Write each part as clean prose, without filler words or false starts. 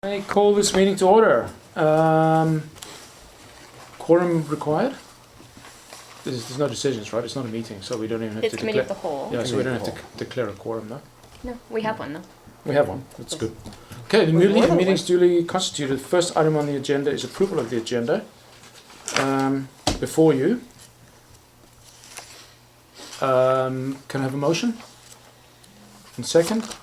I call this meeting to order. Quorum required? There's no decisions, right? It's not a meeting, so we don't even have It's to committee declare. of the whole. Yeah, so we don't have to declare a quorum, no? No, we have one though. We have one. That's Yes. good. Okay, the We're more than meeting is duly constituted. The first item on the agenda is approval of the agenda. Before you. Can I have a motion? And second?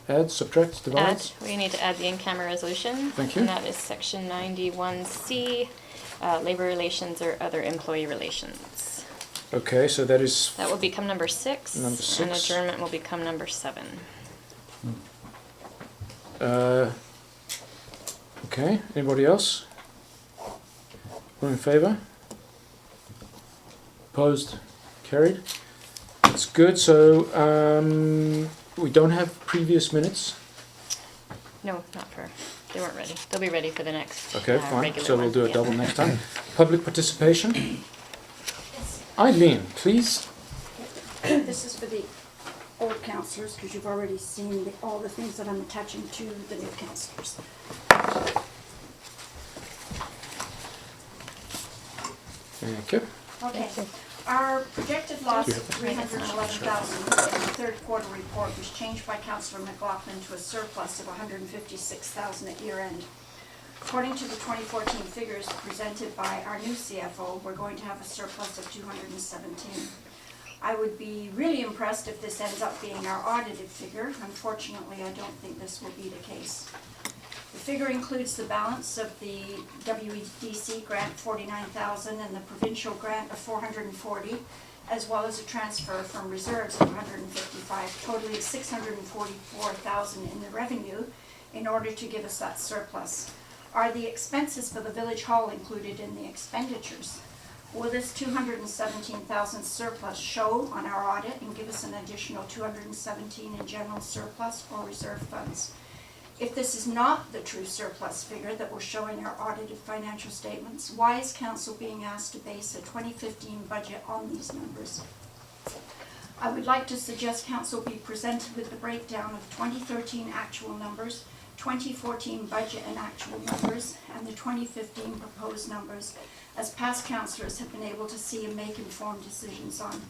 Add, subtract, divide? We need to add the in-camera resolution. Thank you. And that is section 91C, labor relations or other employee relations. Okay, so that is... That will become number 6. Number 6. And adjournment will become number 7. Okay, anybody else? All in favour? Opposed? Carried? That's good, so we don't have previous minutes. No, not for, they weren't ready. They'll be ready for the next Okay, fine, regular so we'll one. do a Yeah. double next time. Public participation? Eileen, please. This is for the old councillors, because you've already seen all the things that I'm attaching to the new councillors. Thank you. Okay, Thank you. our projected loss Do you of have $311,000 in the third quarter report was changed by Councillor McLaughlin to a surplus of $156,000 at year end. According to the 2014 figures presented by our new CFO, we're going to have a surplus of $217,000. I would be really impressed if this ends up being our audited figure. Unfortunately, I don't think this will be the case. The figure includes the balance of the WEDC grant $49,000 and the provincial grant of $440,000, as well as a transfer from reserves of $155,000, totaling $644,000 in the revenue in order to give us that surplus. Are the expenses for the village hall included in the expenditures? Will this $217,000 surplus show on our audit and give us an additional $217,000 in general surplus or reserve funds? If this is not the true surplus figure that will show in our audited financial statements, why is council being asked to base a 2015 budget on these numbers? I would like to suggest council be presented with the breakdown of 2013 actual numbers, 2014 budget and actual numbers, and the 2015 proposed numbers, as past councillors have been able to see and make informed decisions on.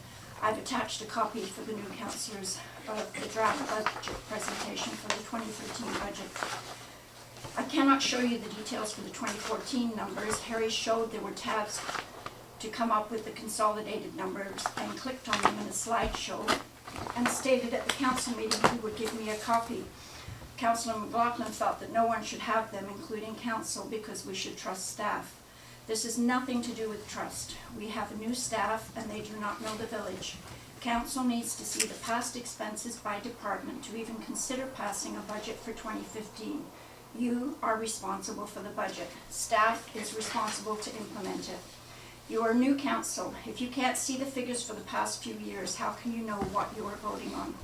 I've attached a copy for the new councillors of the draft budget presentation for the 2013 budget. I cannot show you the details for the 2014 numbers. Harry showed there were tabs to come up with the consolidated numbers and clicked on them in a slideshow and stated at the council meeting he would give me a copy. Councillor McLaughlin felt that no one should have them, including council, because we should trust staff. This has nothing to do with trust. We have a new staff and they do not know the village. Council needs to see the past expenses by department to even consider passing a budget for 2015. You are responsible for the budget. Staff is responsible to implement it. You are new council. If you can't see the figures for the past few years, how can you know what you are voting on?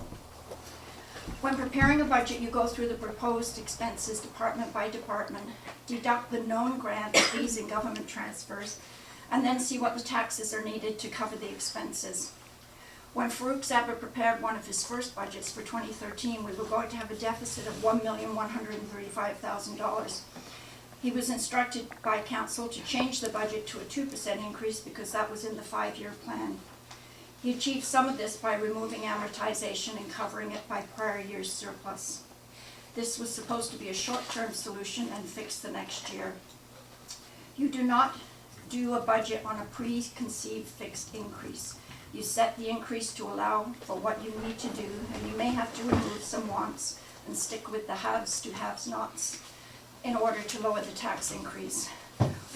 When preparing a budget, you go through the proposed expenses department by department, deduct the known grant fees and government transfers, and then see what the taxes are needed to cover the expenses. When Farouk Zabba prepared one of his first budgets for 2013, we were going to have a deficit of $1,135,000. He was instructed by council to change the budget to a 2% increase because that was in the 5-year plan. He achieved some of this by removing amortization and covering it by prior year's surplus. This was supposed to be a short-term solution and fix the next year. You do not do a budget on a preconceived fixed increase. You set the increase to allow for what you need to do, and you may have to remove some wants and stick with the haves to have-nots in order to lower the tax increase.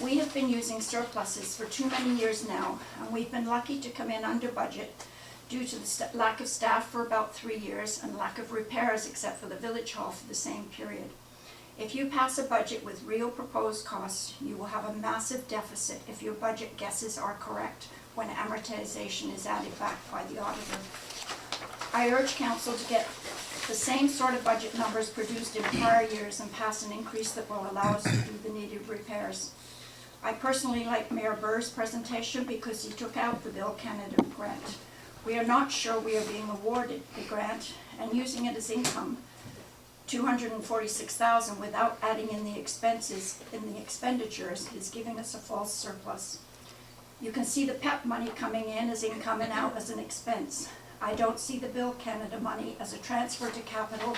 We have been using surpluses for too many years now, and we've been lucky to come in under budget due to the lack of staff for about 3 years and lack of repairs except for the village hall for the same period. If you pass a budget with real proposed costs, you will have a massive deficit if your budget guesses are correct when amortization is added back by the auditor. I urge council to get the same sort of budget numbers produced in prior years and pass an increase that will allow us to do the needed repairs. I personally like Mayor Burr's presentation because he took out the Bill Canada grant. We are not sure we are being awarded the grant and using it as income $246,000 without adding in the expenses in the expenditures is giving us a false surplus. You can see the PEP money coming in as income and out as an expense. I don't see the Bill Canada money as a transfer to capital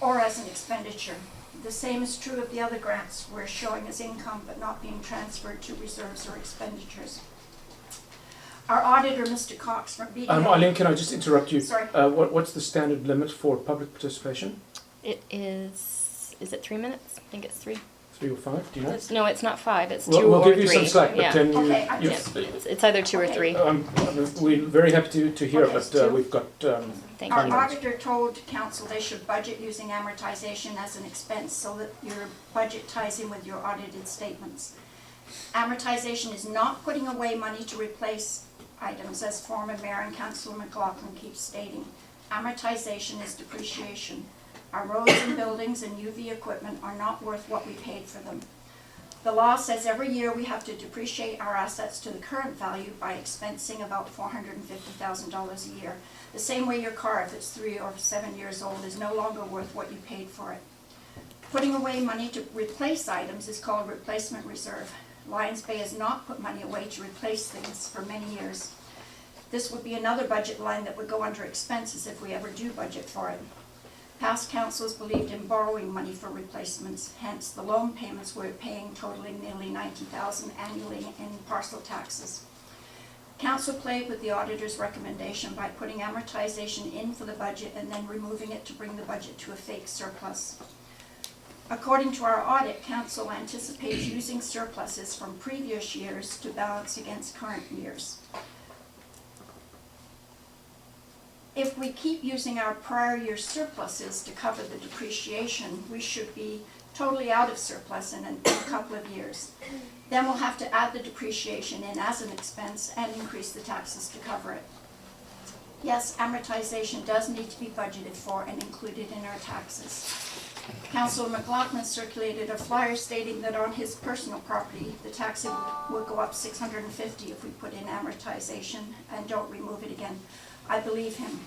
or as an expenditure. The same is true of the other grants we're showing as income but not being transferred to reserves or expenditures. Our auditor, Mr. Cox from BDO. Eileen, can I just interrupt you? Sorry. What's the standard limit for public participation? It is it 3 minutes? I think it's 3. 3 or 5? Do you know? No, it's not 5, it's 2 We'll or 3. give you some slack, but Yeah. can you? Okay, you- It's either 2 or 3. We're very happy to hear, Okay, but it's 2. we've got. Thank Our you. auditor told council they should budget using amortization as an expense so that your budget ties in with your audited statements. Amortization is not putting away money to replace items, as former Mayor and Councillor McLaughlin keeps stating. Amortization is depreciation. Our roads and buildings and UV equipment are not worth what we paid for them. The law says every year we have to depreciate our assets to the current value by expensing about $450,000 a year. The same way your car, if it's 3 or 7 years old, is no longer worth what you paid for it. Putting away money to replace items is called replacement reserve. Lions Bay has not put money away to replace things for many years. This would be another budget line that would go under expenses if we ever do budget for it. Past councils believed in borrowing money for replacements, hence the loan payments we're paying totaling nearly $90,000 annually in parcel taxes. Council played with the auditor's recommendation by putting amortization in for the budget and then removing it to bring the budget to a fake surplus. According to our audit, council anticipates using surpluses from previous years to balance against current years. If we keep using our prior year surpluses to cover the depreciation, we should be totally out of surplus in a couple of years. Then we'll have to add the depreciation in as an expense and increase the taxes to cover it. Yes, amortization does need to be budgeted for and included in our taxes. Councillor McLaughlin circulated a flyer stating that on his personal property, the tax would go up $650 if we put in amortization and don't remove it again. I believe him.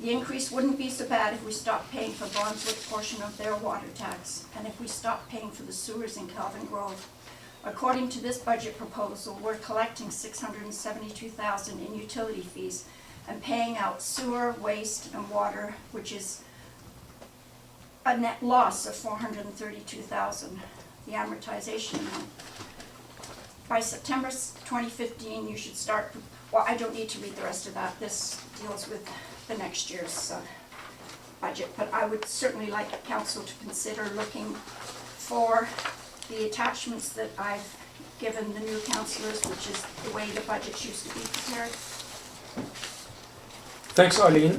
The increase wouldn't be so bad if we stopped paying for Brunswick's portion of their water tax and if we stopped paying for the sewers in Calvin Grove. According to this budget proposal, we're collecting $672,000 in utility fees and paying out sewer, waste, and water, which is a net loss of $432,000, the amortization amount. By September 2015, you should start, well, I don't need to read the rest of that. This deals with the next year's budget, but I would certainly like council to consider looking for the attachments that I've given the new councillors, which is the way the budgets used to be prepared. Thanks, Eileen.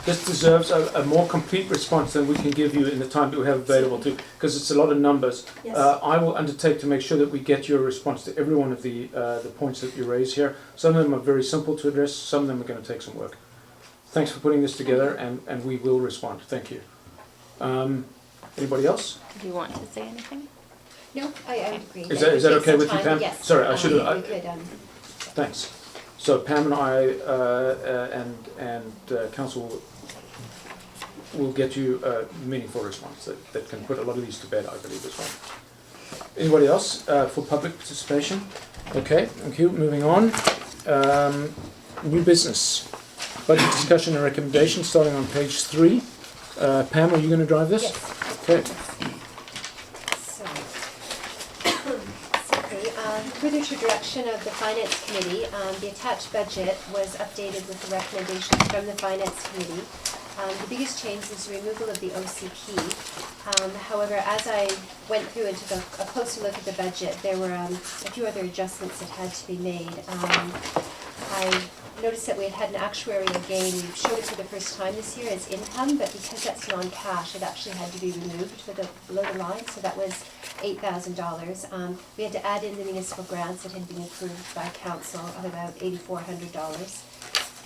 This deserves a more complete response than we can give you in the time that we have available to, because it's a lot of numbers. Yes. I will undertake to make sure that we get your response to every one of the points that you raise here. Some of them are very simple to address, some of them are going to take some work. Thanks for putting this together, and we will respond. Thank you. Anybody else? Do you want to say anything? No, I agree. Is that okay with you, Pam? Yes. Sorry, I should have. We could, Thanks. So Pam and I and council will get you a meaningful response that can put a lot of these to bed, I believe, as well. Anybody else for public participation? Okay, thank you. Moving on. New business. Budget discussion and recommendation starting on page 3. Pam, are you going to drive this? Yes. Okay. Further to direction of the Finance Committee, the attached budget was updated with the recommendations from the Finance Committee. The biggest change was the removal of the OCP. However, as I went through and took a closer look at the budget, there were a few other adjustments that had to be made. I noticed that we had an actuarial gain. We showed it for the first time this year as income, but because that's non-cash, it actually had to be removed below the line, so that was $8,000. We had to add in the municipal grants that had been approved by council of about $8,400.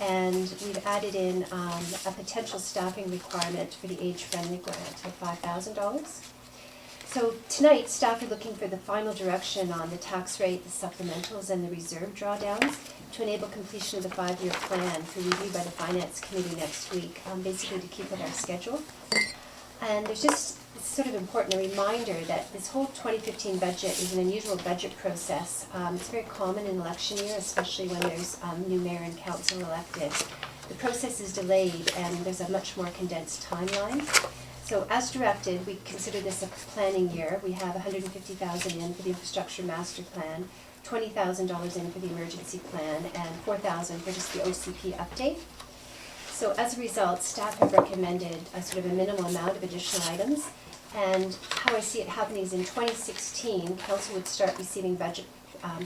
And we've added in a potential staffing requirement for the age-friendly grant of $5,000. So tonight, staff are looking for the final direction on the tax rate, the supplementals, and the reserve drawdowns to enable completion of the 5-year plan for review by the Finance Committee next week, basically to keep with our schedule. And there's just it's sort of important, a reminder that this whole 2015 budget is an unusual budget process. It's very common in election year, especially when there's new mayor and council elected. The process is delayed and there's a much more condensed timeline. So as directed, we consider this a planning year. We have $150,000 in for the infrastructure master plan, $20,000 in for the emergency plan, and $4,000 for just the OCP update. So as a result, staff have recommended a sort of a minimal amount of additional items. And how I see it happening is in 2016, council would start receiving budget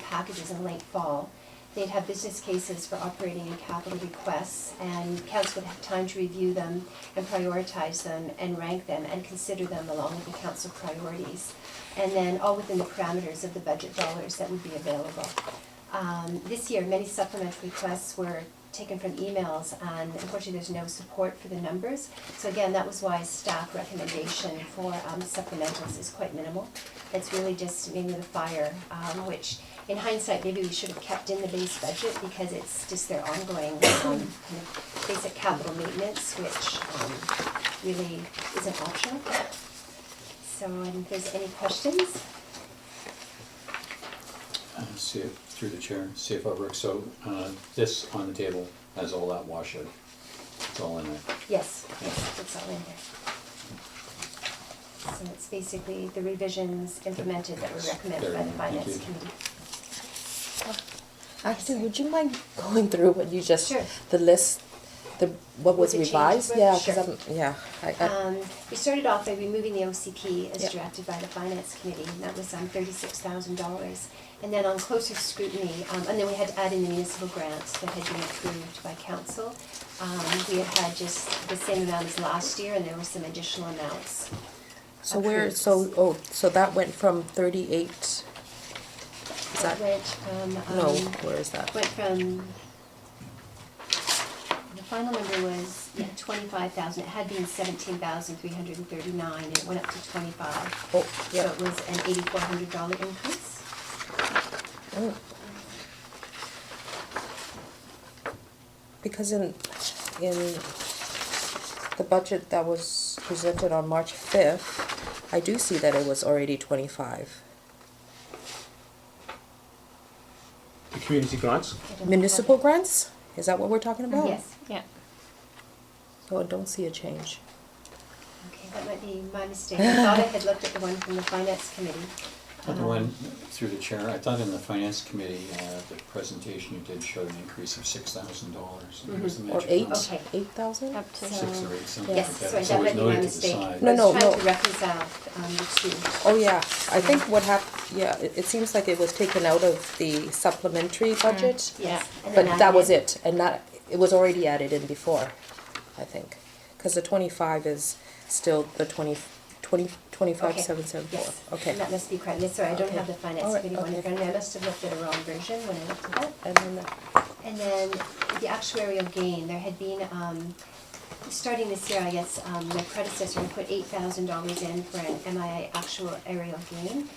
packages in late fall. They'd have business cases for operating and capital requests, and council would have time to review them and prioritize them and rank them and consider them along with the council priorities. And then all within the parameters of the budget dollars that would be available. This year, many supplementary requests were taken from emails, and unfortunately there's no support for the numbers. So again, that was why staff recommendation for supplementals is quite minimal. It's really just mainly the fire, which in hindsight maybe we should have kept in the base budget because it's just their ongoing kind of basic capital maintenance, which really isn't optional. So if there's any questions? See it through the chair, see if I work. So this on the table has all that washout. It's all in there. Yes, Yeah. it's all in there. So it's basically the revisions implemented that were recommended by the Thank finance you. committee. Actually, would you mind going through what you just, Sure. the list, what was the changes revised? were? Yeah, Sure. because We started off by removing the OCP as Yeah. directed by the finance committee, and that was $36,000. And then on closer scrutiny, and then we had to add in the municipal grants that had been approved by council. We had just the same amount as last year, and there were some additional amounts. So where, approved. so that went from 38, is That that, went from, no, where is that? went from, the final number was, 25,000, it had been 17,339, and it went up to 25. Oh, So yeah. it was an $8,400 increase. Oh. Because in the budget that was presented on March 5th, I do see that it was already 25. The community grants. I don't have Municipal it. grants? Is that what we're talking about? Yes, Yeah. Oh, I don't see a change. okay, that might be my mistake. I thought I had looked at the one from the finance committee. But the one through the chair, I thought in the finance committee, the presentation you did showed an increase of $6,000. And there was a Or magic 8, number. Okay. 8,000? Up to. 6 or 8, something Yes, like that. sorry, So that it was might be my noted to the mistake. side. No, I was trying no. to reconcile the two. Oh, yeah, I think what happened, yeah, it seems like it was taken out of the supplementary budget, Yes. and then but that was added. it, and that, it was already added in before, I think. Because the 25 is still the 25,774, Yes, okay. that must be correct. Yes, sorry, I don't Okay. have the finance All right, committee one in okay. front of me. I must have looked at a wrong version when I looked at that. And then, And then the actuarial gain, there had been, starting this year, I guess, my predecessor had put $8,000 in for an MIA actuarial gain.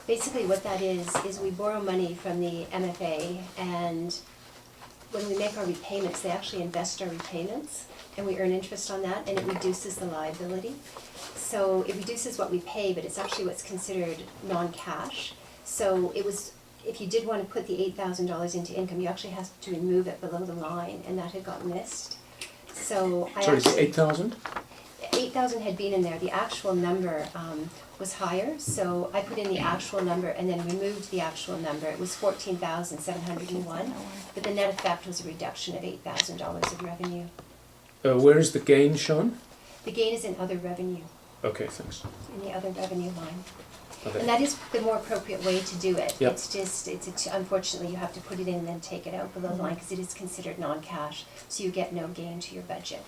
Basically what that is we borrow money from the MFA, and when we make our repayments, they actually invest our repayments, and we earn interest on that, and it reduces the liability. So it reduces what we pay, but it's actually what's considered non-cash. So it was, if you did want to put the $8,000 into income, you actually have to remove it below the line, and that had got missed. So I Sorry, is it actually, 8,000? 8,000 had been in there. The actual number was higher, so I put in the actual number and then removed the actual number. It was 14,701, but the net effect was a reduction of $8,000 of revenue. Where is the gain shown? The gain is in other revenue, Okay, thanks. in the other revenue line. Okay. And that is the more appropriate way to do it. Yep. It's just, unfortunately, you have to put it in and then take it out below the line because it is considered non-cash, so you get no gain to your budget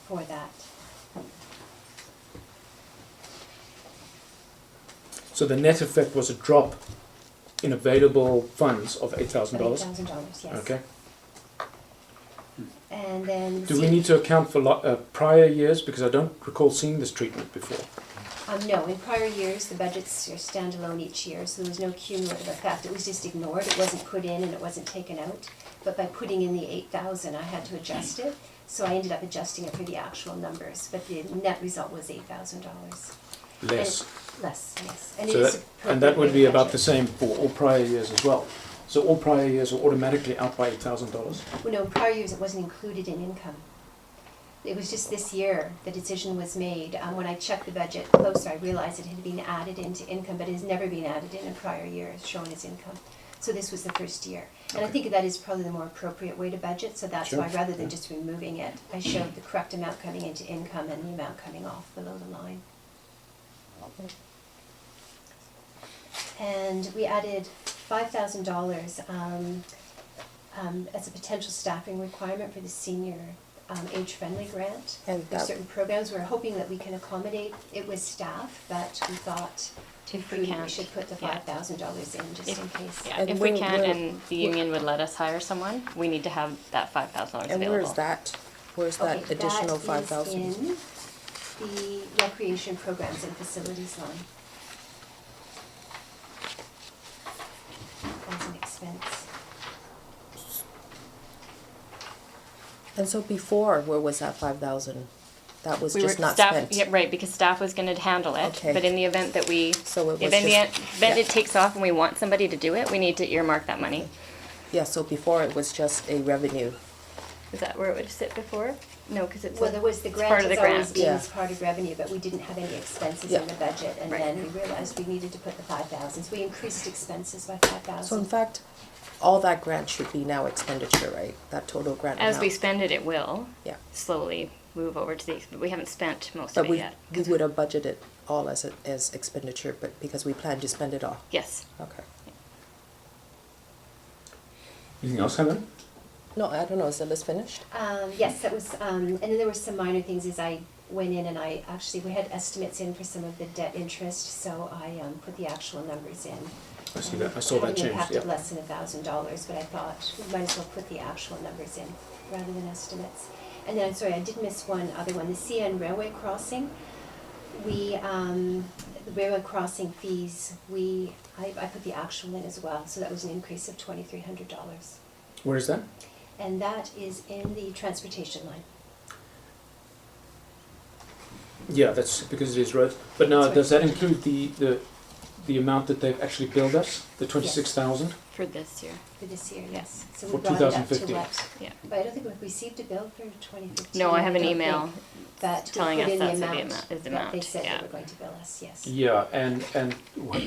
for that. So the net effect was a drop in available funds of $8,000? $8,000, yes. Okay. And then. Do we need to account for prior years? Because I don't recall seeing this treatment before. No, in prior years, the budgets are standalone each year, so there was no cumulative effect. It was just ignored. It wasn't put in and it wasn't taken out. But by putting in the 8,000, I had to adjust it. So I ended up adjusting it for the actual numbers, but the net result was $8,000. Less. Less, yes. And, So it is that, and that would be appropriate about the budget. same for all prior years as well. So all prior years are automatically out by $8,000. Well, no, in prior years it wasn't included in income. It was just this year the decision was made. When I checked the budget closer, I realized it had been added into income, but it has never been added in prior years, shown as income. So this was the first year. And I Okay. think that is probably the more appropriate way to budget, so that's Sure. why rather than just removing it, I showed the correct amount coming into income and the amount coming off below the line. And we added $5,000 as a potential staffing requirement for the senior age-friendly grant. And There's that, certain programs we're hoping that we can accommodate it with staff, but we thought If we we can't. should put the Yeah. $5,000 in just in case. Yeah, And if we where- can't where- and the union would let us hire someone, we need to have that $5,000 and available. where's that? Where's that Okay, additional that is 5,000? in the recreation programs and facilities line. As an expense. And so before, where was that 5,000? That was We just were not staff, spent? yeah, right, because staff was gonna handle it, Okay. but in the event that we, So it if was in the just- event yeah. it takes off and we want somebody to do it, we need to earmark that money. Yeah, so before it was just a revenue. Is that where it would sit before? No, because it's. Well, there was the it's grant part of has the always grant. been Yeah. as part of revenue, but we didn't have any expenses Yeah. in the budget, and Right. then we realized we needed to put the 5,000, so we increased expenses by So in 5,000. fact, all that grant should be now expenditure, right? That total grant amount? As we spend it, it will Yeah. slowly move over to the, but we haven't spent most But of it we, yet. we would have budgeted all as, as expenditure, but because we plan to spend it all. Yes. Okay. Anything else, Helen? No, I don't know, is the list finished? Yes, that was, and then there were some minor things as I went in, and I actually, we had estimates in for some of the debt interest, so I put the actual numbers in. I see that. I saw that Having change, impacted yeah. less than $1,000, but I thought we might as well put the actual numbers in rather than estimates. And then, I'm sorry, I did miss one other one, the CN railway crossing. We, the railway crossing fees, I put the actual in as well, so that was an increase of $2,300. Where is that? And that is in the transportation line. Yeah, that's because it is road. But now, That's right. does that include the amount that they've actually billed us? The 26,000? For this year. For this year, yes. So For we brought it up to 2015. what? Yeah. But I don't think we've received a bill for 2015. No, I have an don't email think. But we telling put us in that's the what the amount amount is the that they amount, said yeah. they were going to bill us, yes. Yeah, and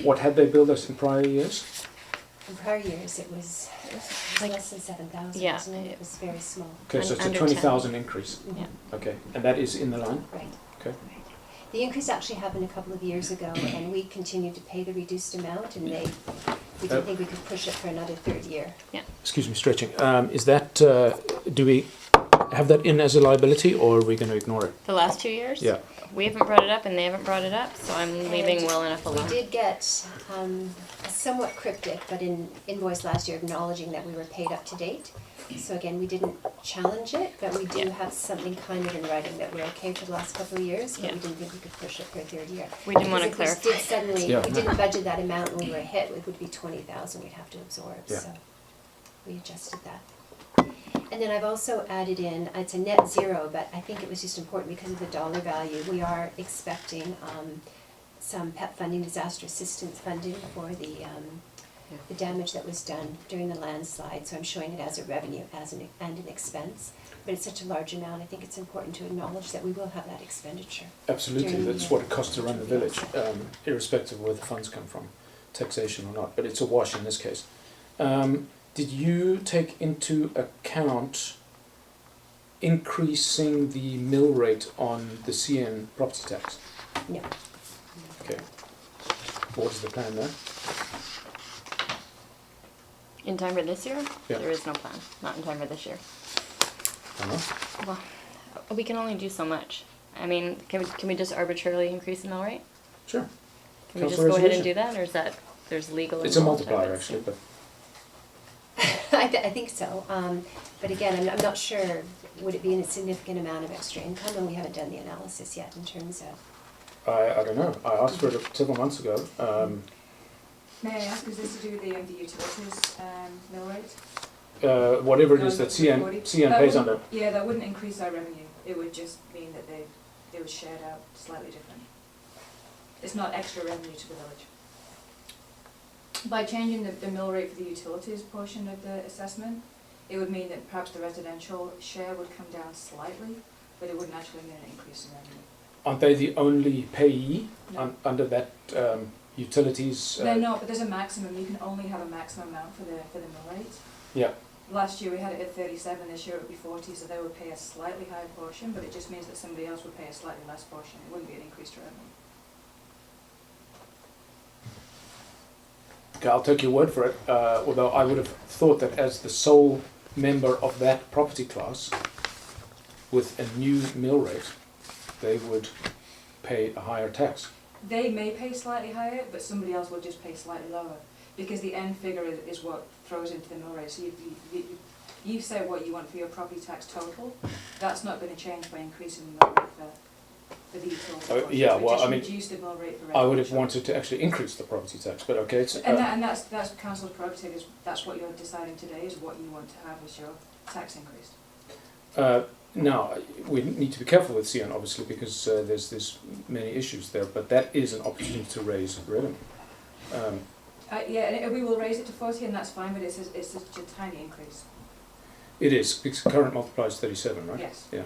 what had they billed us in prior years? In prior years, it was like- less than 7,000, Yeah. wasn't it? It was very small. Okay, so it's a Under 10. 20,000 increase. Yeah. Okay, and that is in the line? Right. Okay. Right. The increase actually happened a couple of years ago, and we continued to pay the reduced amount, and we didn't think we could push it for another third year. Excuse me, stretching. Is that, do we have that in as a liability, or are we going to ignore it? The last 2 years? Yeah. We haven't brought it up and they haven't brought it up, so I'm leaving And well enough alone. We did get a somewhat cryptic, but an invoice last year acknowledging that we were paid up to date. So again, we didn't challenge it, but we do Yeah. have something kind of in writing that we're okay for the last couple of years, but Yeah. we didn't think we could push it for a third year. We didn't wanna Because if clarify. we did suddenly, Yeah. if we didn't budget that amount and we were hit, it would be 20,000 we'd have to absorb, Yeah. so we adjusted that. And then I've also added in, it's a net zero, but I think it was just important because of the dollar value. We are expecting some PEP funding, disaster assistance funding for the damage that was done during the landslide. So I'm showing it as a revenue and an expense. But it's such a large amount, I think it's important to acknowledge that we will have that expenditure. Absolutely, During the that's year. what it costs to run the village, irrespective of where the funds come from, taxation or not, but it's a wash in this case. Did you take into account increasing the mill rate on the CN property tax? No. Okay. What is the plan there? In time for this year? Yeah. There is no plan, not in time for this year. I don't know. Well, we can only do so much. I mean, can we just arbitrarily increase the mill rate? Sure. Can we just Council go ahead and resolution. do that, or is that, there's legal It's a involved? I multiplier would actually, assume. but I think so. But again, I'm not sure, would it be a significant amount of extra income? And we haven't done the analysis yet in terms of. I don't know. I asked for it several months ago. May I ask, is this to do with the utilities mill rate? whatever it is that CN pays under. Yeah, that wouldn't increase our revenue. It would just mean that it was shared out slightly different. It's not extra revenue to the village. By changing the mill rate for the utilities portion of the assessment, it would mean that perhaps the residential share would come down slightly, but it wouldn't actually mean an increase in revenue. Aren't they the only payee No. under that utilities? They're not, but there's a maximum. You can only have a maximum amount for the mill rate. Yeah. Last year we had it at 37, this year it would be 40, so they would pay a slightly higher portion, but it just means that somebody else would pay a slightly less portion. It wouldn't be an increase to revenue. Okay, I'll take your word for it, although I would have thought that as the sole member of that property class, with a new mill rate, they would pay a higher tax. They may pay slightly higher, but somebody else will just pay slightly lower, because the end figure is what throws into the mill rate. So you say what you want for your property tax total, that's not going to change by increasing the mill rate for the utility. Yeah, well, I mean, reduce the mill rate for I would have residential. wanted to actually increase the property tax, but okay. It's, And that's council's prerogative. Is that's what you're deciding today, is what you want to have as your tax increase. now, we need to be careful with CN, obviously, because there's many issues there, but that is an opportunity to raise revenue. Yeah, and we will raise it to 40, and that's fine, but it's just a tiny increase. It is, because current multiplier is 37, right? Yes. Yeah.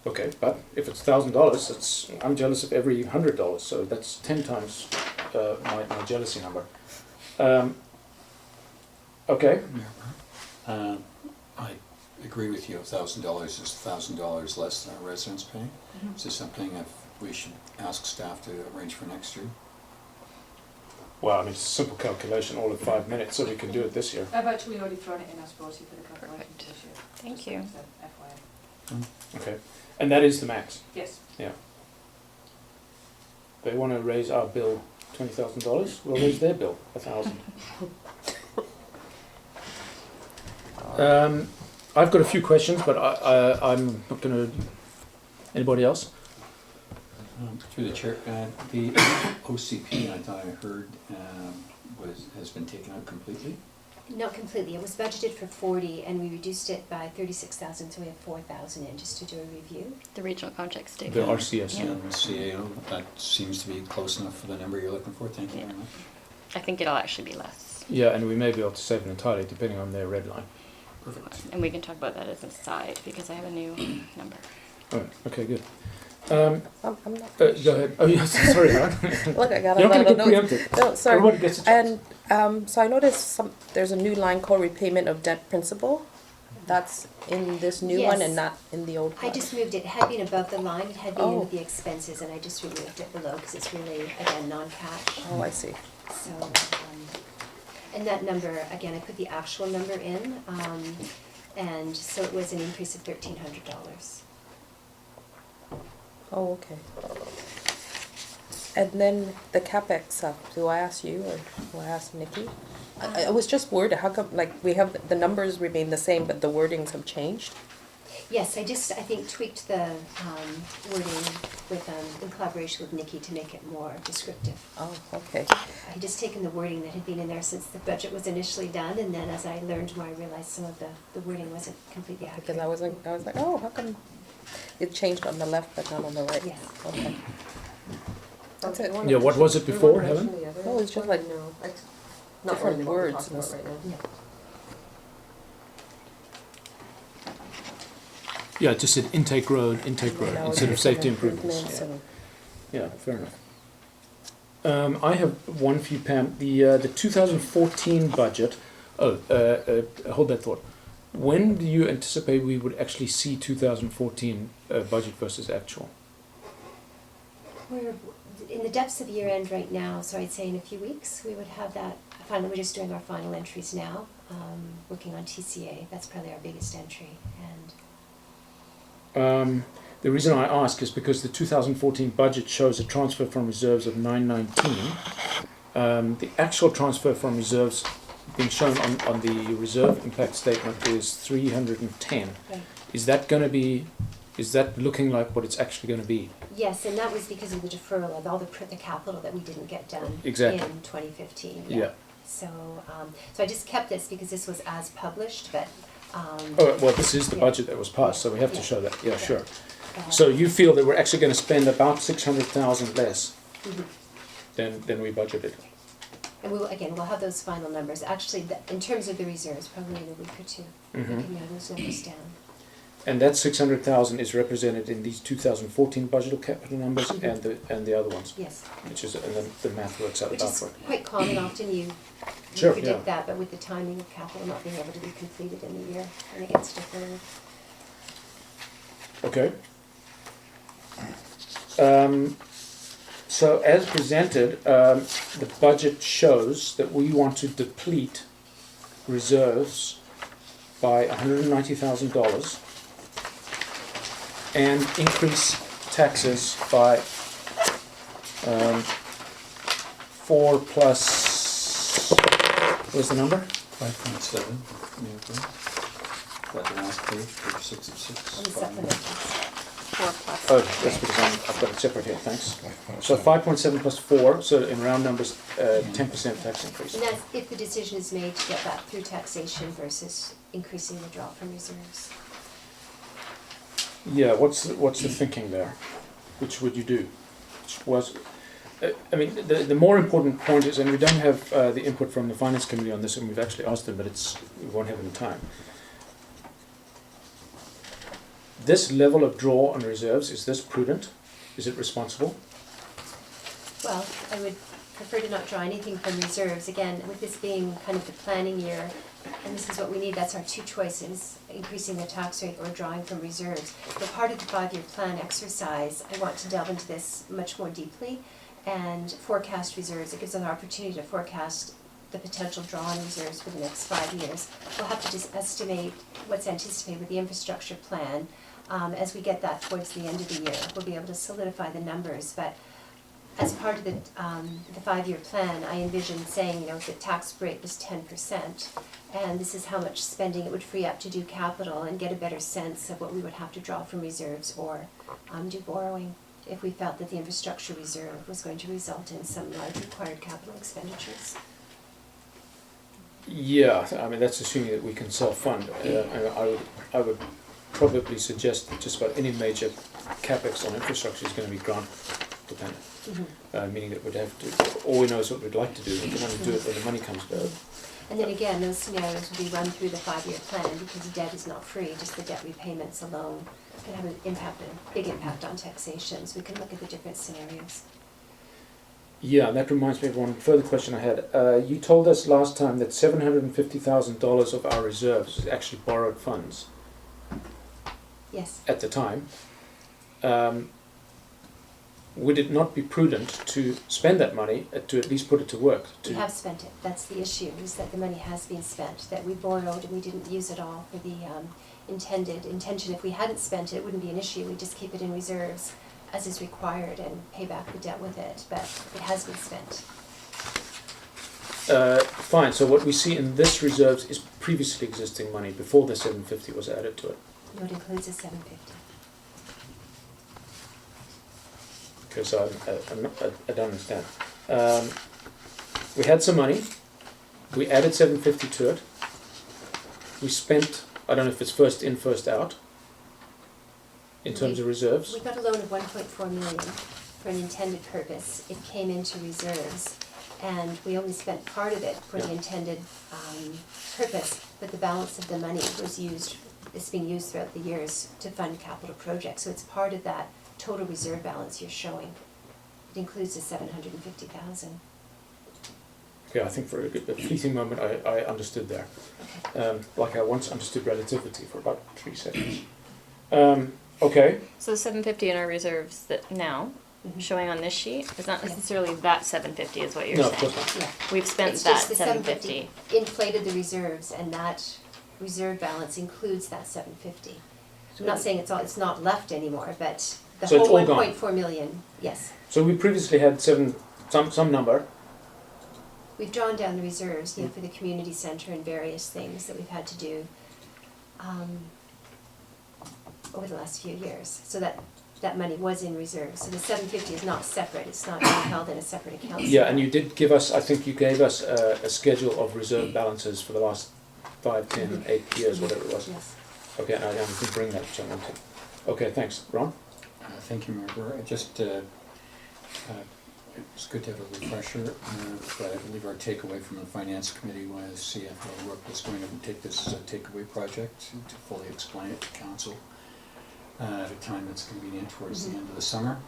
Okay, but if it's $1,000, I'm jealous of every $100, so that's 10 times my jealousy number. Okay. I agree with you, $1,000 is $1,000 less than our residents pay. Mm-hmm. Is this something that we should ask staff to arrange for next year? Well, I mean, it's a simple calculation, all in 5 minutes, so we can do it this year. I've actually already thrown it in as 40 for the calculation Perfect. this year. Thank Just you. as a FYI. Okay, and that is the max. Yes. Yeah. They want to raise our bill $20,000. We'll raise their bill $1,000. I've got a few questions, but I'm not going to. Anybody else? Through the chair, the OCP, I thought I heard, has been taken out completely. Not completely. It was budgeted for 40, and we reduced it by 36,000, so we have 4,000 in just to do a review. The regional contract The statement. RCS. Yeah. And the CAO, that seems to be close enough for the number you're looking for. Thank you Yeah. very much. I think it'll actually be less. Yeah, and we may be able to save it entirely depending on their red line. Perfect. And we can talk about that as an aside, because I have a new number. All right. Okay. Good. I'm not. Go ahead. Oh yes. Sorry, Aaron. Look, I got You're a not going lot to of get notes. preempted. No, sorry. Everybody gets a chance. And so I noticed there's a new line called repayment of debt principal. That's in this new one and Yes. not in the old one. I just moved it. It had been above the line. It had been in Oh. with the expenses, and I just removed it below because it's really, again, non-cash. Oh, I see. So, and that number, again, I put the actual number in, and so it was an increase of $1,300. Oh, okay. And then the CapEx stuff, do I ask you or do I ask Nikki? I was just worried, how come, like, we have, the numbers remain the same, but the wordings have changed? Yes, I think tweaked the wording with, in collaboration with Nikki to make it more descriptive. Oh, okay. I had just taken the wording that had been in there since the budget was initially done, and then as I learned more, I realized some of the wording wasn't completely accurate. Because I was like, oh, how come it changed on the left but not on the right? Yes. Okay. That's it. Yeah. What was it before, Helen? No, it's just like different words. No. Yeah, it just said intake road, Now it's instead of safety different improvements. and- Yeah, fair enough. I have one for you, Pam. The 2014 budget. Hold that thought. When do you anticipate we would actually see 2014 budget versus actual? We're in the depths of year end right now, so I'd say in a few weeks we would have that. Finally, we're just doing our final entries now, working on TCA. That's probably our biggest entry. And The reason I ask is because the 2014 budget shows a transfer from reserves of 919. The actual transfer from reserves being shown on the reserve impact statement is 310. right. Is that looking like what it's actually going to be? Yes, and that was because of the deferral of all the capital that we didn't get done Exactly. in 2015. Yeah. So, so I just kept this because this was as published, but, Oh, well, this is the Yeah. budget that was passed, so we have to Yeah. show that, yeah, sure. uh, So you feel that we're actually gonna spend about 600,000 less mhm. than we budgeted? And we'll have those final numbers. Actually, in terms of the reserves, probably in a week or two, we Mhm. can narrow those numbers down. And that 600,000 is represented in these 2014 budgetal capital numbers and the other ones, Yes, which is, and then the math works out which about is what. quite common. Often you Sure, predict yeah. that, but with the timing of capital not being able to be completed in the year, and it gets deferred. Okay. So as presented, the budget shows that we want to deplete reserves by $190,000 and increase taxes by 4 plus, where's the number? 5.7, that last page 6 of 6. On the supplementals. 4 plus. Oh, that's because I've got it separate here, thanks. So 5.7 plus 4, so in round numbers, 10% tax increase. And that's if the decision is made to get that through taxation versus increasing the draw from reserves. Yeah, what's the thinking there? Which would you do? Which was, I mean, the more important point is, and we don't have the input from the finance committee on this, and we've actually asked them, but we won't have any time. This level of draw on reserves, is this prudent? Is it responsible? Well, I would prefer to not draw anything from reserves. Again, with this being kind of the planning year, and this is what we need, that's our two choices, increasing the tax rate or drawing from reserves. But part of the 5-year plan exercise, I want to delve into this much more deeply and forecast reserves. It gives us an opportunity to forecast the potential draw on reserves for the next 5 years. We'll have to just estimate what's anticipated with the infrastructure plan. As we get that towards the end of the year, we'll be able to solidify the numbers. But as part of the 5-year plan, I envisioned saying, if the tax rate was 10%, and this is how much spending it would free up to do capital and get a better sense of what we would have to draw from reserves or do borrowing if we felt that the infrastructure reserve was going to result in some large required capital expenditures. Yeah, I mean, that's assuming that we can self-fund. I would probably suggest that just about any major capex on infrastructure is going to be grant dependent. Meaning that we'd have to, all we know is what we'd like to do, we can only do it when the money comes to. And then again, those scenarios will be run through the 5-year plan because debt is not free, just the debt repayments alone can have a big impact on taxation, so we can look at the different scenarios. Yeah, and that reminds me of one further question I had. You told us last time that $750,000 of our reserves is actually borrowed funds Yes, at the time. Would it not be prudent to spend that money, to at least put it to work? we have spent it, that's the issue, is that the money has been spent, that we borrowed and we didn't use it all for the intention. If we hadn't spent it, it wouldn't be an issue, we'd just keep it in reserves as is required and pay back the debt with it, but it has been spent. Fine, so what we see in this reserves is previously existing money before the 750 was added to it. No, it includes the 750. Okay, so I don't understand. We had some money, we added 750 to it, we spent, I don't know if it's first in, first out, in terms of reserves. We got a loan of 1.4 million for an intended purpose. It came into reserves, and we only spent part of it for the intended purpose, but the balance of the money was used, it's being used throughout the years to fund capital projects. So it's part of that total reserve balance you're showing. It includes the 750,000. Okay, I think for a fleeting moment I understood there. Like I once understood relativity for about 3 seconds. Okay. So the 750 in our reserves that now, showing on this sheet, is not necessarily that 750 is what you're No, saying. of course not. Yeah. We've spent It's that just the 750. inflated the reserves, and that reserve balance includes that 750. I'm not saying it's not left anymore, but the So it's whole all gone. 1.4 million, yes. So we previously had some number. We've drawn down the reserves, for the community center and various things that we've had to do over the last few years. So that that money was in reserve. So the 750 is not separate, it's not being held in a separate account. Yeah, and you did give us, I think you gave us a schedule of reserve balances for the last 5, 10, 8 years, whatever it was. Yes. Okay, and I can bring that to you. Okay, thanks. Ron? Thank you, Member. It's good to have a refresher, but I believe our takeaway from the Finance Committee was CFO Rook was going to take this as a takeaway project to fully explain it to Council at a time that's convenient towards the end of the summer.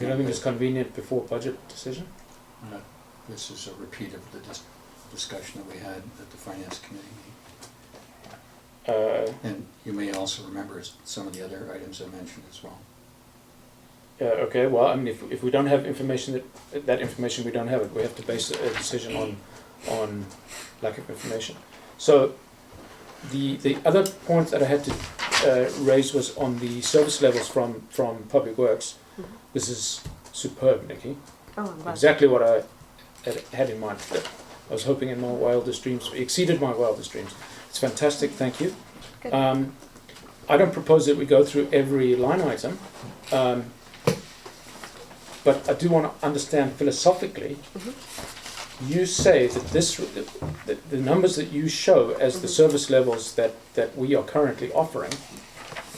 You don't think it's convenient before budget decision? This is a repeat of the discussion that we had at the Finance Committee meeting. And you may also remember some of the other items I mentioned as well. Okay, well, I mean, if we don't have information, that information we don't have it, we have to base a decision on lack of information. So the other point that I had to raise was on the service levels from Public Works. This is superb, Nikki. Oh, I'm glad. Exactly what I had in mind. I was hoping in my wildest dreams, exceeded my wildest dreams. It's fantastic, thank you. Good. I don't propose that we go through every line item, but I do want to understand philosophically. You say that the numbers that you show as the service levels that we are currently offering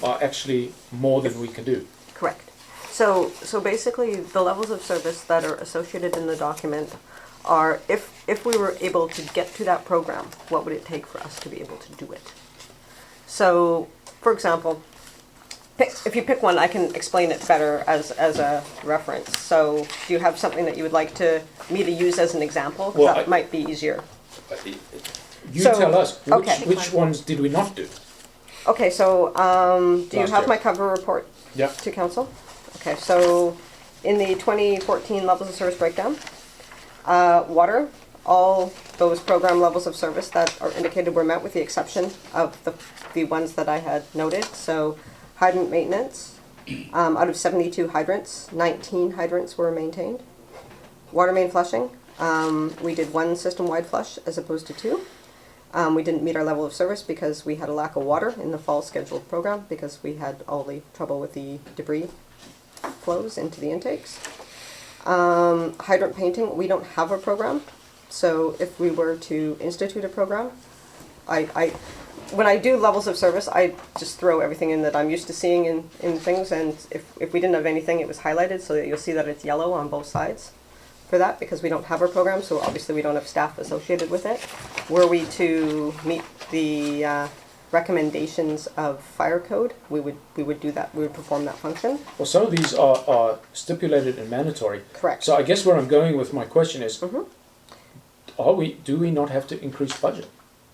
are actually more than we can do. Correct. So basically, the levels of service that are associated in the document are, if we were able to get to that program, what would it take for us to be able to do it? So, for example, if you pick one, I can explain it better as a reference. So, do you have something that you would like me to use as an example? 'Cause Well, that might be easier. You So, tell us, okay. which ones did we not do? Okay, so do you Last have year. my cover report Yeah. to council? Okay, so in the 2014 levels of service breakdown, water, all those program levels of service that are indicated were met with the exception of the ones that I had noted. So hydrant maintenance, out of 72 hydrants, 19 hydrants were maintained. Water main flushing, we did one system-wide flush as opposed to 2. We didn't meet our level of service because we had a lack of water in the fall scheduled program because we had all the trouble with the debris flows into the intakes. Hydrant painting, we don't have a program. So if we were to institute a program, when I do levels of service, I just throw everything in that I'm used to seeing in things, and if we didn't have anything, it was highlighted so that you'll see that it's yellow on both sides for that, because we don't have a program, so obviously we don't have staff associated with it. Were we to meet the recommendations of fire code, we would do that, we would perform that function. Well, some of these are stipulated and mandatory. Correct. So I guess where I'm going with my question is, do we not have to increase budget?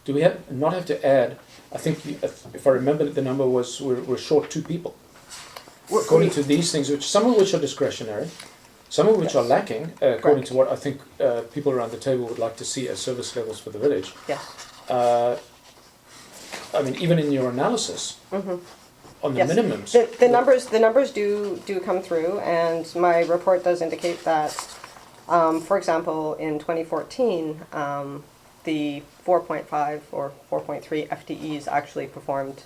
Do we not have to add, I think, if I remember, the number was, we're short 2 people. According to these things, some of which are discretionary, some of which are lacking, according to what I think people around the table would like to see as service levels for the village. Yes. I mean, even in your analysis, on the Yes. minimums. The numbers do come through, and my report does indicate that, for example, in 2014, the 4.5 or 4.3 FTEs actually performed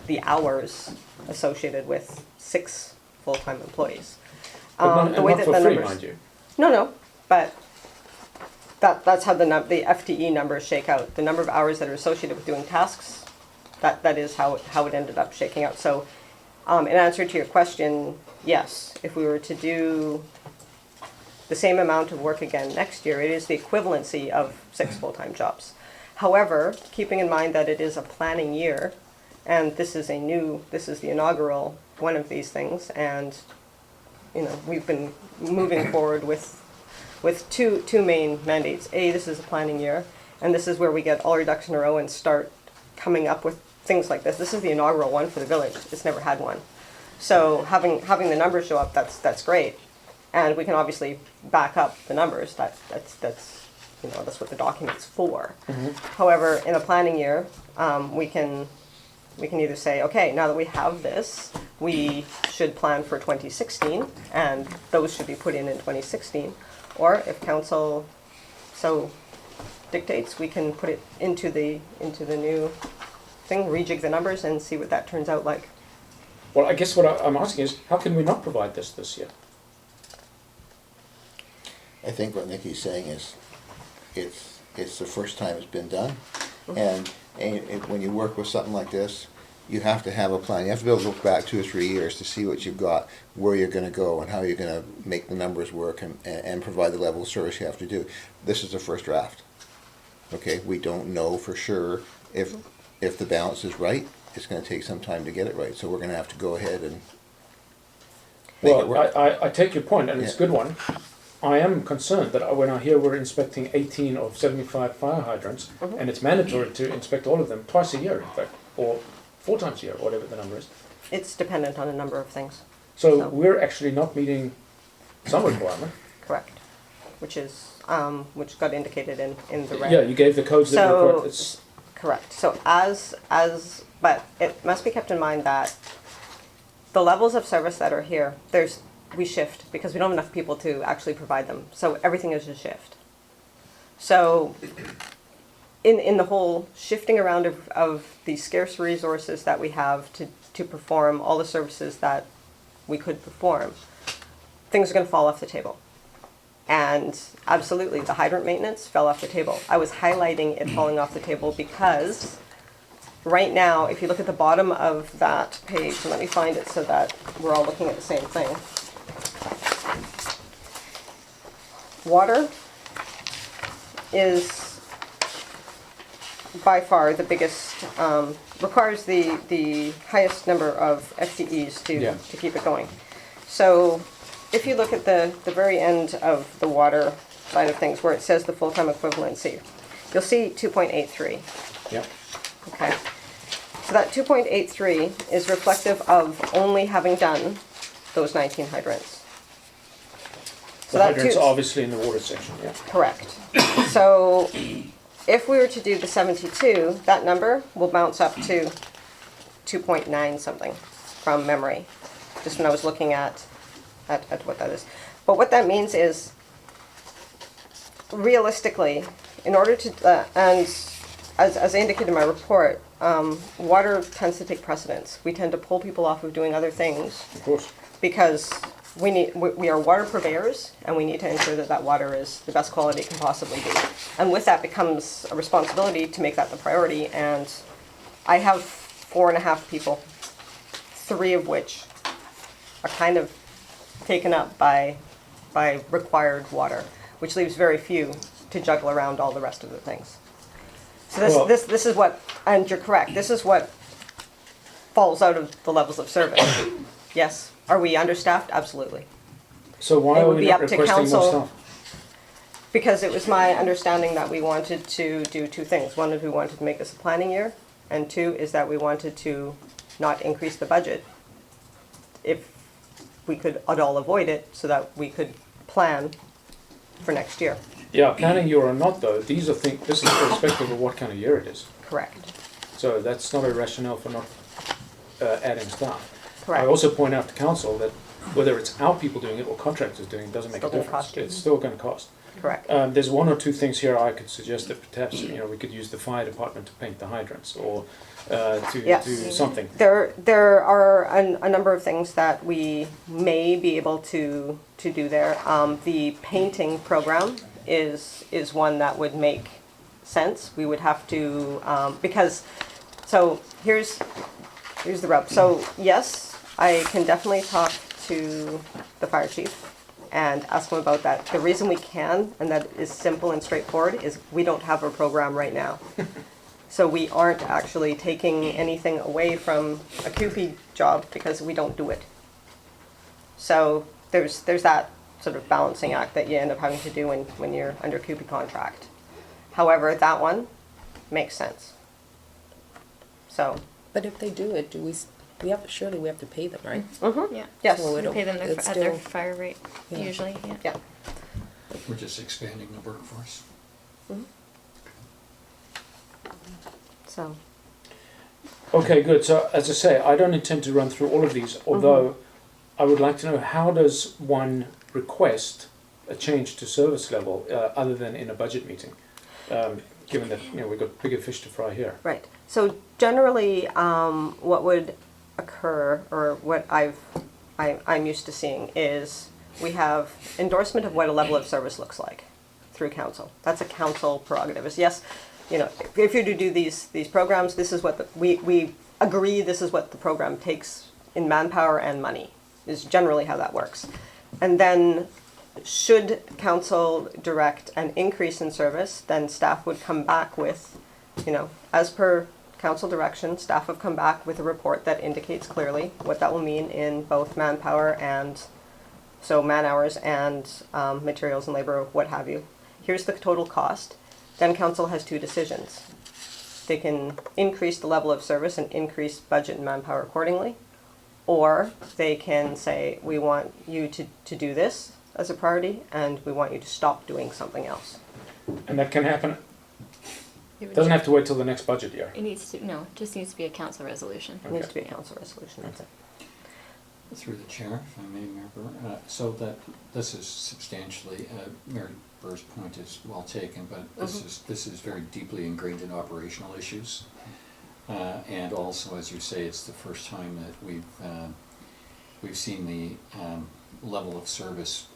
the hours associated with 6 full-time employees. But not for free, mind you. No, but that's how the FTE numbers shake out. The number of hours that are associated with doing tasks, that is how it ended up shaking out. So, in answer to your question, yes, if we were to do the same amount of work again next year, it is the equivalency of 6 full-time jobs. However, keeping in mind that it is a planning year, and this is the inaugural one of these things, and we've been moving forward with two main mandates. This is a planning year, and this is where we get all our ducks in a row and start coming up with things like this. This is the inaugural one for the village. It's never had one. So having the numbers show up, that's great. And we can obviously back up the numbers. That's what the document's for. However, in a planning year, we can either say, okay, now that we have this, we should plan for 2016, and those should be put in 2016. Or if council so dictates, we can put it into the new thing, rejig the numbers, and see what that turns out like. Well, I guess what I'm asking is, how can we not provide this year? I think what Nikki's saying is, it's the first time it's been done, and when you work with something like this, you have to have a plan. You have to be able to look back 2 or 3 years to see what you've got, where you're gonna go, and how you're gonna make the numbers work and provide the level of service you have to do. This is the first draft. Okay, we don't know for sure if the balance is right. It's gonna take some time to get it right, so we're gonna have to go ahead and make it Well, work. I take your point, and it's a Yeah. good one. I am concerned that when I hear we're inspecting 18 of 75 fire hydrants, and it's mandatory to inspect all of them twice a year, in fact, or 4 times a year, whatever the number is. It's dependent on a number of things, So So- we're actually not meeting some requirement. correct? Which got indicated in the red. Yeah, you gave the codes that So- require, it's, Correct. So but it must be kept in mind that the levels of service that are here, we shift because we don't have enough people to actually provide them. So everything is a shift. So in the whole shifting around of the scarce resources that we have to perform all the services that we could perform, things are going to fall off the table. And absolutely, the hydrant maintenance fell off the table. I was highlighting it falling off the table because right now, if you look at the bottom of that page, and let me find it so that we're all looking at the same thing. Water is by far the biggest, requires the highest number of FTEs Yeah. to keep it going. So if you look at the very end of the water side of things, where it says the full-time equivalency, you'll see 2.83. yeah. Okay. So that 2.83 is reflective of only having done those 19 hydrants. So The that hydrants two- are obviously in the water section, yeah. Correct. So if we were to do the 72, that number will bounce up to 2.9 something from memory, just when I was looking at what that is. But what that means is, realistically, in order to, and as I indicated in my report, water tends to take precedence. We tend to pull people off of doing other things Of course. because we are water purveyors, and we need to ensure that that water is the best quality it can possibly be. And with that becomes a responsibility to make that the priority, and I have 4.5 people, 3 of which are kind of taken up by required water, which leaves very few to juggle around all the rest of the things. So Well- this is what, and you're correct, this is what falls out of the levels of service. Yes. Are we understaffed? Absolutely. So why It are would we be not up to requesting more council. staff? Because it was my understanding that we wanted to do 2 things. One is we wanted to make this a planning year, and 2 is that we wanted to not increase the budget if we could at all avoid it, so that we could plan for next year. Yeah, planning year or not though, this is irrespective of what kind of year it is. Correct. So that's not a rationale for not adding staff. Correct. I also point out to council that whether it's our people doing it or contractors doing it doesn't make a Still gonna difference. cost you. It's still going to cost. Correct. There's 1 or 2 things here I could suggest that perhaps we could use the fire department to paint the hydrants or to Yes. do something. There are a number of things that we may be able to do there. The painting program is one that would make sense. We would have to, because, so here's the rub. So yes, I can definitely talk to the fire chief and ask him about that. The reason we can, and that is simple and straightforward, is we don't have a program right now. So we aren't actually taking anything away from a QP job because we don't do it. So there's that sort of balancing act that you end up having to do when you're under QP contract. However, that one makes sense. So, But if they do it, surely we have to pay them, right? Yeah. yes, So We it'll- pay them it's at their still- fire rate, Yeah. usually, yeah. yeah. We're just expanding the workforce. So, Okay, good. So as I say, I don't intend to run through all of these, although I would like to know, how does one request a change to service level other than in a budget meeting? Given that we've got bigger fish to fry here. right. So generally, what would occur, or what I'm used to seeing, is we have endorsement of what a level of service looks like through council. That's a council prerogative. Is yes, you know, if you're to do these programs, this is what we agree. This is what the program takes in manpower and money. Is generally how that works. And then, should council direct an increase in service, then staff would come back with, you know, as per council direction, staff have come back with a report that indicates clearly what that will mean in both manpower and, so man hours and materials and labor, what have you. Here's the total cost. Then council has two decisions. They can increase the level of service and increase budget and manpower accordingly, or they can say, we want you to do this as a priority, and we want you to stop doing something else. And that can happen, It would doesn't ju- have to wait till the next budget year. It needs to, no, it just needs to be a council resolution. It needs to be a council resolution, that's it. Through the chair, if I may, Mayor Burr. So that this is substantially, Mayor Burr's point is well taken, but this is very deeply ingrained in operational issues. And also, as you say, it's the first time that we've seen the level of service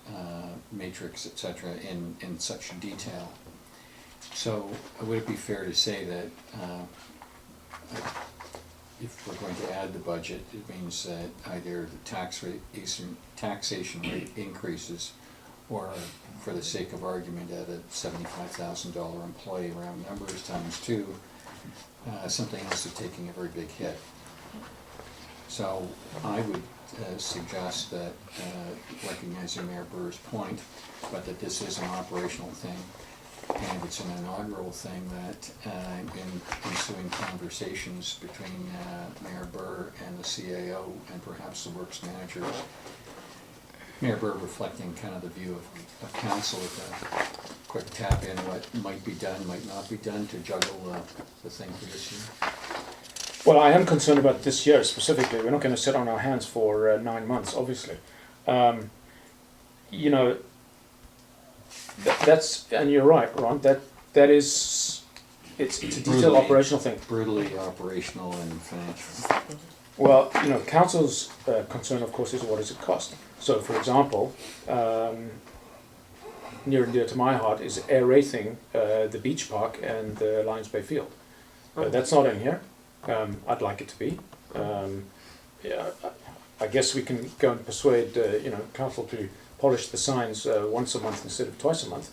matrix, et cetera, in such detail. So would it be fair to say that if we're going to add the budget, it means that either the taxation rate increases, or for the sake of argument, at a $75,000 employee, round numbers times 2, something else is taking a very big hit. So I would suggest that, recognizing Mayor Burr's point, but that this is an operational thing, and it's an inaugural thing, that in ensuing conversations between Mayor Burr and the CAO and perhaps the works manager, Mayor Burr reflecting kind of the view of council with a quick tap in what might be done, might not be done to juggle the thing for this year. Well, I am concerned about this year specifically. We're not going to sit on our hands for 9 months, obviously. You know, that's, and you're right, Ron, that is, it's a detailed operational thing. Brutally operational and financial. Well, you know, council's concern, of course, is what does it cost. So, for example, near and dear to my heart is aerating the beach park and the Lions Bay Field. That's not in here. I'd like it to be. Yeah, I guess we can go and persuade you know, council to polish the signs once a month instead of twice a month.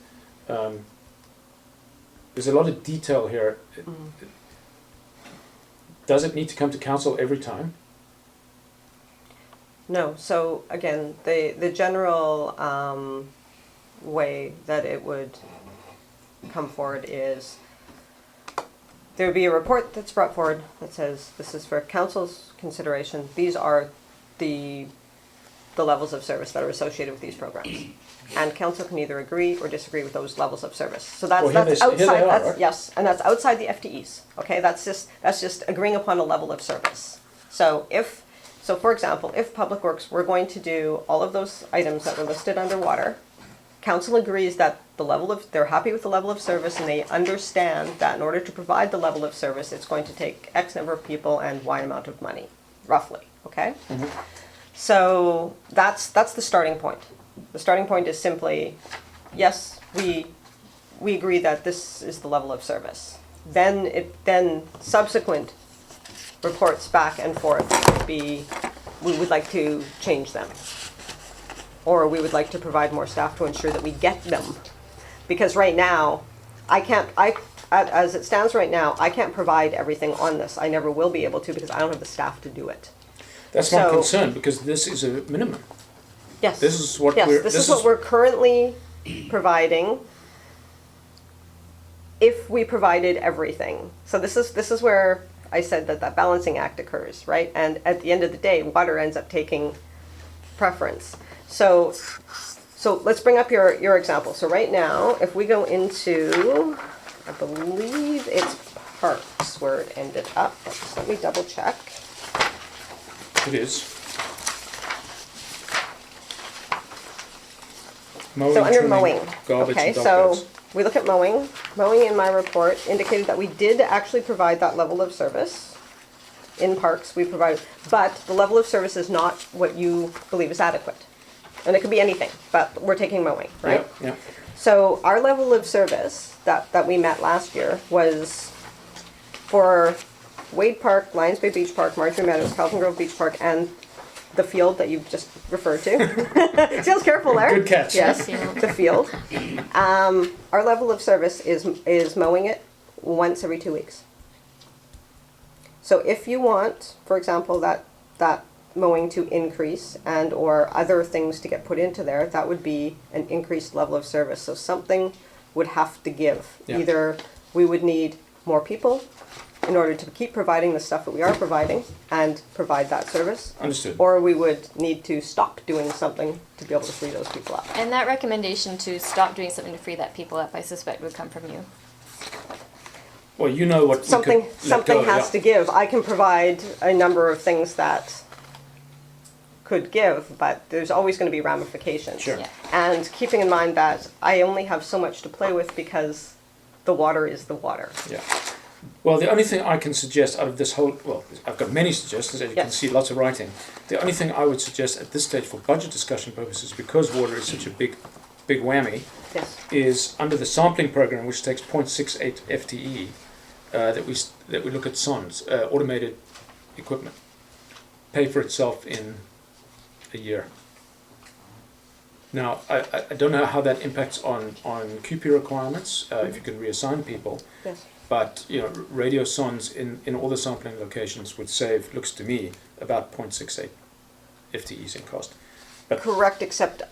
There's a lot of detail here. Does it need to come to council every time? No, so again, the general way that it would come forward is there would be a report that's brought forward that says this is for council's consideration. These are the levels of service that are associated with these programs. And council can either agree or disagree with those levels of service. So that's, Well, here outside, they are, that's, right? yes, and that's outside the FTEs, okay? That's just agreeing upon a level of service. So for example, if Public Works were going to do all of those items that were listed under water, council agrees that they're happy with the level of service, and they understand that in order to provide the level of service, it's going to take X number of people and Y amount of money, roughly, okay? So that's the starting point. The starting point is simply, yes, we agree that this is the level of service. Then subsequent reports back and forth would be, we would like to change them, or we would like to provide more staff to ensure that we get them. Because right now, as it stands right now, I can't provide everything on this. I never will be able to, because I don't have the staff to do it. That's my So- concern, because this is a minimum. Yes. This is what Yes, we're. this is what we're currently providing if we provided everything. So this is where I said that balancing act occurs, right? And at the end of the day, water ends up taking preference. So let's bring up your example. So right now, if we go into, I believe it's parks where it ended up. Just let me double check. It is. Mowing, So under trimming, mowing, garbage okay, and dog so beds. we look at mowing. Mowing in my report indicated that we did actually provide that level of service in parks, we provide, but the level of service is not what you believe is adequate. And it could be anything, but we're taking mowing, right? Yeah. So our level of service that we met last year was for Wade Park, Lions Bay Beach Park, Marjorie Meadows, Carlton Grove Beach Park, and the field that you've just referred to. Feels careful there. Good catch. Yes, The field. the field. Our level of service is mowing it once every 2 weeks. So if you want, for example, that mowing to increase and or other things to get put into there, that would be an increased level of service. So something would have to give. Yeah. Either we would need more people in order to keep providing the stuff that we are providing and provide that service, Understood. or we would need to stop doing something to be able to free those people up. And that recommendation to stop doing something to free that people up, I suspect, would come from you. Well, you know what Something has to give. I can provide a number of things that could give, but there's always going to be ramifications. Sure. Yeah. And keeping in mind that I only have so much to play with because the water is the water. Yeah. Well, the only thing I can suggest out of this whole, well, I've got many suggestions, as you can Yes. see, lots of writing. The only thing I would suggest at this stage for budget discussion purposes, because water is such a big whammy, Yes. is under the sampling program, which takes 0.68 FTE, that we look at SONs, automated equipment, pay for itself in a year. Now, I don't know how that impacts on QP requirements, if you can reassign people. Yes. But, you know, radio sons in all the sampling locations would save, looks to me, about 0.68 FTEs in cost. But Correct, except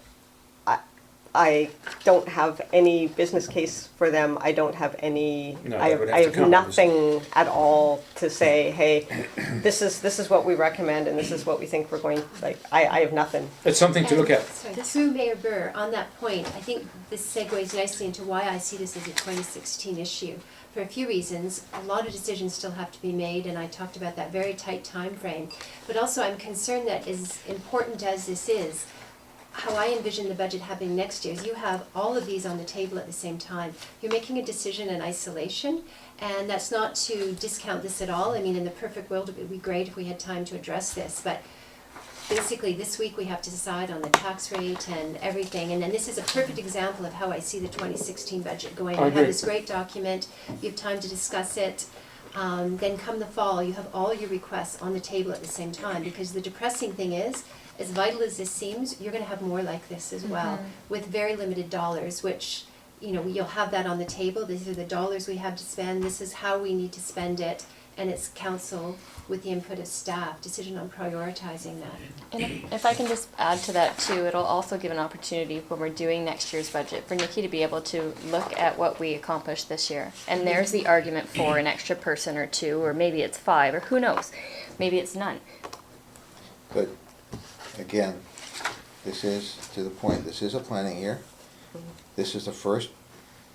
I don't have any business case for them. I don't have any, No, I that would have I to have come, nothing at all to say, hey, this is what we recommend and this is what we think we're going, like, I have nothing. it's something to look at. Sorry, through Mayor Burr, on that point, I think this segues nicely into why I see this as a 2016 issue. For a few reasons, a lot of decisions still have to be made, and I talked about that very tight time frame. But also, I'm concerned that as important as this is, how I envision the budget happening next year is you have all of these on the table at the same time. You're making a decision in isolation, and that's not to discount this at all. I mean, in the perfect world, it would be great if we had time to address this, but basically this week we have to decide on the tax rate and everything, and then this is a perfect example of how I see the 2016 budget going. I We agree. have this great document, you have time to discuss it, then come the fall, you have all your requests on the table at the same time, because the depressing thing is, as vital as this seems, you're gonna have more like this as well, with very limited dollars, which, you know, you'll have that on the table, these are the dollars we have to spend, this is how we need to spend it, and it's council with the input of staff, decision on prioritizing that. And if I can just add to that too, it'll also give an opportunity when we're doing next year's budget for Nikki to be able to look at what we accomplished this year. And there's the argument for an extra person or two, or maybe it's 5, or who knows, maybe it's none. But again, this is, to the point, this is a planning year. This is the first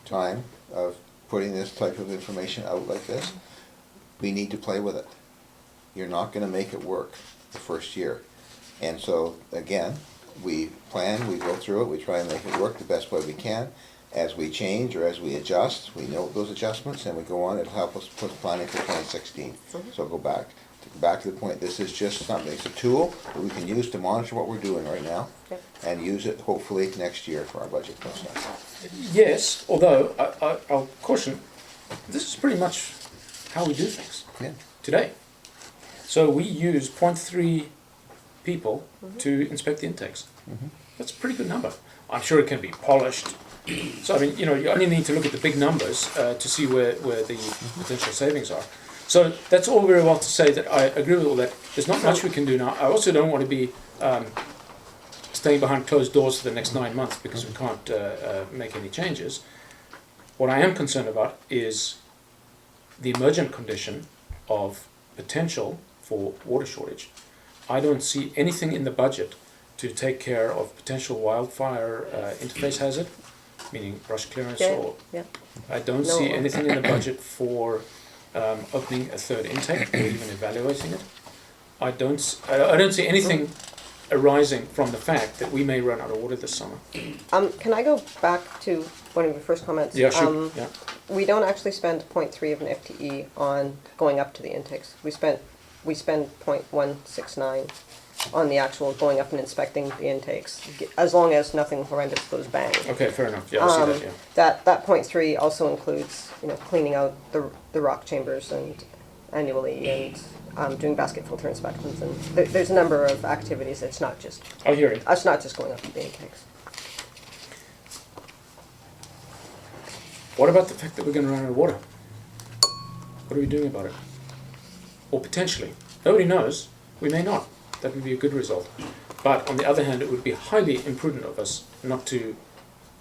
time of putting this type of information out like this. We need to play with it. You're not gonna make it work the first year. And so, again, we plan, we go through it, we try and make it work the best way we can. As we change or as we adjust, we note those adjustments and we go on, it'll help us put planning for 2016. So go back to the point, this is just something, it's a tool that we can use to monitor what we're doing right now and use it hopefully next year for our budget process. Yes, although I'll caution, this is pretty much how we do things Yeah. today. So we use 0.3 people to inspect the intakes. That's a pretty good number. I'm sure it can be polished. So I mean, you know, you only need to look at the big numbers to see where the potential savings are. So that's all very well to say that I agree with all that. There's not much we can do now. I also don't want to be staying behind closed doors for the next 9 months because we can't make any changes. What I am concerned about is the emergent condition of potential for water shortage. I don't see anything in the budget to take care of potential wildfire interface hazard, meaning brush clearance, or I don't see anything in the budget for opening a third intake or even evaluating it. I don't see anything arising from the fact that we may run out of water this summer. Can I go back to one of your first comments? Yeah, sure. We don't actually spend 0.3 of an FTE on going up to the intakes. We spent we spend .169 on the actual going up and inspecting the intakes, as long as nothing horrendous goes bang. Okay, fair enough, yeah, I see that, yeah. That .3 also includes, cleaning out the rock chambers and annually, and doing basket filter inspections, and there's a number of activities. It's not just I'll hear it. It's not just going up the intakes. What about the fact that we're gonna run out of water? What are we doing about it? Or potentially, nobody knows, we may not. That would be a good result. But on the other hand, it would be highly imprudent of us not to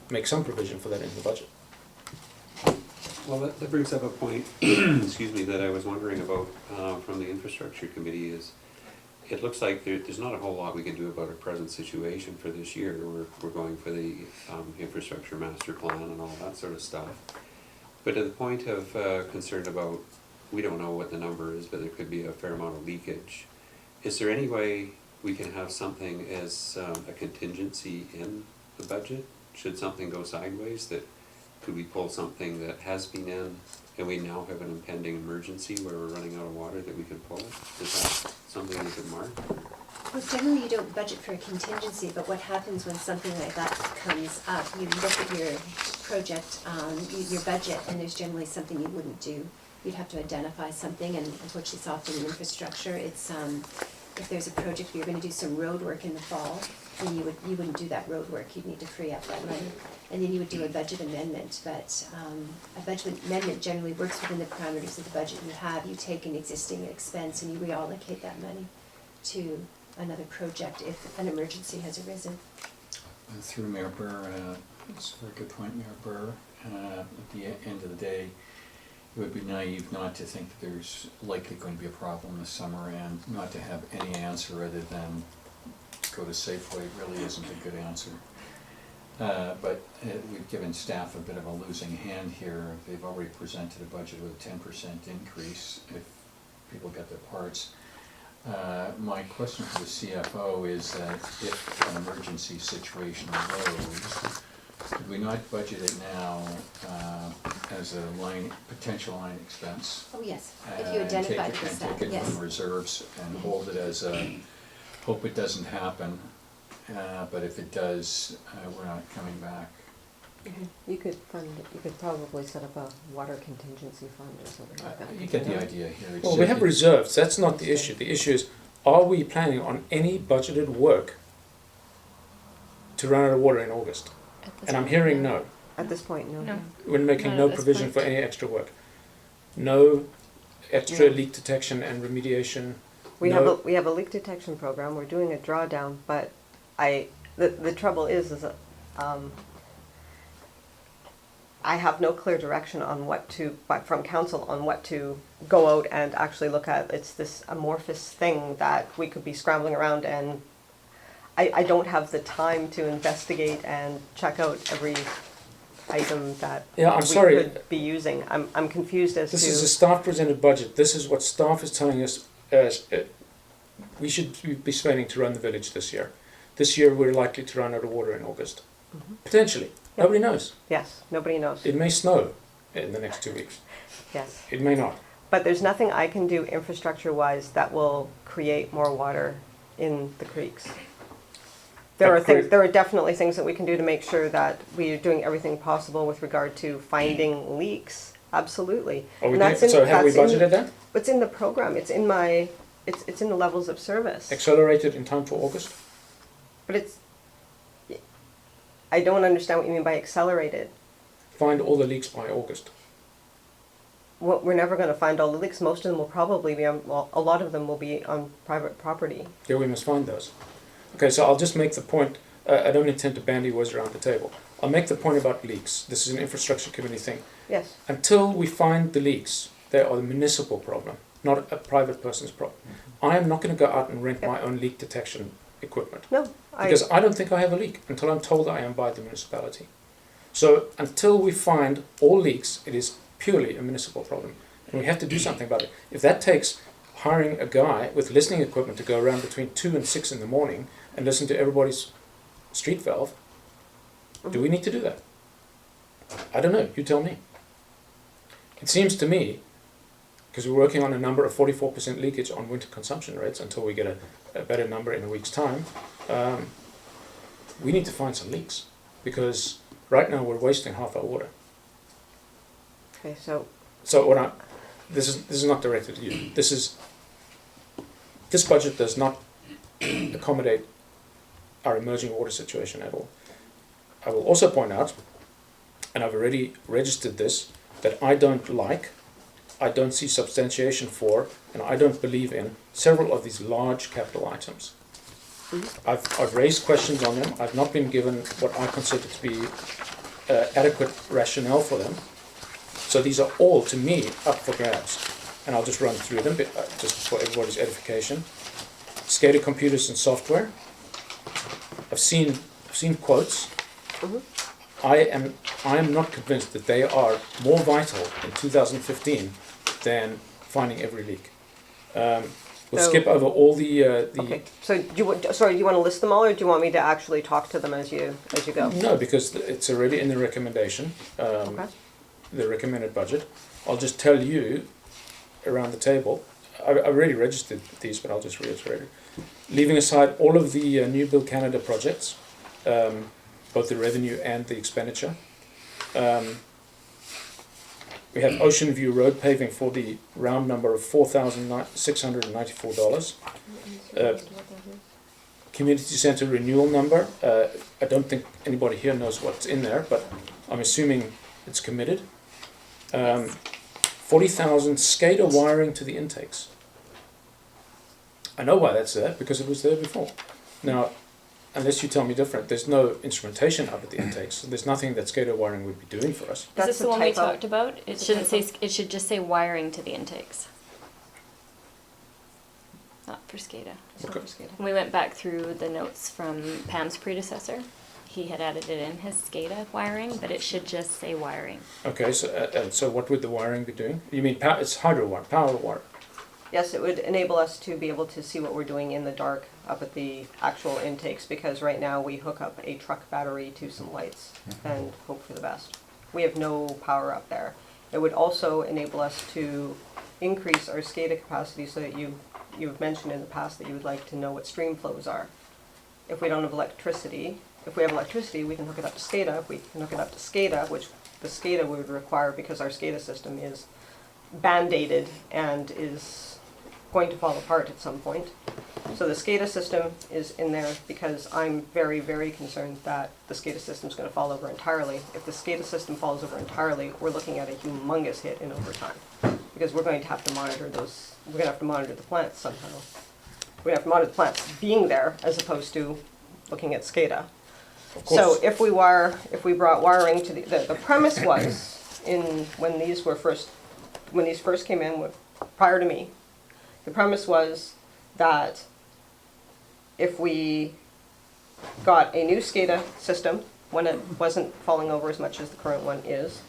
make some provision for that in the budget. Well, that brings up a point, excuse me, that I was wondering about from the infrastructure committee is, it looks like there's not a whole lot we can do about our present situation for this year. We're going for the infrastructure master plan and all that sort of stuff. But to the point of concern about, we don't know what the number is, but there could be a fair amount of leakage. Is there any way we can have something as a contingency in the budget? Should something go sideways, could we pull something that has been in and we now have an impending emergency where we're running out of water that we can pull it? Is that something we could mark? Well, generally you don't budget for a contingency, but what happens when something like that comes up, you look at your project, your budget, and there's generally something you wouldn't do. You'd have to identify something, and unfortunately it's often in infrastructure. It's, if there's a project where you're gonna do some road work in the fall, then you wouldn't do that road work, you'd need to free up that money. And then you would do a budget amendment, but a budget amendment generally works within the parameters of the budget you have. You take an existing expense and you reallocate that money to another project if an emergency has arisen. Through Mayor Burr, it's a very good point, Mayor Burr. At the end of the day, it would be naive not to think that there's likely going to be a problem this summer and not to have any answer other than go to Safeway really isn't a good answer. But we've given staff a bit of a losing hand here. They've already presented a budget with a 10% increase if people get their parts. My question for the CFO is that if an emergency situation arose, could we not budget it now as a potential line expense? Oh, yes, if you identify the staff, and take it yes. from reserves and hold it as a, hope it doesn't happen, but if it does, we're not coming back. You could probably set up a water contingency fund or something like that. You get the idea here. It's Well, we have reserves, that's not the issue. The issue is, are we planning on any budgeted work to run out of water in August? And I'm hearing no. At this point, no. No. We're making Not no at this provision point. for any extra work. No extra No. leak detection and remediation. We No. have a leak detection program. We're doing a drawdown, but the trouble is that I have no clear direction on from council on what to go out and actually look at. It's this amorphous thing that we could be scrambling around, and I don't have the time to investigate and check out every item that Yeah, I'm we sorry. could be using. I'm confused as This to. is a staff presented budget. This is what staff is telling us we should be spending to run the village this year. This year we're likely to run out of water in August. Potentially. Yep. Nobody knows. Yes, nobody knows. It may snow in the next 2 weeks. Yes. It may not. But there's nothing I can do infrastructure-wise that will create more water in the creeks. There are definitely things that we can do to make sure that we are doing everything possible with regard to finding leaks. Absolutely. Are we And doing, that's in- so have we that's in- budgeted that? It's in the program. It's in it's in the levels of service. Accelerated in time for August? But I don't understand what you mean by accelerated. Find all the leaks by August. We're never going to find all the leaks. Most of them will probably be a lot of them will be on private property. Yeah, we must find those. Okay, so I'll just make the point. I don't intend to bandy words around the table. I'll make the point about leaks. This is an infrastructure committee thing. Yes. Until we find the leaks, they are a municipal problem, not a private person's problem. I am not going to go out and rent my own leak detection equipment. No. Because I don't think I have a leak until I'm told I am by the municipality. So until we find all leaks, it is purely a municipal problem. And we have to do something about it. If that takes hiring a guy with listening equipment to go around between 2 and 6 in the morning and listen to everybody's street valve, do we need to do that? I don't know. You tell me. It seems to me because we're working on a number of 44% leakage on winter consumption rates until we get a better number in a week's time. We need to find some leaks, because right now we're wasting half our water. Okay, so, So this is not directed at you. This budget does not accommodate our emerging water situation at all. I will also point out, and I've already registered this, that I don't see substantiation for, and I don't believe in several of these large capital items. I've raised questions on them. I've not been given what I consider to be adequate rationale for them. So these are all, to me, up for grabs. And I'll just run through them, just for everybody's edification. SCADA computers and software. I've seen quotes. I am not convinced that they are more vital in 2015 than finding every leak. We'll So- skip over all the okay, so do you want to list them all, or do you want me to actually talk to them as you go? No, because it's already in the recommendation, Okay. the recommended budget. I'll just tell you around the table. I already registered these, but I'll just reiterate it. Leaving aside all of the New Build Canada projects, both the revenue and the expenditure. We have Ocean View Road paving for the round number of $4,694. Community Centre renewal number. I don't think anybody here knows what's in there, but I'm assuming it's committed. 40,000 SCADA wiring to the intakes. I know why that's there, because it was there before. Now, unless you tell me different, there's no instrumentation up at the intakes. So there's nothing that SCADA wiring would be doing for us. Is That's this a the one we typo. talked about? It That's a shouldn't say, typo. it should just say wiring to the intakes. Not for SCADA. It's not Okay. for SCADA. When we went back through the notes from Pam's predecessor, he had added it in his SCADA wiring, but it should just say wiring. Okay, so what would the wiring be doing? You mean it's hydro wire, power wire? Yes, it would enable us to be able to see what we're doing in the dark up at the actual intakes, because right now we hook up a truck battery to some lights and hope for the best. We have no power up there. It would also enable us to increase our SCADA capacity, so that you've mentioned in the past that you would like to know what stream flows are. If we don't have electricity, if we have electricity, we can hook it up to SCADA. If we can hook it up to SCADA, which the SCADA would require, because our SCADA system is band-aided and is going to fall apart at some point. So the SCADA system is in there, because I'm very, very concerned that the SCADA system is going to fall over entirely. If the SCADA system falls over entirely, we're looking at a humongous hit in overtime, because we're going to have to monitor those. We're going to have to monitor the plants somehow. We're going to have to monitor the plants being there, as opposed to looking at SCADA. Of course. So if we brought wiring to the premise was, when these first came in prior to me, the premise was that if we got a new SCADA system, when it wasn't falling over as much as the current one is,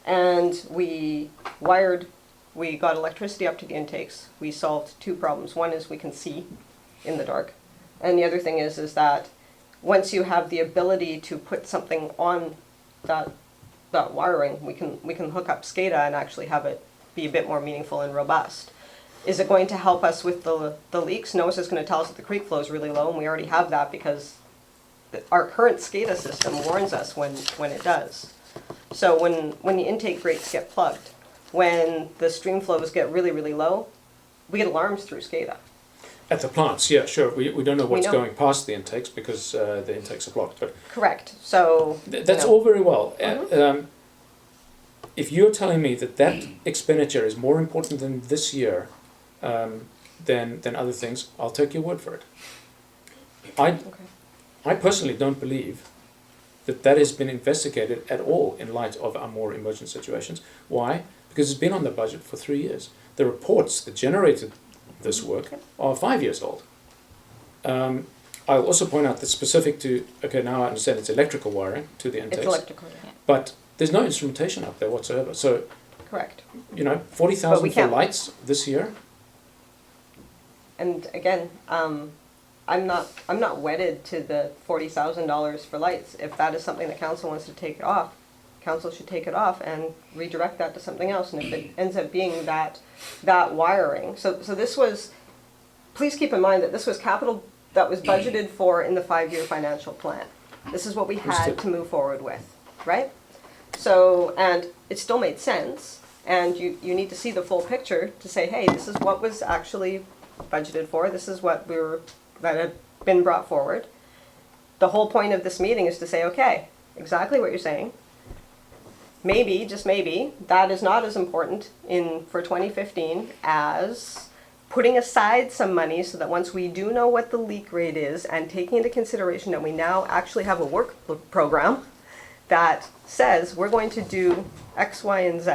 and we got electricity up to the intakes, we solved two problems. One is we can see in the dark, and the other thing is that once you have the ability to put something on that wiring, we can hook up SCADA and actually have it be a bit more meaningful and robust. Is it going to help us with the leaks? No, it's just going to tell us that the creek flow is really low, and we already have that, because our current SCADA system warns us when it does. So when the intake grates get plugged, when the stream flows get really, really low, we get alarms through SCADA. At the plants, yeah, sure. We don't know what's know. going past the intakes, because the intakes are blocked. But Correct. So that's you know, all very well. If you're telling me that expenditure is more important than this year, than other things, I'll take your word for it. I personally don't believe that has been investigated at all in light of our more emergent situations. Why? Because it's been on the budget for 3 years. The reports that generated this work are 5 years old. I'll also point out that specific to, okay, now I understand it's electrical wiring to the intakes. it's electrical. But there's no instrumentation up there whatsoever. So, Correct. 40,000 for can't- lights this year. And again, I'm not wedded to the $40,000 for lights. If that is something the council wants to take off, council should take it off and redirect that to something else. And if it ends up being that wiring, so this was, please keep in mind that this was capital that was budgeted for in the 5-year financial plan. This is what we had to move forward with, right? So, and it still made sense, and you need to see the full picture to say, hey, this is what was actually budgeted for, this is what that had been brought forward. The whole point of this meeting is to say, okay, exactly what you're saying. Maybe, just maybe, that is not as important for 2015 as putting aside some money so that once we do know what the leak rate is and taking into consideration that we now actually have a work program that says we're going to do X, Y, and Z,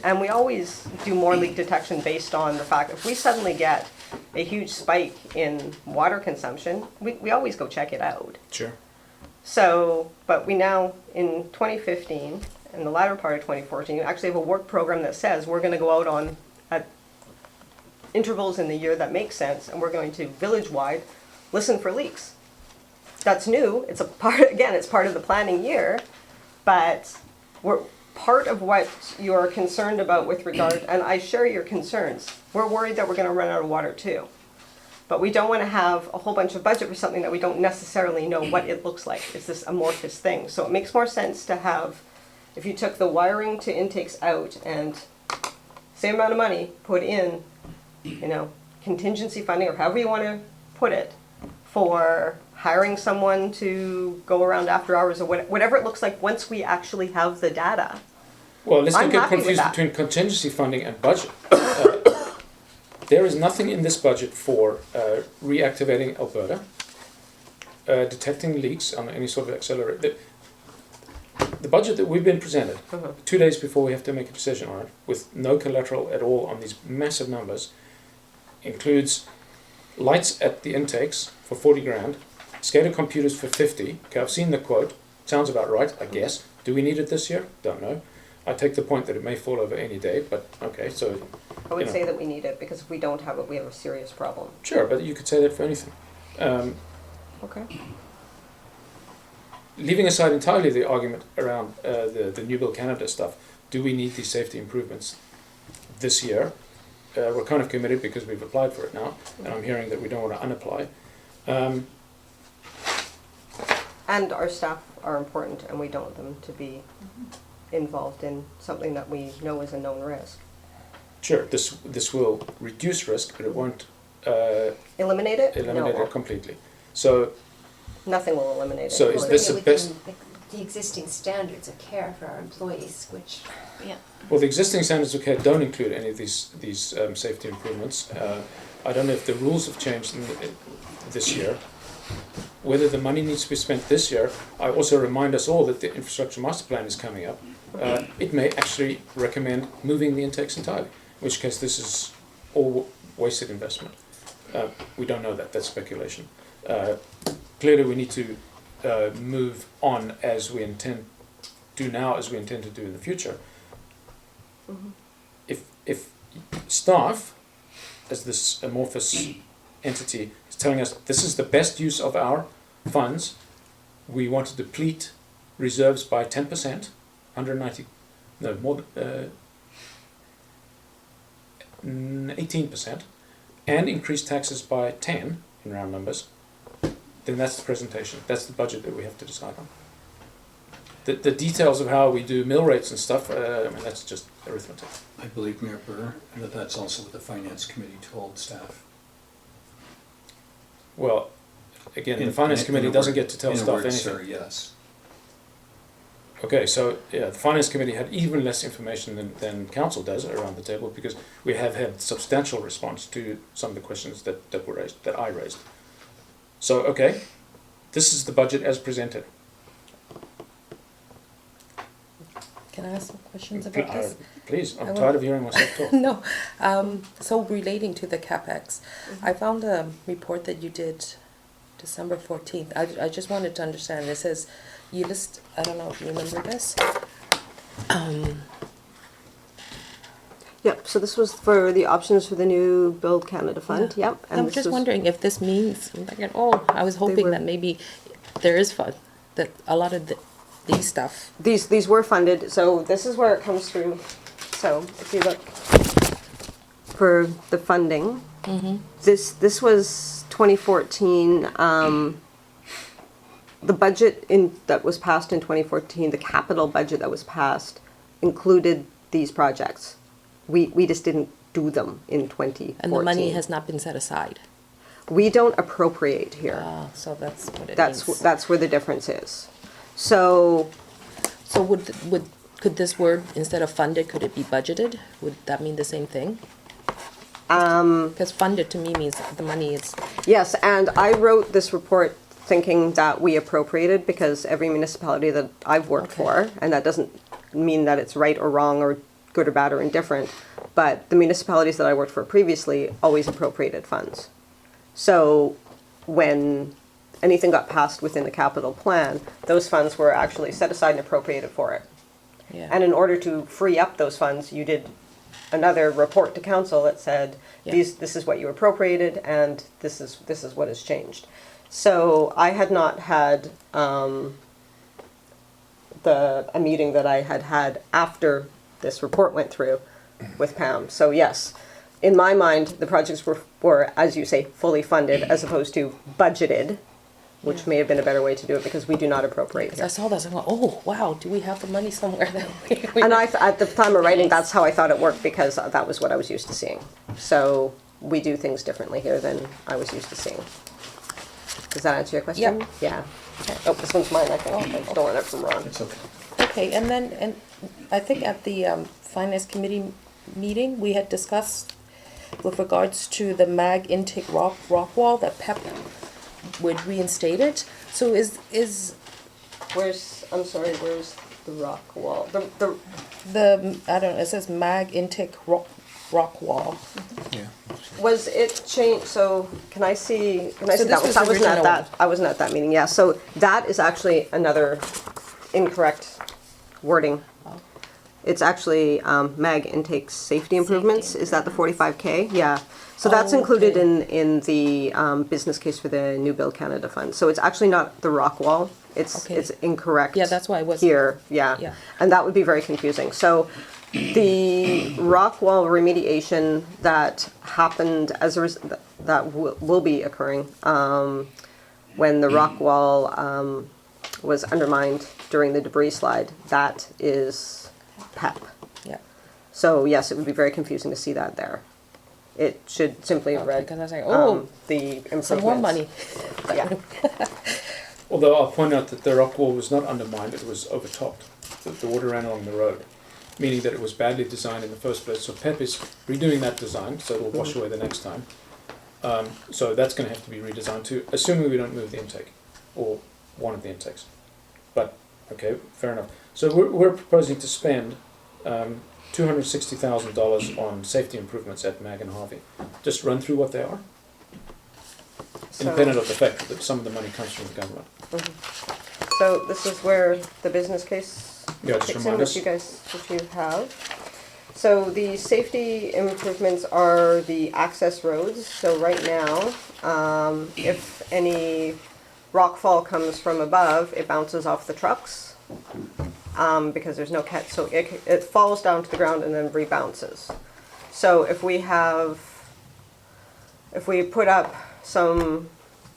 and we always do more leak detection based on the fact if we suddenly get a huge spike in water consumption, we always go check it out. Sure. So, but we now, in 2015, in the latter part of 2014, you actually have a work program that says we're going to go out on at intervals in the year that make sense, and we're going to village-wide listen for leaks. That's new. It's a part, again, it's part of the planning year, but we're part of what you're concerned about with regard, and I share your concerns. We're worried that we're going to run out of water too. But we don't want to have a whole bunch of budget for something that we don't necessarily know what it looks like. It's this amorphous thing. So it makes more sense to have, if you took the wiring to intakes out and same amount of money put in, contingency funding or however you want to put it, for hiring someone to go around after hours or whatever it looks like once we actually have the data. Well, let's I'm not get happy with confused that. between contingency funding and budget. There is nothing in this budget for reactivating Alberta, detecting leaks on any sort of accelerator. The budget that we've been presented 2 days before we have to make a decision on it, with no collateral at all on these massive numbers, includes lights at the intakes for 40 grand, SCADA computers for 50. Okay, I've seen the quote. Sounds about right, I guess. Do we need it this year? Don't know. I take the point that it may fall over any day, but okay, so... I would say that we need it because if we don't have it, we have a serious problem. Sure, but you could say that for anything. Okay. Leaving aside entirely the argument around the New Build Canada stuff, do we need these safety improvements this year? We're kind of committed because we've applied for it now, and I'm hearing that we don't want to unapply. And our staff are important, and we don't want them to be involved in something that we know is a known risk. Sure, this will reduce risk, but it won't Eliminate it? eliminate No. it completely. So, Nothing will eliminate it. So is Well, this bring the it best- within the existing standards of care for our employees, which Yeah. well, the existing standards of care don't include any of these safety improvements. I don't know if the rules have changed this year. Whether the money needs to be spent this year, I also remind us all that the infrastructure master plan is coming up. It may actually recommend moving the intakes entirely, in which case this is all wasted investment. We don't know that, that's speculation. Clearly we need to move on as we intend to now, as we intend to do in the future. If staff, as this amorphous entity, is telling us this is the best use of our funds, we want to deplete reserves by 10%, 190, no, more than 18%, and increase taxes by 10 in round numbers, then that's the presentation. That's the budget that we have to decide on. The details of how we do mill rates and stuff, I mean, that's just arithmetic. I believe, Mayor Burr, that that's also what the Finance Committee told staff. Well, again, the Finance Committee doesn't get to tell staff anything. Sir, yes. Okay, so yeah, the Finance Committee had even less information than Council does around the table, because we have had substantial response to some of the questions that were raised, that I raised. So, okay, this is the budget as presented. Can I ask some questions about this? Please, I'm I will. tired of hearing myself talk. No. So relating to the CapEx, I found a report that you did December 14th. I just wanted to understand. It says you list, I don't know if you remember this. Yep, so this was for the options for the new Build Canada Fund, Yeah. yep. I'm this just was- wondering if this means, like, I was hoping were- that maybe there is fun, that a lot of these stuff. These were funded, so this is where it comes through. So if you look for the funding, this was 2014. The budget that was passed in 2014, the capital budget that was passed, included these projects. We just didn't do them in 2014. And the money has not been set aside. We don't appropriate here. So that's what it That's means. that's where the difference is. So So could this word, instead of funded, could it be budgeted? Would that mean the same thing? Because funded to me means the money is, yes, and I wrote this report thinking that we appropriated, because every municipality that I've worked for, and that doesn't mean that it's right or wrong or good or bad or indifferent, but the municipalities that I worked for previously always appropriated funds. So when anything got passed within the capital plan, those funds were actually set aside and appropriated for it. yeah. And in order to free up those funds, you did another report to council that said, Yeah. this is what you appropriated, and this is what has changed. So I had not had a meeting that I had after this report went through with Pam. So yes, in my mind, the projects were, as you say, fully funded as opposed to budgeted, which may have been a better way to do it, because we do not appropriate Because here. I saw this and go, oh, wow, do we have the money somewhere that we And at the time of writing, that's how I thought it worked, because that was what I was used to seeing. So we do things differently here than I was used to seeing. Does that answer your question? Yep. Yeah. Oh, this one's mine, I think. I stole it from Ron. It's okay. Okay, and I think at the finance committee meeting, we had discussed with regards to the mag intake rock wall that PEP would reinstate it. So is Where's the rock wall? I don't know, it says mag intake rock wall. Yeah. Was it changed, so can I see So that? this was I wasn't at original. that, I wasn't at that meeting, yeah. So that is actually another incorrect wording. Oh. It's actually mag intake safety improvements. Is that the 45K? Yeah. So that's included Okay. in the business case for the New Build Canada Fund. So it's actually not the rock wall. Okay. It's incorrect. Yeah, that's why I was- here. Yeah. Yeah. And that would be very confusing. So the rock wall remediation that happened that will be occurring when the rock wall was undermined during the debris slide, that is PEP. Yeah. So yes, it would be very confusing to see that there. It should simply have Okay, read 'cause I was like, oh, the improvements. some more money. Yeah. Although I'll point out that the rock wall was not undermined, it was overtopped. The water ran along the road, meaning that it was badly designed in the first place. So PEP is redoing that design, so it will wash away the next time. So that's going to have to be redesigned too, assuming we don't move the intake, or one of the intakes. But, okay, fair enough. So we're proposing to spend $260,000 on safety improvements at Mag and Harvey. Just run through what they are, independent of the fact that some of the money comes from the government. So this is where the business case Yeah, just kicks in, remind which us. which you have. So the safety improvements are the access roads. So right now, if any rockfall comes from above, it bounces off the trucks because there's no catch. So it falls down to the ground and then rebounces. So if we put up some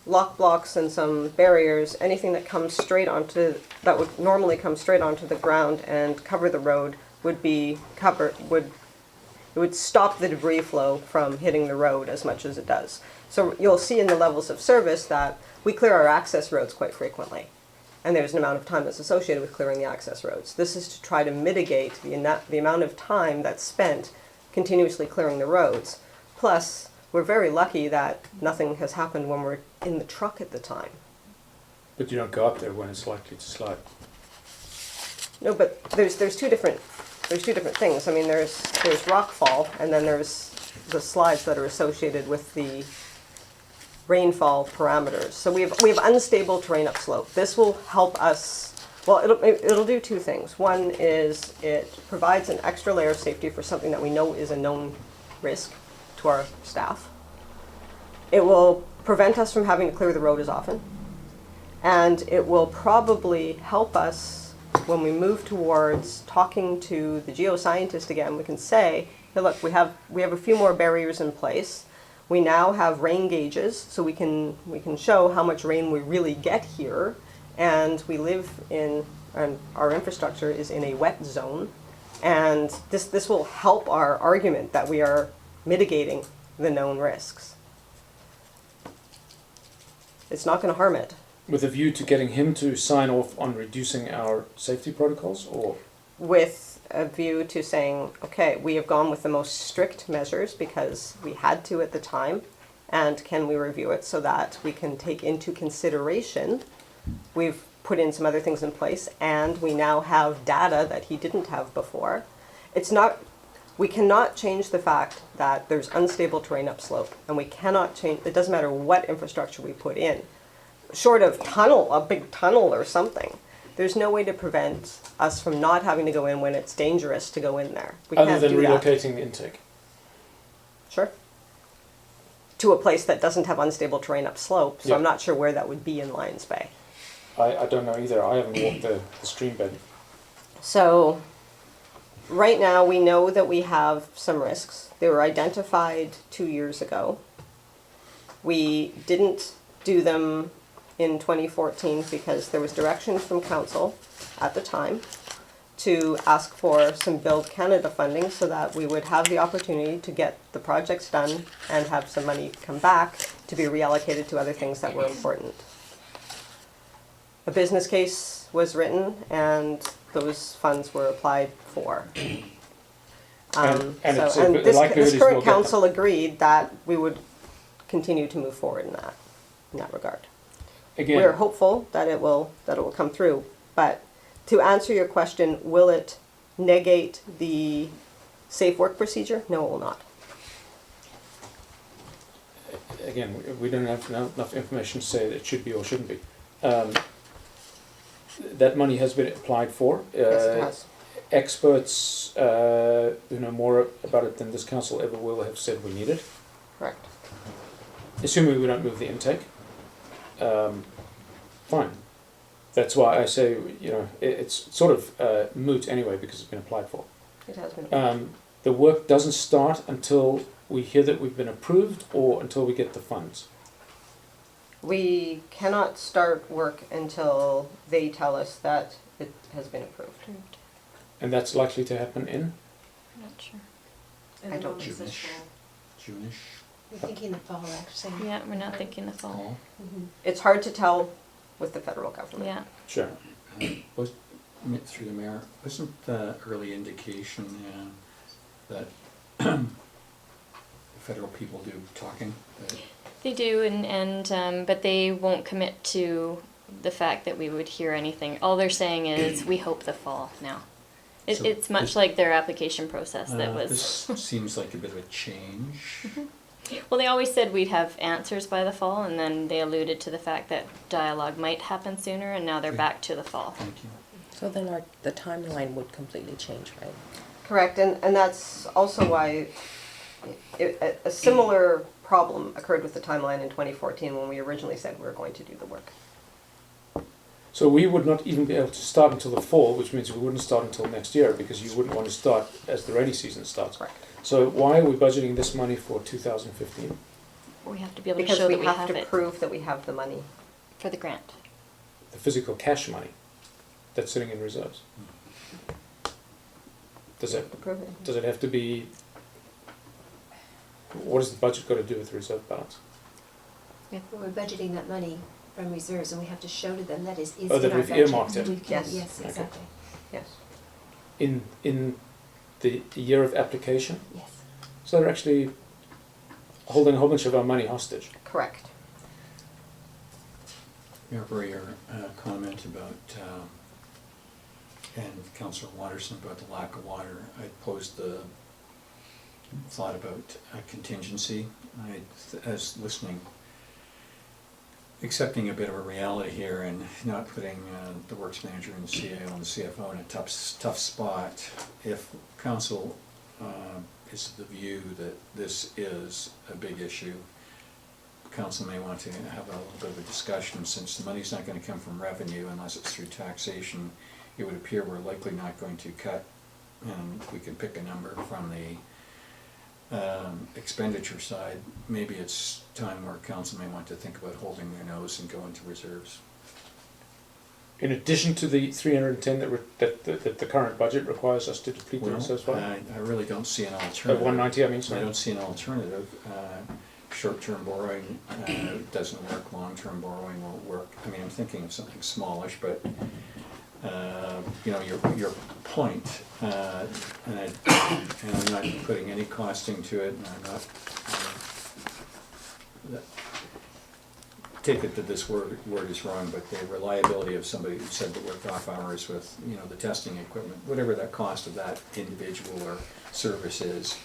lock blocks and some barriers, anything that comes straight onto, that would normally come straight onto the ground and cover the road would be covered, it would stop the debris flow from hitting the road as much as it does. So you'll see in the levels of service that we clear our access roads quite frequently. And there's an amount of time that's associated with clearing the access roads. This is to try to mitigate the amount of time that's spent continuously clearing the roads. Plus, we're very lucky that nothing has happened when we're in the truck at the time. But you don't go up there when it's likely to slide. No, but there's two different things. I mean, there's rockfall, and then there's the slides that are associated with the rainfall parameters. So we have unstable terrain upslope. This will help us. Well, it'll do two things. One is it provides an extra layer of safety for something that we know is a known risk to our staff. It will prevent us from having to clear the road as often, and it will probably help us when we move towards talking to the geoscientist again, we can say, hey, look, we have a few more barriers in place. We now have rain gauges, so we can show how much rain we really get here, and we live in, and our infrastructure is in a wet zone, and this will help our argument that we are mitigating the known risks. It's not going to harm it. With a view to getting him to sign off on reducing our safety protocols, or? With a view to saying, okay, we have gone with the most strict measures because we had to at the time, and can we review it so that we can take into consideration, we've put in some other things in place, and we now have data that he didn't have before. We cannot change the fact that there's unstable terrain upslope, and we cannot change, it doesn't matter what infrastructure we put in. Short of a big tunnel or something, there's no way to prevent us from not having to go in when it's dangerous to go in there. We Other can't than do that. relocating the intake? Sure. To a place that doesn't have unstable terrain upslope, so Yeah. I'm not sure where that would be in Lions Bay. I don't know either. I haven't walked the stream bed. So, right now we know that we have some risks. They were identified 2 years ago. We didn't do them in 2014 because there was direction from council at the time to ask for some Build Canada funding so that we would have the opportunity to get the projects done and have some money come back to be reallocated to other things that were important. A business case was written and those funds were applied for. And it's the This likelihood is we'll current get them. council agreed that we would continue to move forward in that regard. Again, We're hopeful that it will come through, but to answer your question, will it negate the safe work procedure? No, it will not. again, we don't have enough information to say that it should be or shouldn't be. That money has been applied for. Yes, it has. Experts who know more about it than this council ever will have said we need it. Correct. Assuming we don't move the intake, fine. That's why I say, it's sort of moot anyway because it's been applied for. It has been. The work doesn't start until we hear that we've been approved or until we get the funds. We cannot start work until they tell us that it has been approved. And that's likely to happen in? I'm not sure. I don't It's this June-ish. fall. June-ish. We're thinking the fall, actually. Yeah, we're not thinking the fall. Fall. It's hard to tell with the federal government. Yeah. Sure. Through the mayor, wasn't the early indication that the federal people do talking? They do, and but they won't commit to the fact that we would hear anything. All they're saying is, we hope the fall now. So It's much this- like their application process that was. This seems like a bit of a change. Well, they always said we'd have answers by the fall, and then they alluded to the fact that dialogue might happen sooner, and now they're Okay. back to the fall. Thank you. So then the timeline would completely change, right? Correct, and that's also why a similar problem occurred with the timeline in 2014 when we originally said we were going to do the work. So we would not even be able to start until the fall, which means we wouldn't start until next year because you wouldn't want to start as the rainy season starts. Correct. So why are we budgeting this money for 2015? We have to be able to Because show we that we have have to it prove that we have the money. for the grant. The physical cash money that's sitting in reserves. Does it Prove it. does it have to be? What does the budget got to do with the reserve balance? We're budgeting that money from reserves, and we have to show to them that is Oh, in that our we've budget. earmarked it. We can- Yes. Yes, Okay. exactly, Yes. In the year of application? yes. So they're actually holding a whole bunch of our money hostage. Correct. Remember your comment about, and Councillor Watterson about the lack of water. I posed the thought about a contingency. I was listening, accepting a bit of a reality here and not putting the works manager and the CAO and the CFO in a tough spot. If council is of the view that this is a big issue, council may want to have a little bit of a discussion, since the money's not going to come from revenue unless it's through taxation. it would appear we're likely not going to cut, and we can pick a number from the expenditure side. Maybe it's time where council may want to think about holding their nose and go into reserves. In addition to the 310 that the current budget requires us to deplete the Well, reserves by? I really don't see an alternative. 190, I mean, I sorry. don't see an alternative. Short-term borrowing doesn't work, long-term borrowing won't work. I mean, I'm thinking of something smallish, but, you know, your point, and I'm not putting any costing to it, and I'm not, take it that this word is wrong, but the reliability of somebody who said that worked off hours with, you know, the testing equipment, whatever that cost of that individual or service is,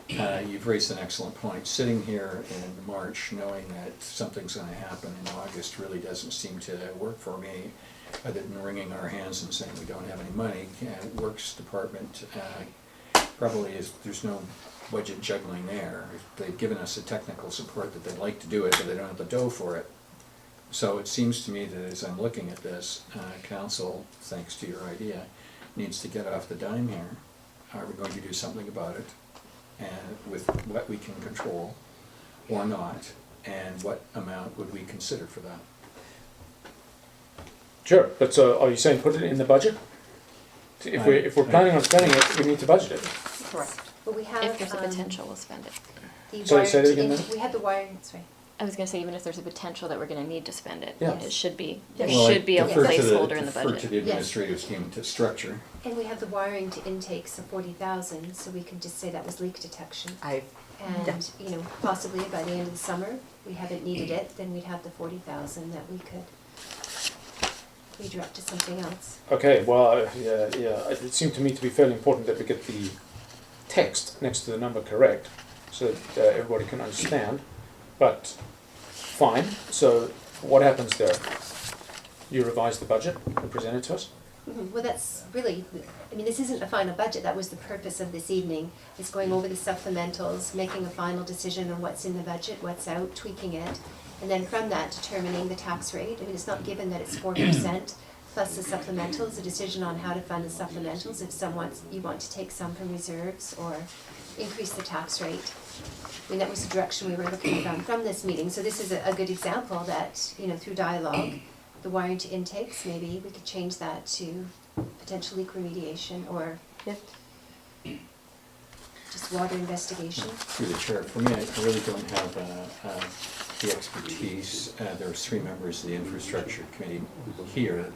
you've raised an excellent point. Sitting here in March, knowing that something's gonna happen in August really doesn't seem to work for me, other than wringing our hands and saying we don't have any money. Works department probably is, there's no budget juggling there. They've given us the technical support that they'd like to do it, but they don't have the dough for it. So it seems to me that as I'm looking at this, council, thanks to your idea, needs to get off the dime here. Are we going to do something about it? And with what we can control or not, and what amount would we consider for that? Sure, but so are you saying put it in the budget? If we're planning on spending it, we need to budget it. Correct. But we have, If there's a potential, we'll spend it. the Sorry, wiring say that to again, int- ma'am? we have the wiring, sorry. I was gonna say, even if there's a potential that we're gonna need to spend it, Yeah. it should be, there Well, I should be a defer to placeholder in the defer to budget. the administrative scheme to structure. And we have the wiring to intakes of 40,000, so we could just say that was leak detection. And, you know, possibly by the end of the summer, we haven't needed it, then we'd have the 40,000 that we could redirect to something else. Okay, well, yeah, it seemed to me to be fairly important that we get the text next to the number correct, so that everybody can understand, but fine, so what happens there? You revise the budget and present it to us? Well, that's really, I mean, this isn't a final budget, that was the purpose of this evening, is going over the supplementals, making a final decision on what's in the budget, what's out, tweaking it, and then from that determining the tax rate. I mean, it's not given that it's 4% plus the supplementals, a decision on how to fund the supplementals, if you want to take some from reserves or increase the tax rate. I mean, that was the direction we were looking from this meeting, so this is a good example that, you know, through dialogue, the wiring to intakes, maybe we could change that to potential leak remediation or just water investigation. Through the chair, for me, I really don't have the expertise. There's 3 members of the infrastructure committee here.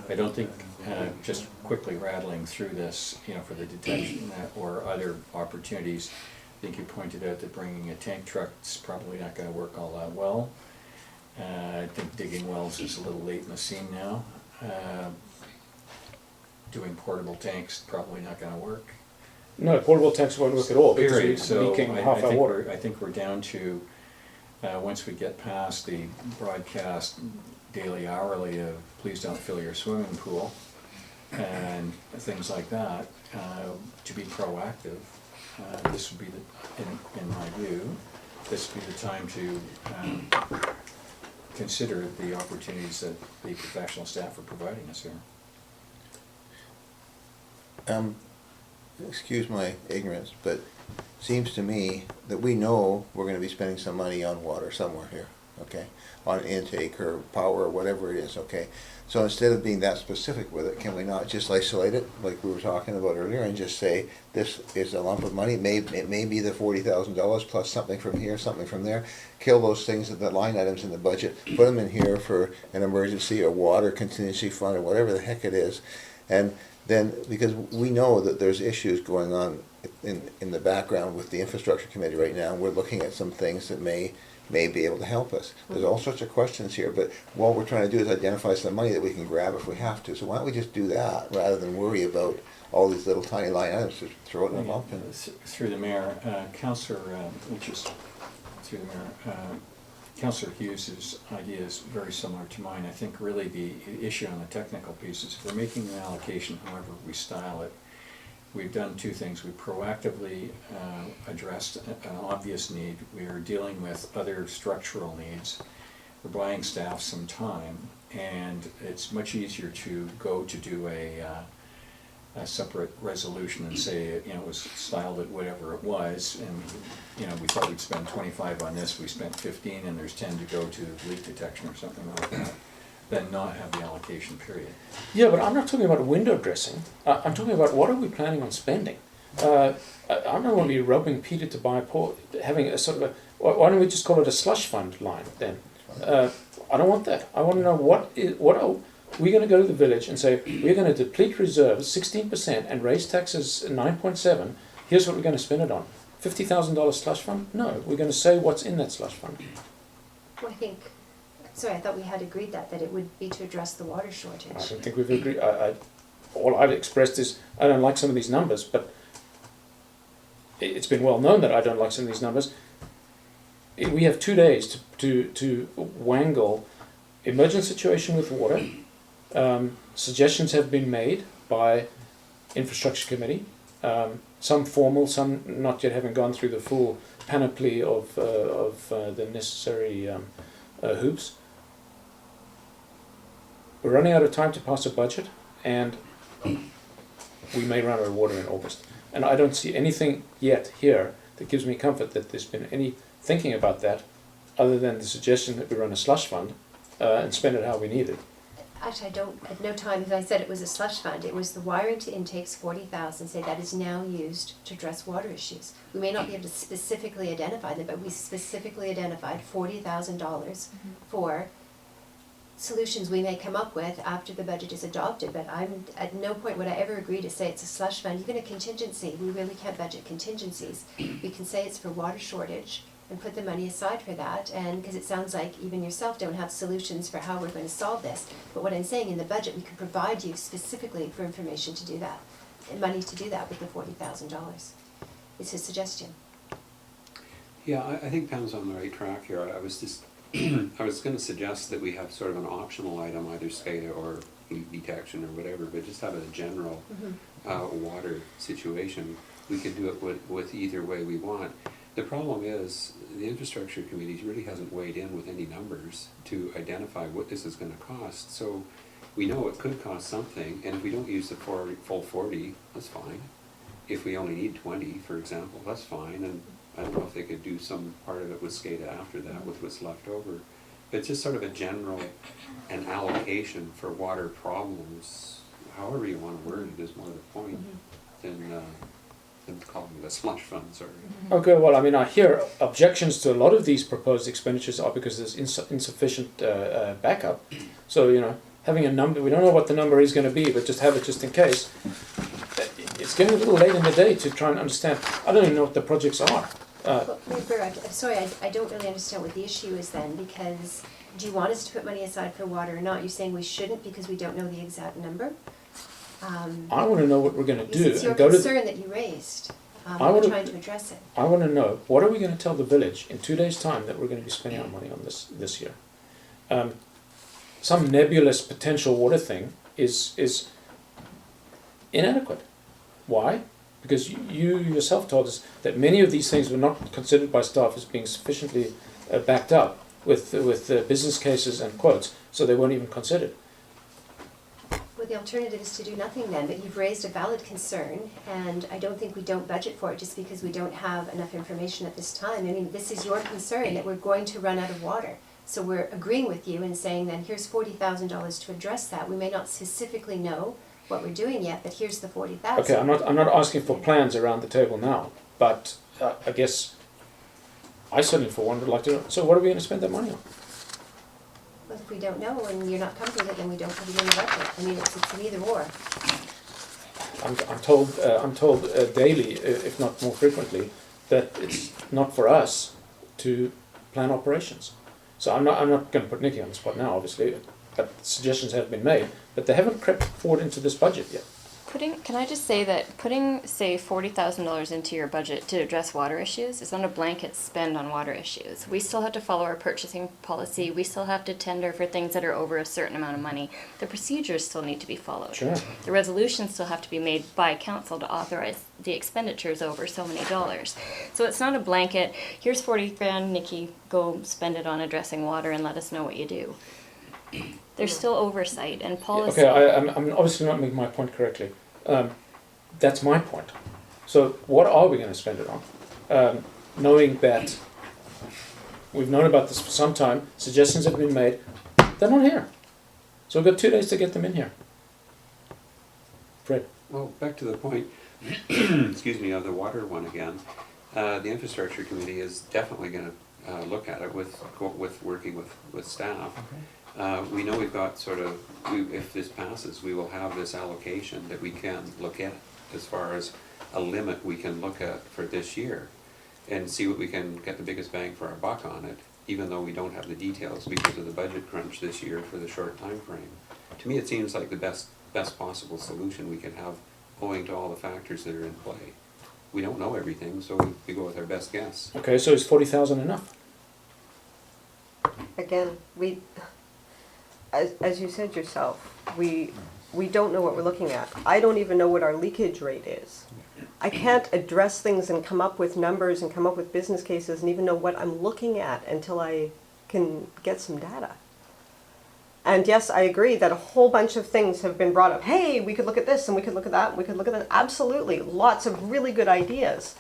I don't think, just quickly rattling through this, you know, for the detection or other opportunities, I think you pointed out that bringing a tank truck is probably not gonna work all that well. I think digging wells is a little late in the scene now. Doing portable tanks, probably not gonna work. No, portable tanks won't work at all because Period. we're So leaking I half our think water. I think we're down to, once we get past the broadcast daily, hourly of please don't fill your swimming pool and things like that, to be proactive, this would be in my view, this would be the time to consider the opportunities that the professional staff are providing us here. Excuse my ignorance, but seems to me that we know we're gonna be spending some money on water somewhere here, okay? On intake or power or whatever it is, okay? So instead of being that specific with it, can we not just isolate it, like we were talking about earlier, and just say, this is a lump of money, it may be the $40,000 plus something from here, something from there, kill those things, the line items in the budget, put them in here for an emergency or water contingency fund or whatever the heck it is, and then, because we know that there's issues going on in the background with the infrastructure committee right now, we're looking at some things that may be able to help us. There's all sorts of questions here, but what we're trying to do is identify some money that we can grab if we have to. So why don't we just do that, rather than worry about all these little tiny line items, just throw it in a lump and... Through the mayor, Councillor, through the mayor, Councillor Hughes's idea is very similar to mine. I think really the issue on the technical piece is if we're making an allocation, however we style it, we've done 2 things. We proactively addressed an obvious need. We are dealing with other structural needs. we're buying staff some time, and it's much easier to go to do a separate resolution and say, you know, it was styled at whatever it was, and, you know, we thought we'd spend 25 on this, we spent 15, and there's 10 to go to leak detection or something like that, then not have the allocation period. Yeah, but I'm not talking about window dressing. I'm talking about what are we planning on spending. I'm not going to be robbing Peter to buy Paul, having a sort of a, why don't we just call it a slush fund line then? I don't want that. I want to know what are we going to go to the village and say, we're going to deplete reserves 16% and raise taxes 9.7. Here's what we're going to spend it on. $50,000 slush fund? No, we're going to say what's in that slush fund. Well, I thought we had agreed that it would be to address the water I shortage. don't think we've agreed. All I've expressed is I don't like some of these numbers, but it's been well known that I don't like some of these numbers. We have 2 days to wangle emergent situation with water. Suggestions have been made by infrastructure committee, some formal, some not yet, having gone through the full panoply of the necessary hoops. We're running out of time to pass a budget, and we may run out of water in August. And I don't see anything yet here that gives me comfort that there's been any thinking about that, other than the suggestion that we run a slush fund and spend it how we need it. Actually, at no time have I said it was a slush fund. It was the wiring to intakes, 40,000, say that is now used to address water issues. We may not be able to specifically identify them, but we specifically identified $40,000 for solutions we may come up with after the budget is adopted, but I'm, at no point would I ever agree to say it's a slush fund, even a contingency. We really can't budget contingencies. We can say it's for water shortage and put the money aside for that, and because it sounds like even yourself don't have solutions for how we're going to solve this. But what I'm saying, in the budget, we could provide you specifically for information to do that, and money to do that with the $40,000. It's his suggestion. Yeah, I think Pam's on the right track here. I was just, I was gonna suggest that we have sort of an optional item, either SCADA or leak detection or whatever, but just have a general water situation. We could do it with either way we want. The problem is, the infrastructure committee really hasn't weighed in with any numbers to identify what this is gonna cost. So we know it could cost something, and if we don't use the full 40, that's fine. If we only need 20, for example, that's fine, and I don't know if they could do some part of it with SCADA after that, with what's left over. But it's just sort of a general, an allocation for water problems, however you wanna word it is more the point than calling it a slush fund, sorry. Okay, well, I mean, I hear objections to a lot of these proposed expenditures are because there's insufficient backup. So, you know, having a number, we don't know what the number is going to be, but just have it just in case. It's getting a little late in the day to try and understand. I don't even know what the projects are. Well, I'm sorry, I don't really understand what the issue is then, because do you want us to put money aside for water or not? You're saying we shouldn't because we don't know the exact number? I want to know what we're going to do. It's your and go concern that you raised. We're trying to address it. I want to know, what are we going to tell the village in 2 days' time that we're going to be spending our money on this year? Some nebulous potential water thing is inadequate. Why? Because you yourself told us that many of these things were not considered by staff as being sufficiently backed up with business cases and quotes, so they weren't even considered. Well, the alternative is to do nothing then, but you've raised a valid concern, and I don't think we don't budget for it just because we don't have enough information at this time. I mean, this is your concern that we're going to run out of water. So we're agreeing with you and saying then here's $40,000 to address that. We may not specifically know what we're doing yet, but here's the $40,000. Okay, I'm not asking for plans around the table now, but I guess I certainly for one would like to know. So what are we going to spend that money on? Well, if we don't know and you're not comfortable with it, then we don't put it in the budget. I mean, it's an either or. I'm told daily, if not more frequently, that it's not for us to plan operations. So I'm not going to put Nikki on the spot now, obviously, but suggestions have been made, but they haven't crept forward into this budget yet. Can I just say that putting, say, $40,000 into your budget to address water issues is not a blanket spend on water issues. We still have to follow our purchasing policy. We still have to tender for things that are over a certain amount of money. The procedures still need to be followed. Sure. The resolutions still have to be made by council to authorize the expenditures over so many dollars. So it's not a blanket, here's 40 grand, Nikki, go spend it on addressing water and let us know what you do. There's still oversight and policy. Okay, I'm obviously not making my point correctly. That's my point. So what are we going to spend it on? Knowing that we've known about this for some time, suggestions have been made, they're not here. So we've got 2 days to get them in here. Fred? Well, back to the point, excuse me, of the water one again. The infrastructure committee is definitely gonna look at it with working with staff. We know we've got sort of, if this passes, we will have this allocation that we can look at as far as a limit we can look at for this year and see what we can get the biggest bang for our buck on it, even though we don't have the details because of the budget crunch this year for the short time frame. To me, it seems like the best possible solution we can have owing to all the factors that are in play. We don't know everything, so we go with our best guess. Okay, so is 40,000 enough? Again, as you said yourself, we don't know what we're looking at. I don't even know what our leakage rate is. I can't address things and come up with numbers and come up with business cases and even know what I'm looking at until I can get some data. And yes, I agree that a whole bunch of things have been brought up. Hey, we could look at this and we could look at that and we could look at that. Absolutely, lots of really good ideas.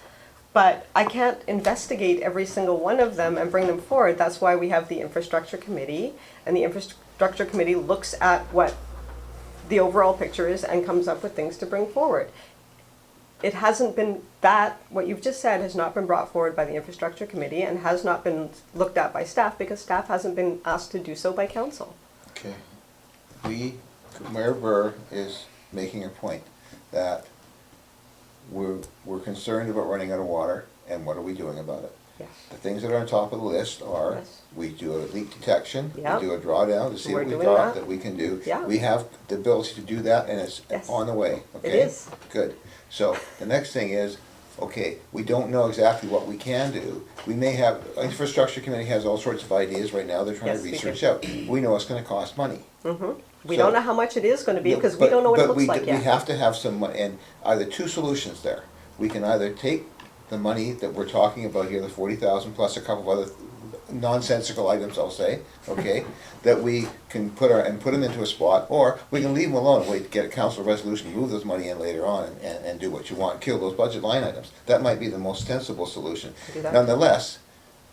But I can't investigate every single one of them and bring them forward. That's why we have the infrastructure committee, and the infrastructure committee looks at what the overall picture is and comes up with things to bring forward. It hasn't been what you've just said has not been brought forward by the infrastructure committee and has not been looked at by staff because staff hasn't been asked to do so by council. Okay. Mayor Burr is making a point that we're concerned about running out of water, and what are we doing about it? Yes. The things that are on top of the list are, Yes. we do a leak detection, Yep. we do a drawdown to see We're what we've doing got that. that we can do. Yeah. We have the ability to do that, and it's Yes. on the way, It okay? is. Good. So the next thing is, okay, we don't know exactly what we can do. We may have, infrastructure committee has all sorts of ideas right now, they're trying to Yes, we research do. out. We know it's gonna cost money. We So- don't know how much it is going to be No, because we don't know what it but looks like we yet. have to have some, and either two solutions there. We can either take the money that we're talking about here, the 40,000 plus a couple of other nonsensical items, I'll say, okay, that we can put them into a spot, or we can leave them alone and wait to get a council resolution, move those money in later on and do what you want, kill those budget line items. That might be the most sensible solution. Do that. Nonetheless,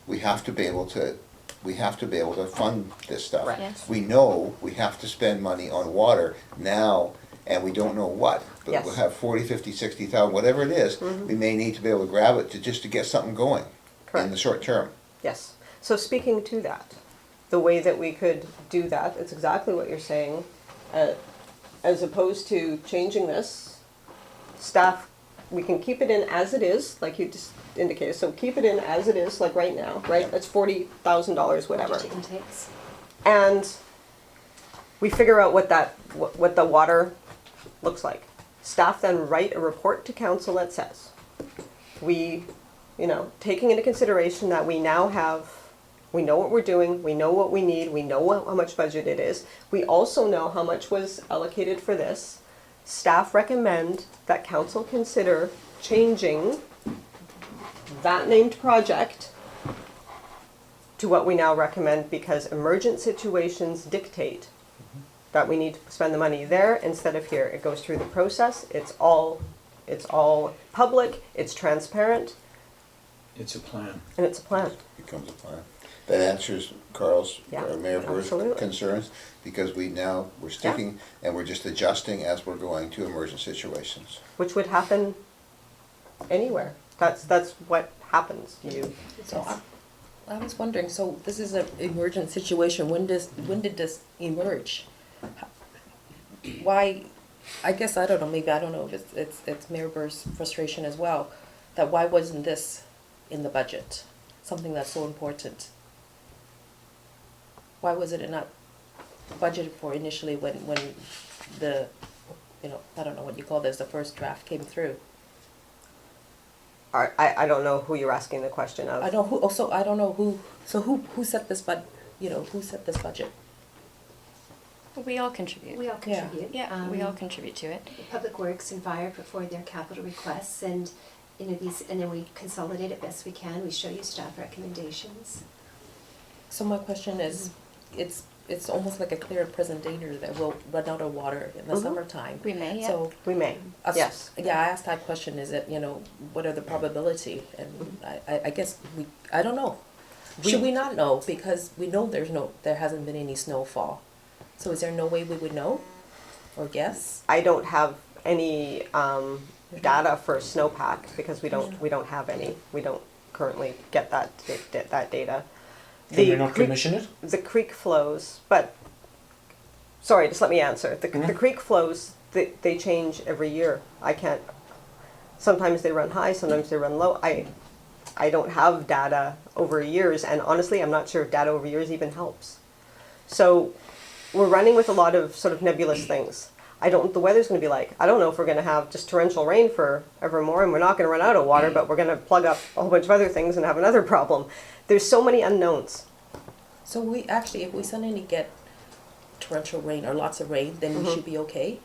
we have to be able to fund this stuff. Right. Yes. We know we have to spend money on water now, and we don't know what. But Yes. we'll have 40, 50, 60,000, whatever it is, we may need to be able to grab it just to get something going in Correct. the short term. Yes. So speaking to that, the way that we could do that, it's exactly what you're saying. As opposed to changing this, staff, we can keep it in as it is, like you just indicated. So keep it in as it is, like right now, right? That's $40,000, whatever. Budget intakes. And we figure out what the water looks like. Staff then write a report to council that says, taking into consideration that we now have, we know what we're doing, we know what we need, we know how much budget it is. We also know how much was allocated for this. Staff recommend that council consider changing that named project to what we now recommend because emergent situations dictate that we need to spend the money there instead of here. It goes through the process, it's all public, it's transparent, It's a plan. and it's a plan. Becomes a plan. That answers Carl's, Yeah, Mayor Burr's absolutely. concerns, because we're sticking, and we're just adjusting as we're going to emergent situations. Which would happen anywhere. That's what happens. So I was wondering, so this is an emergent situation, when did this emerge? Why, I guess, I don't know, maybe, I don't know if it's Mayor Burr's frustration as well, that why wasn't this in the budget? Something that's so important. Why was it not budgeted for initially when the I don't know what you call this, the first draft came through. I don't know who you're asking the question of. I don't who. Also, I don't know who. So who set this who set this budget? We all contribute. We all Yeah. contribute. Yeah, we all contribute to it. Public Works and Fire put forward their capital requests, and and then we consolidate it best we can. We show you staff recommendations. So my question is, it's almost like a clear presentator that will run out of water in the Mhm. summertime. We may, yeah. So We may, yes. Yeah, I asked that question. Is it what are the probability? And I guess I don't know. Should we not know because we know there hasn't been any snowfall. So is there no way we would know, or guess? I don't have any data for snowpack because we don't have any. We don't currently get that data. Can we not creek- commission it? The creek flows, but, sorry, just let me answer. The creek flows, they change every year. I can't, sometimes they run high, sometimes they run low. I don't have data over years, and honestly, I'm not sure if data over years even helps. So we're running with a lot of sort of nebulous things. The weather's gonna be like, I don't know if we're gonna have just torrential rain for evermore, and we're not gonna run out of water, but we're gonna plug up a whole bunch of other things and have another problem. There's so many unknowns. So if we suddenly get torrential rain or lots of rain, then we should be okay.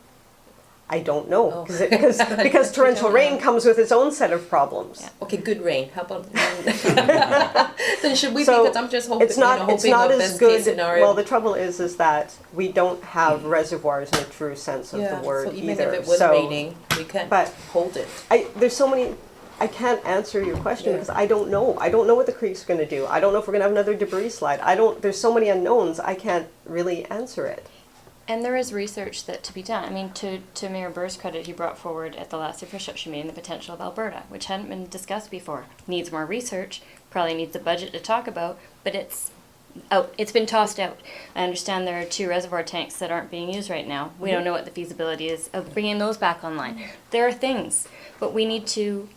I don't know, Oh. because torrential rain comes with its own set of problems. Yeah. Okay, good rain. How about then should we? So because I'm just hoping. it's not hoping as of best good. case scenario. Well, the trouble is that we don't have reservoirs in the true sense of the word so even either. if it was So raining, we can't but hold it. there's so many. I can't answer your question Yeah. because I don't know. I don't know what the creek's going to do. I don't know if we're going to have another debris slide. There's so many unknowns. I can't really answer it. And there is research that to be done. I mean, to Mayor Burr's credit, he brought forward at the last infrastructure meeting the potential of Alberta, which hadn't been discussed before. Needs more research, probably needs a budget to talk about, but it's been tossed out. I understand there are 2 reservoir tanks that aren't being used right now. We don't know what the feasibility is of bringing those back online. There are things, but we need to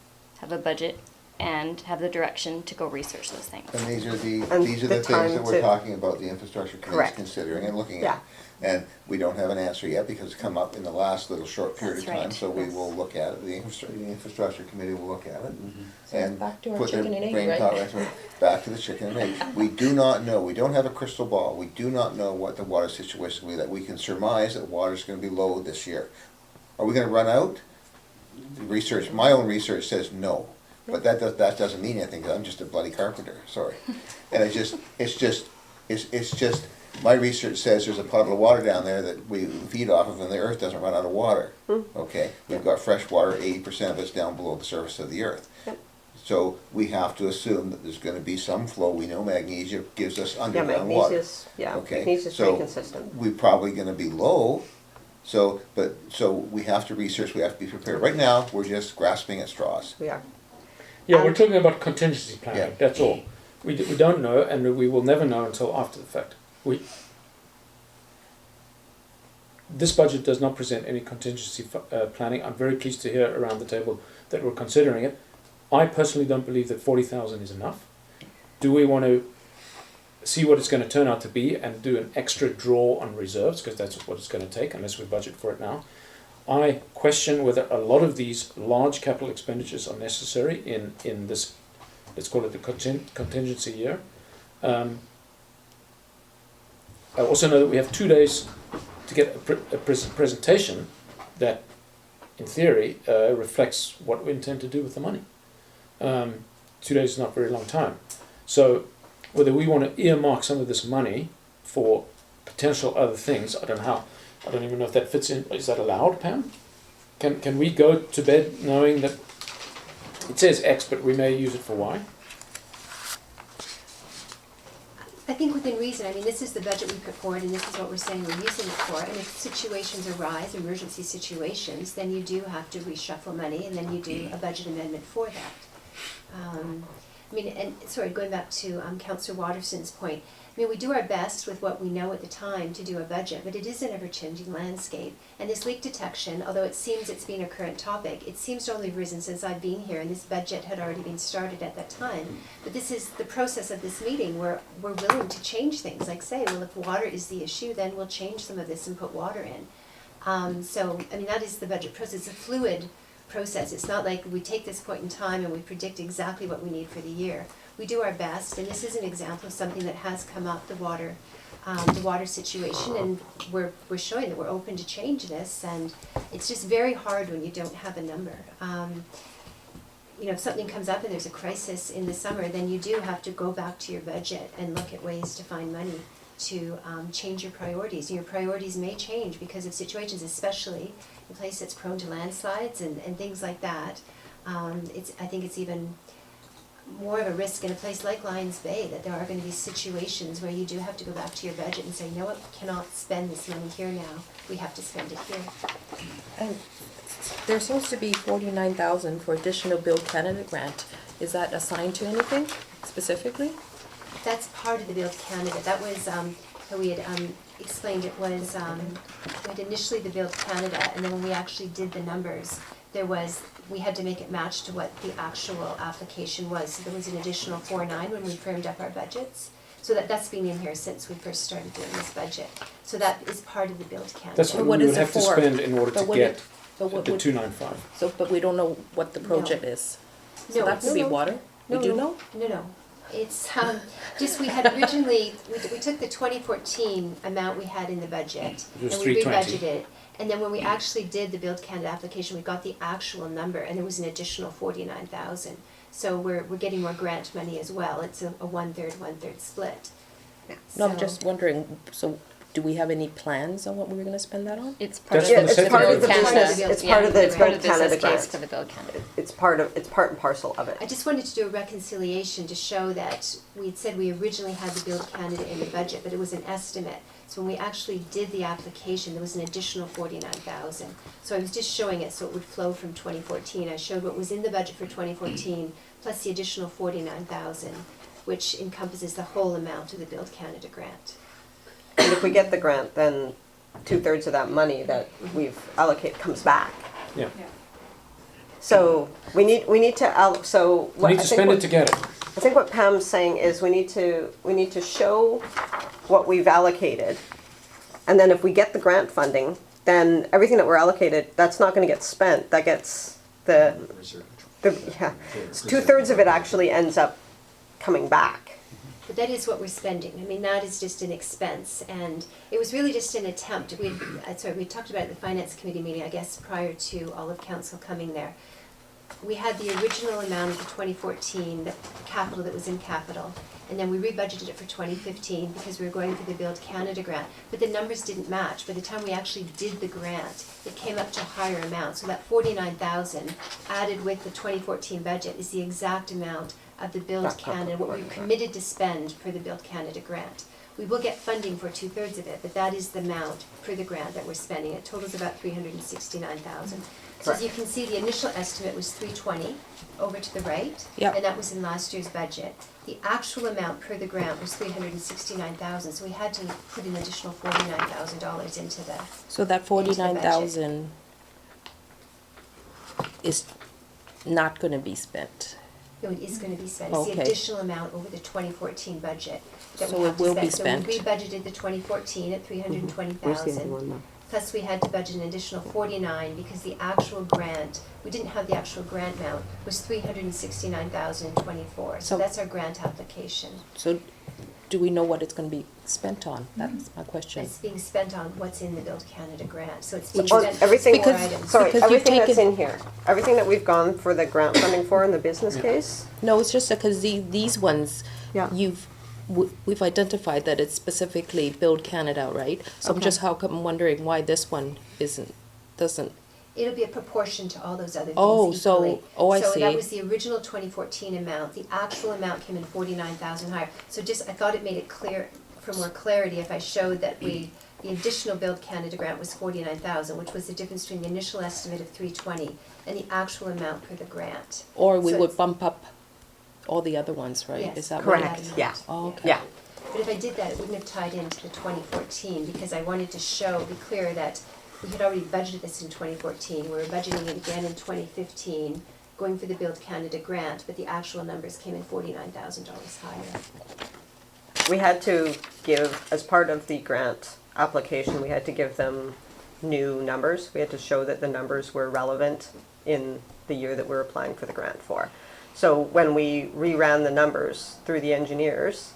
have a budget and have the direction to go research those things. And these are the And things the that time we're to- talking about, the infrastructure committee is Correct. considering and looking Yeah. at. And we don't have an answer yet because it's come up in the last little short period of That's time, right. so we Yes. will look at it, the infrastructure committee will look at it. So And it's back to our put their chicken and egg, brain right? power into it. Back to the chicken and egg. We do not know, we don't have a crystal ball, we do not know what the water situation will be like. We can surmise that water's gonna be low this year. Are we gonna run out? The research, my own research says no, but that doesn't mean anything, 'cause I'm just a bloody carpenter, sorry. And it's just, my research says there's a puddle of water down there that we feed off of and the earth doesn't run out of water. Okay, we've got fresh water, 80% of it's down below the surface of the earth. Yep. So we have to assume that there's gonna be some flow, we know magnesia gives us Yeah, underground water. magnesia's Okay, pretty so consistent. we're probably gonna be low, so we have to research, we have to be prepared. Right now, we're just grasping at straws. We are. Yeah, we're talking about contingency planning, Yeah. that's all. We don't know, and we will never know until after the fact. This budget does not present any contingency planning. I'm very pleased to hear around the table that we're considering it. I personally don't believe that 40,000 is enough. Do we want to see what it's going to turn out to be and do an extra draw on reserves, because that's what it's going to take unless we budget for it now? I question whether a lot of these large capital expenditures are necessary in this, let's call it the contingency year. I also know that we have 2 days to get a presentation that, in theory, reflects what we intend to do with the money. 2 days is not a very long time. So whether we want to earmark some of this money for potential other things, I don't know how. I don't even know if that fits in. Is that allowed, Pam? Can we go to bed knowing that it says X, but we may use it for Y? I think within reason, I mean, this is the budget we put forward, and this is what we're saying we're using it for. And if situations arise, emergency situations, then you do have to reshuffle money, and then you do a budget amendment for that. I mean, and sorry, going back to Councillor Watterson's point, I mean, we do our best with what we know at the time to do a budget, but it is an ever-changing landscape. And this leak detection, although it seems it's been a current topic, it seems to only have risen since I've been here, and this budget had already been started at that time. But this is the process of this meeting where we're willing to change things, like say, well, if water is the issue, then we'll change some of this and put water in. So, I mean, that is the budget process. It's a fluid process. It's not like we take this point in time and we predict exactly what we need for the year. We do our best, and this is an example of something that has come up, the water situation, and we're showing that we're open to change this, and it's just very hard when you don't have a number. You know, if something comes up and there's a crisis in the summer, then you do have to go back to your budget and look at ways to find money to change your priorities. Your priorities may change because of situations, especially in a place that's prone to landslides and things like that. I think it's even more of a risk in a place like Lions Bay, that there are going to be situations where you do have to go back to your budget and say, you know what, we cannot spend this money here now, we have to spend it here. And there's supposed to be 49,000 for additional Build Canada grant. Is that assigned to anything specifically? That's part of the Build Canada. That was how we had explained it was, we had initially the Build Canada, and then when we actually did the numbers, we had to make it match to what the actual application was. So there was an additional 4.9 when we firmed up our budgets. So that's been in here since we first started doing this budget. So that is part of the Build Canada. That's what What we is would it have to for? spend in order But to what get But what the would, 295. so, but we don't know what the project is. So No, that could be water? We do know? No. It's just, we had originally, we took the 2014 amount we had in the budget, It was and we 320. rebudgeted. And then when we actually did the Build Canada application, we got the actual number, and there was an additional 49,000. So we're getting more grant money as well. It's a 1/3 split. No, I'm So- just wondering, so do we have any plans on what we were gonna spend that on? It's part That's of from the the second Build budget. Canada. It's part of the Yeah, part of Build Canada business case grant. for the Build Canada. It's part and parcel of I it. just wanted to do a reconciliation to show that we'd said we originally had the Build Canada in the budget, but it was an estimate. So when we actually did the application, there was an additional 49,000. So I was just showing it so it would flow from 2014. I showed what was in the budget for 2014 plus the additional 49,000, which encompasses the whole amount of the Build Canada grant. And if we get the grant, then 2/3 of that money that we've allocated comes back. Yeah. So we need to so We what need I to think spend it what- to get it. I think what Pam's saying is we need to show what we've allocated. And then if we get the grant funding, then everything that we're allocated, that's not gonna get spent. That gets yeah. 2/3 of it actually ends up coming back. But that is what we're spending. I mean, that is just an expense, and it was really just an attempt. We talked about it at the Finance Committee meeting, I guess, prior to all of council coming there. We had the original amount of the 2014, the capital that was in capital, and then we rebudgeted it for 2015 because we were going for the Build Canada grant, but the numbers didn't match. By the time we actually did the grant, it came up to a higher amount. So that 49,000 added with the 2014 budget is the exact amount of the Build Canada, what we committed to spend for the Build Canada grant. We will get funding for 2/3 of it, but that is the amount for the grant that we're spending. It totals about 369,000. So as you can see, the initial estimate was 320 over to the right, Yep. and that was in last year's budget. The actual amount per the grant was 369,000, so we had to put an additional $49,000 into the. So that 49,000 is not gonna be spent. No, it is gonna be spent. It's the Okay. additional amount over the 2014 budget that So we it have to will spend. be spent. So we rebudgeted the 2014 at 320,000. Plus we had to budget an additional 49 because the actual grant, we didn't have the actual grant amount, was 369,024. So So- that's our grant application. So do we know what it's gonna be spent on? That's my question. It's being spent on what's in the Build Canada grant, so it's Which being On spent everything, for Because- items. sorry, because you've everything that's taken- in here, everything that we've gone for the grant funding for in the business case. No, it's just because these ones, Yeah. we've identified that it's specifically Build Canada, right? So I'm Okay. just wondering why this one doesn't. It'll be a proportion to all those other things Oh, equally. so- I So that see. was the original 2014 amount. The actual amount came in 49,000 higher. So I thought it made it clear, for more clarity, if I showed that the additional Build Canada grant was 49,000, which was the difference between the initial estimate of 320 and the actual amount per the grant. Or we So would it's- bump up all the other ones, right? Yes, Is that what it- Correct, that yeah. amount. Oh, okay. Yeah. But if I did that, it wouldn't have tied into the 2014 because I wanted to be clear that we had already budgeted this in 2014. We were budgeting it again in 2015, going for the Build Canada grant, but the actual numbers came in $49,000 higher. We had to give, as part of the grant application, we had to give them new numbers. We had to show that the numbers were relevant in the year that we're applying for the grant for. So when we reran the numbers through the engineers,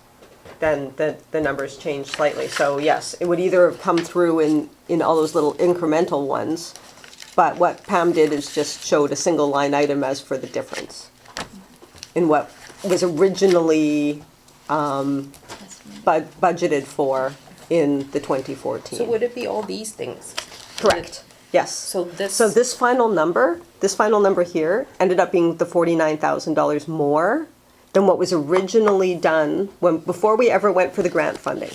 then the numbers changed slightly. So yes, it would either have come through in all those little incremental ones, but what Pam did is just showed a single line item as for the difference in what was originally budgeted for in the 2014. So would it be all these things? Correct, yes. So So this final number here ended up being the $49,000 more than what was originally done before we ever went for the grant funding.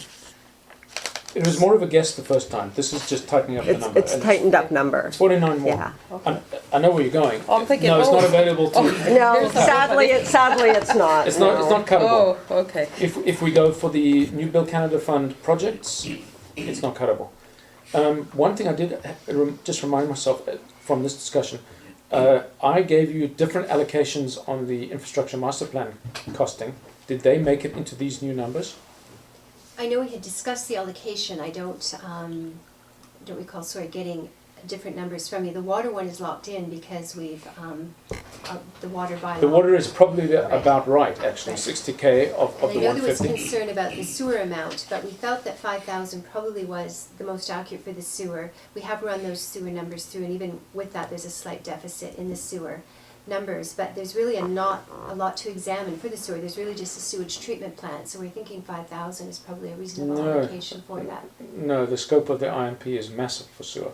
It was more of a guess the first time. This is just tightening up the number. It's tightened up number. It's 49 more. Yeah. I know where you're going. Oh, I'm thinking, no, it's oh. not available to. No, sadly it's not. It's not. It's not cuttable. Oh, okay. If we go for the New Build Canada Fund projects, it's not cuttable. One thing I did just remind myself from this discussion, I gave you different allocations on the infrastructure master plan costing. Did they make it into these new numbers? I know we had discussed the allocation. I don't recall, getting different numbers from you. The water one is locked in because we've, the water bylaw. The water is probably Right. about right, actually, Right. 60K of And the I know there was 150. concern about the sewer amount, but we felt that 5,000 probably was the most accurate for the sewer. We have run those sewer numbers through, and even with that, there's a slight deficit in the sewer numbers, but there's really not a lot to examine for the sewer. There's really just a sewage treatment plant, so we're thinking 5,000 is probably a reasonable No. allocation for that. No, the scope of the IMP is massive for sewer.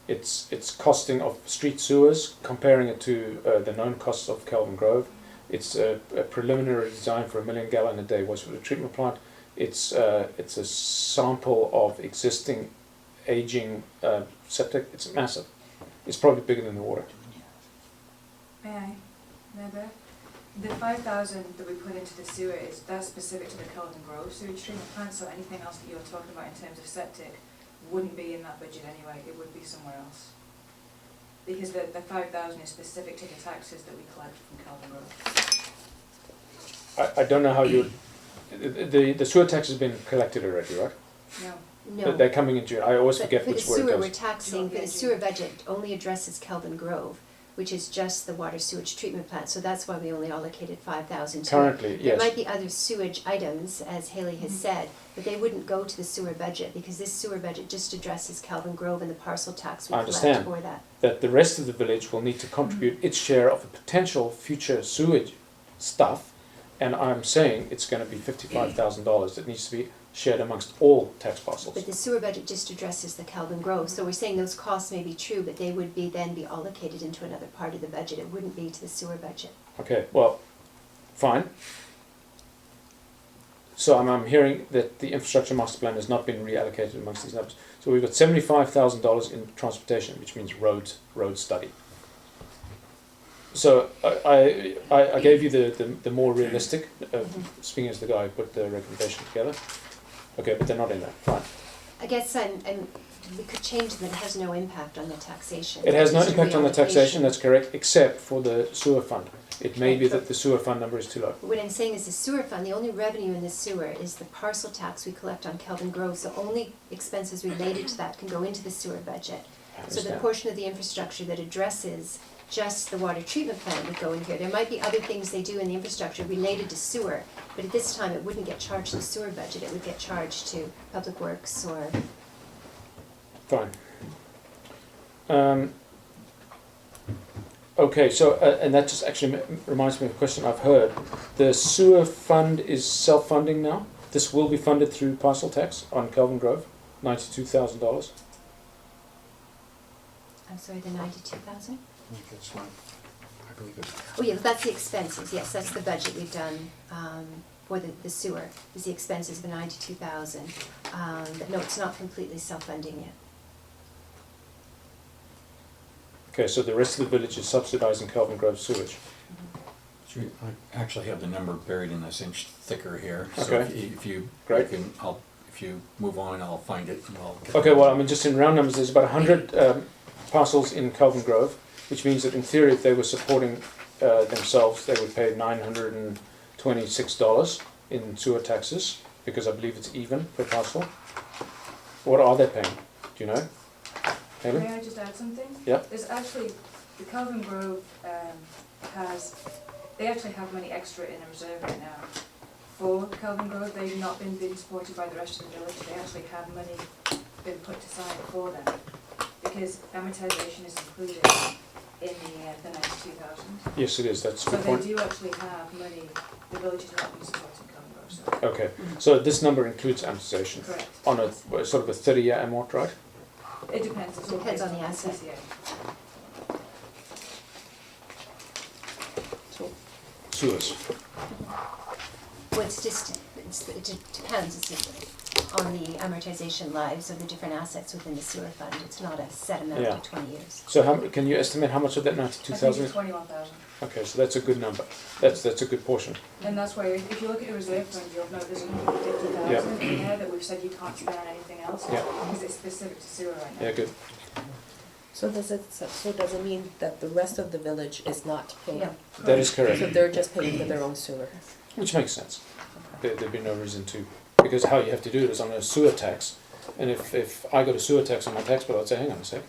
It's costing of street sewers, comparing it to the known costs of Kelvin Grove. It's a preliminary design for 1 million gallon a day wastewater treatment plant. It's a sample of existing aging septic. It's massive. It's probably bigger than the water. May I? Member? The 5,000 that we put into the sewer that's specific to the Kelvin Grove sewage treatment plant, so anything else that you're talking about in terms of septic wouldn't be in that budget anyway, it would be somewhere else. Because the 5,000 is specific to the taxes that we collect from Kelvin Grove. I don't know how you. The sewer tax has been collected already, right? No. No. They're coming in June. I always But forget for the which word sewer, it we're goes. taxing, for the sewer budget only addresses Kelvin Grove, which is just the water sewage treatment plant, so that's why we only allocated 5,000 to it. Currently, There yes. might be other sewage items, as Haley has said, but they wouldn't go to the sewer budget, because this sewer budget just addresses Kelvin Grove and the parcel tax we I collect understand. for that. That the rest of the village will need to contribute its share of the potential future sewage stuff, and I'm saying it's going to be $55,000 that needs to be shared amongst all tax parcels. But the sewer budget just addresses the Kelvin Grove, so we're saying those costs may be true, but they would then be allocated into another part of the budget, it wouldn't be to the sewer budget. Okay, well, fine. So I'm hearing that the infrastructure master plan has not been reallocated amongst these numbers. So we've got $75,000 in transportation, which means road study. So I gave you the more realistic, speaking as the guy who put the recommendation together. Okay, but they're not in there. Fine. I guess we could change that it has no impact on the taxation. It has no It's a impact on the taxation, reallocation. that's correct, except for the sewer fund. It may be that the sewer fund number is too low. What I'm saying is the sewer fund, the only revenue in the sewer is the parcel tax we collect on Kelvin Grove, so only expenses related to that can go into the sewer budget. I So the understand. portion of the infrastructure that addresses just the water treatment plant would go in here. There might be other things they do in the infrastructure related to sewer, but at this time it wouldn't get charged to the sewer budget, it would get charged to Public Works or. Fine. Okay, so, and that just actually reminds me of a question I've heard. The sewer fund is self-funding now? This will be funded through parcel tax on Kelvin Grove, $92,000. I'm sorry, the 92,000? I think that's right. I believe it's. Oh yeah, that's the expenses, yes, that's the budget we've done for the sewer, is the expenses of 92,000. But no, it's not completely self-funding yet. Okay, so the rest of the village is subsidizing Kelvin Grove sewage. Sure, I actually have the number buried in this inch thicker here. So Okay. if you, Great. if you move on, I'll find it and I'll get Okay, well, I mean, just in round numbers, there's about 100 parcels in Kelvin Grove, which means that in theory, if they were supporting themselves, they would pay $926 in sewer taxes, because I believe it's even per parcel. What are they paying? Do you know? Helen? May I just add something? Yeah. There's actually, the Kelvin Grove they actually have money extra in a reserve right now for Kelvin Grove. They've not been being supported by the rest of the village. They actually have money been put aside for them because amortization is included in the 92,000. Yes, it is, that's a So good they point. do actually have money, the village is not being supporting Kelvin Grove, so. Okay, so this number includes amortization Correct. on a sort of a 30-year amort, right? It depends, it's all Depends based on the asset. CCA. Sewers. Well, it depends, it's just on the amortization lives of the different assets within the sewer fund. It's not a set amount Yeah. of 20 years. So can you estimate how much of that I think 92,000 it's is? 21,000. Okay, so that's a good number. That's a good portion. And that's why, if you look at the reserve fund, you'll note there's 150,000 in there that we've said you can't spend on anything else. Yeah. Because it's specific to sewer right now. Yeah, good. So does it mean that the rest of the village is not paying? Yeah. That is correct. So they're just paying for their own sewer? Which makes sense. There'd be no reason to, because how you have to do it is on a sewer tax. And if I got a sewer tax on my tax bill, I'd say, hang on a sec.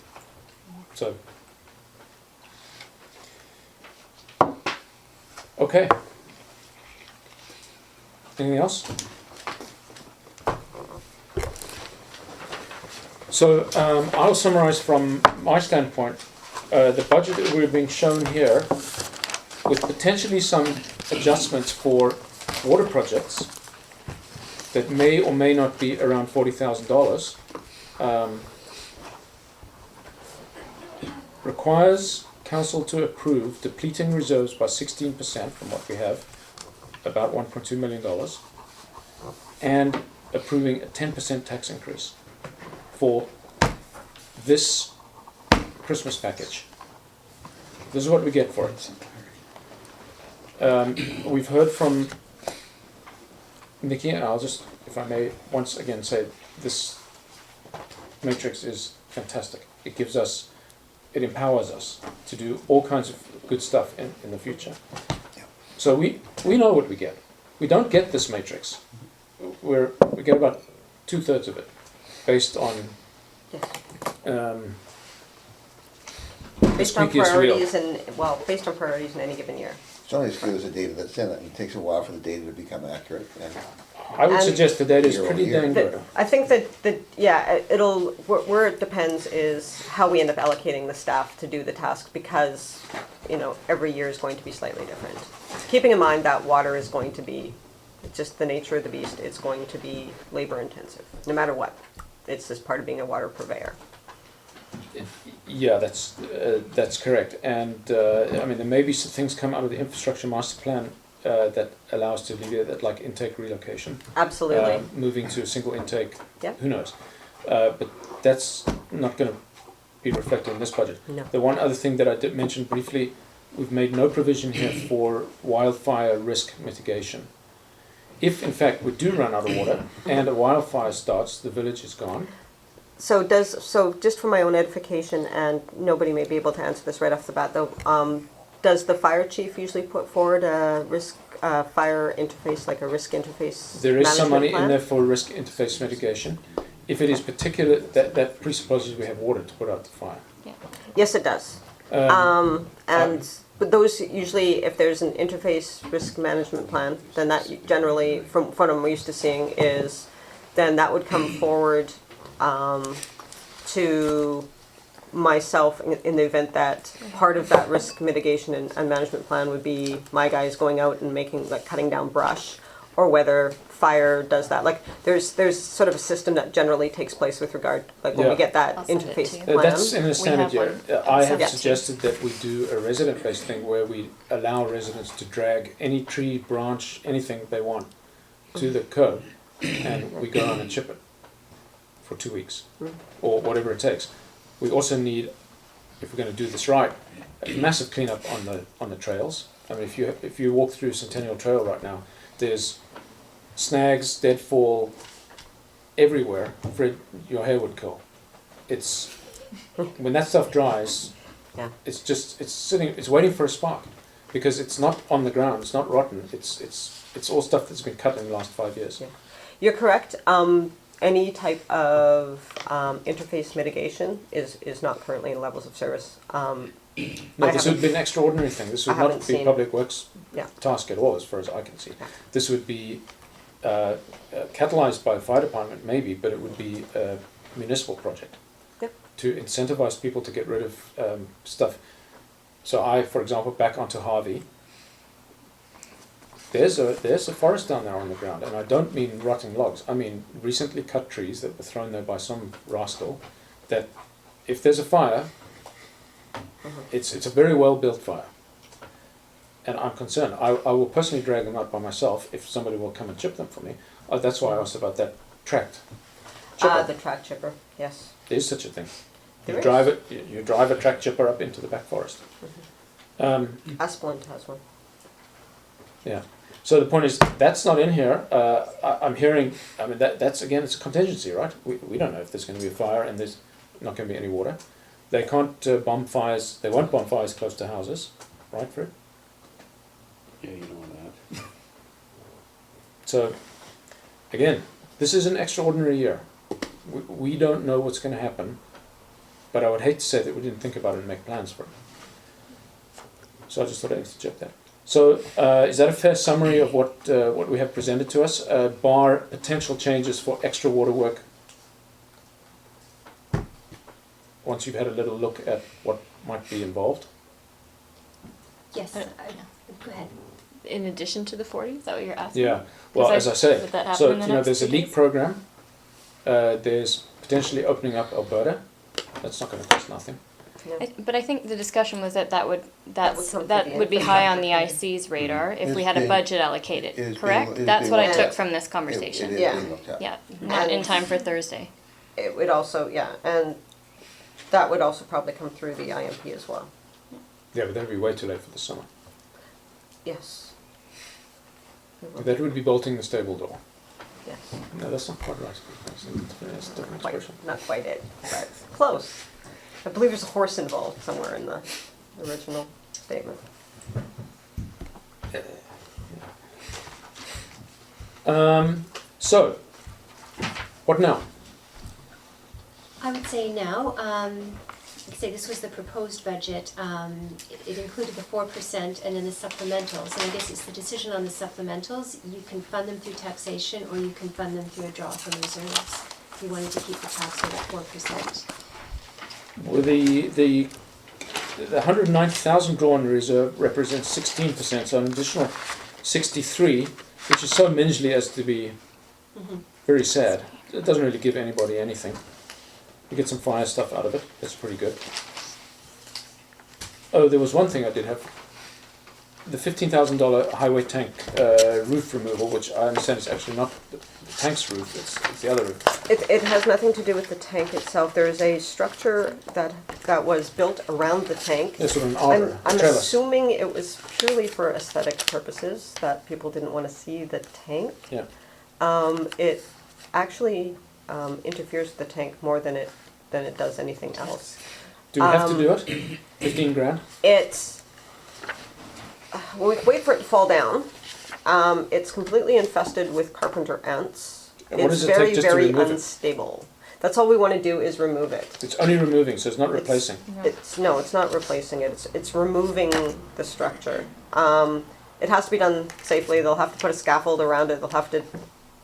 So. Okay. Anything else? So I'll summarize from my standpoint, the budget that we're being shown here with potentially some adjustments for water projects that may or may not be around $40,000, requires council to approve depleting reserves by 16% from what we have, about $1.2 million, and approving a 10% tax increase for this Christmas package. This is what we get for it. We've heard from Nikki, and I'll just, if I may, once again say this matrix is fantastic. It gives us, it empowers us to do all kinds of good stuff in the future. So we know what we get. We don't get this matrix. We get about 2/3 of it, based on Based on squeaky is real. priorities based on priorities in any given year. It's only as good as the data that's in it, and it takes a while for the data to become accurate. And I would And suggest the data is year pretty over year. dang good. I think that where it depends is how we end up allocating the staff to do the task, because, every year is going to be slightly different. Keeping in mind that water is going to be, it's just the nature of the beast, it's going to be labor intensive, no matter what. It's just part of being a water purveyor. Yeah, that's correct. And I mean, there may be some things come out of the infrastructure master plan that allow us to alleviate that, like intake relocation. Absolutely. Moving to a single intake. Yep. Who knows? But that's not going to be reflected in this budget. No. The one other thing that I did mention briefly, we've made no provision here for wildfire risk mitigation. If in fact we do run out of water and a wildfire starts, the village is gone. So just for my own edification, and nobody may be able to answer this right off the bat though, does the fire chief usually put forward a risk fire interface, like a risk interface There is some management money plan? in there for risk interface mitigation. If it is particular, that presupposes we have water to put out the fire. Yes, it does. But those usually, if there's an interface risk management plan, then that generally, from what I'm used to seeing, is then that would come forward to myself in the event that part of that risk mitigation and management plan would be my guys going out and cutting down brush, or whether fire does that. Like there's sort of a system that generally takes place with regard, like when Yeah. we get that I'll send it interface to you. plan. That's in the standard have one. year. I have Yes. suggested that we do a resident-based thing where we allow residents to drag any tree, branch, anything they want to the curb, and we go around and chip it for 2 weeks, or whatever it takes. We also need, if we're going to do this right, a massive cleanup on the trails. I mean, if you walk through Centennial Trail right now, there's snags, deadfall everywhere. Fred, your hair would curl. It's when that stuff dries, Yeah. it's waiting for a spark, because it's not on the ground, it's not rotten. It's all stuff that's been cut in the last 5 years. Yeah. You're correct. any type of interface mitigation is not currently in levels of service. No, I this would be an extraordinary thing. This would I haven't not be seen- Public Works Yeah. task at all, as far as I can see. This would be catalyzed by the fire department, maybe, but it would be a municipal project. Yep. To incentivize people to get rid of stuff. So I, for example, back onto Harvey, there's a forest down there on the ground, and I don't mean rotting logs. I mean recently cut trees that were thrown there by some rascal, that if there's a fire, it's a very well built fire. And I'm concerned. I will personally drag them out by myself if somebody will come and chip them for me. That's why I asked about that tract chipper. the track chipper, yes. There is such a thing. There You is. drive it. You drive a track chipper up into the back forest. Asplund has one. Yeah. So the point is, that's not in here. I'm hearing. I mean, that's again, it's a contingency, right? We don't know if there's going to be a fire and there's not going to be any water. They can't bomb fires. They won't bomb fires close to houses, right, Fred? Yeah, you know that. So, again, this is an extraordinary year. We don't know what's going to happen, but I would hate to say that we didn't think about it and make plans for it. So I just thought I'd interject that. So, is that a fair summary of what we have presented to us, bar potential changes for extra water work? Once you've had a little look at what might be involved. Yes, go ahead. In addition to the 40, is that what you're asking? Yeah. Well, as I say, would that happen so in the you know, next there's a 2 leak days? program. There's potentially opening up Alberta. That's not going to cost nothing. But I think the discussion was that would come through that the would be high on the infrastructure IC's radar if It's we had a being- budget allocated, it is correct? being That's what I looked took at. from this It conversation. is Yeah. being looked at. Yeah, not in time for Thursday. It would also, yeah, and that would also probably come through the IMP as well. Yeah, but that would be way too late for the summer. Yes. It will. That would be bolting the stable door. Yes. No, that's not quite right. That's a different Quite, expression. not quite it, but close. I believe there's a horse involved somewhere in the original statement. So, what now? I would say now, like I say, this was the proposed budget. It included the 4% and then the supplementals. And I guess it's the decision on the supplementals. You can fund them through taxation or you can fund them through a draw from reserves. If you wanted to keep the tax rate at 4%. Well, the 190,000 drawn reserve represents 16%, so an additional 63, which is so minusly as to be very sad. It doesn't really give anybody anything. You get some fire stuff out of it. That's pretty good. Oh, there was one thing I did have. The $15,000 highway tank roof removal, which I understand is actually not the tank's roof, it's the other roof. It has nothing to do with the tank itself. There is a structure that was built around the tank. It's sort of an arbor, I'm trellis. assuming it was purely for aesthetic purposes, that people didn't want to see the tank. Yeah. It actually interferes with the tank more than it does anything else. Do we have to do it? 15 grand? It's, when we wait for it to fall down, it's completely infested with carpenter ants. And what It's does it take very, just to very remove it? unstable. That's all we want to do is remove it. It's only removing, so it's not It's- replacing. No, it's not replacing it. It's removing the structure. It has to be done safely. They'll have to put a scaffold around it. They'll have to.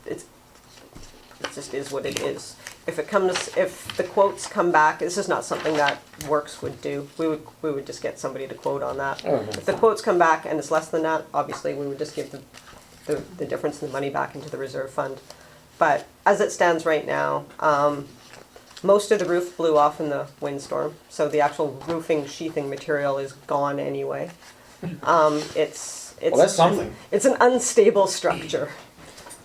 It just is what it is. If the quotes come back, this is not something that Works would do. We would just get somebody to quote on that. Oh, no. If the quotes come back and it's less than that, obviously we would just give the difference in the money back into the reserve fund. But as it stands right now, most of the roof blew off in the windstorm, so the actual roofing sheathing material is gone anyway. It's Well, that's something. It's an unstable structure.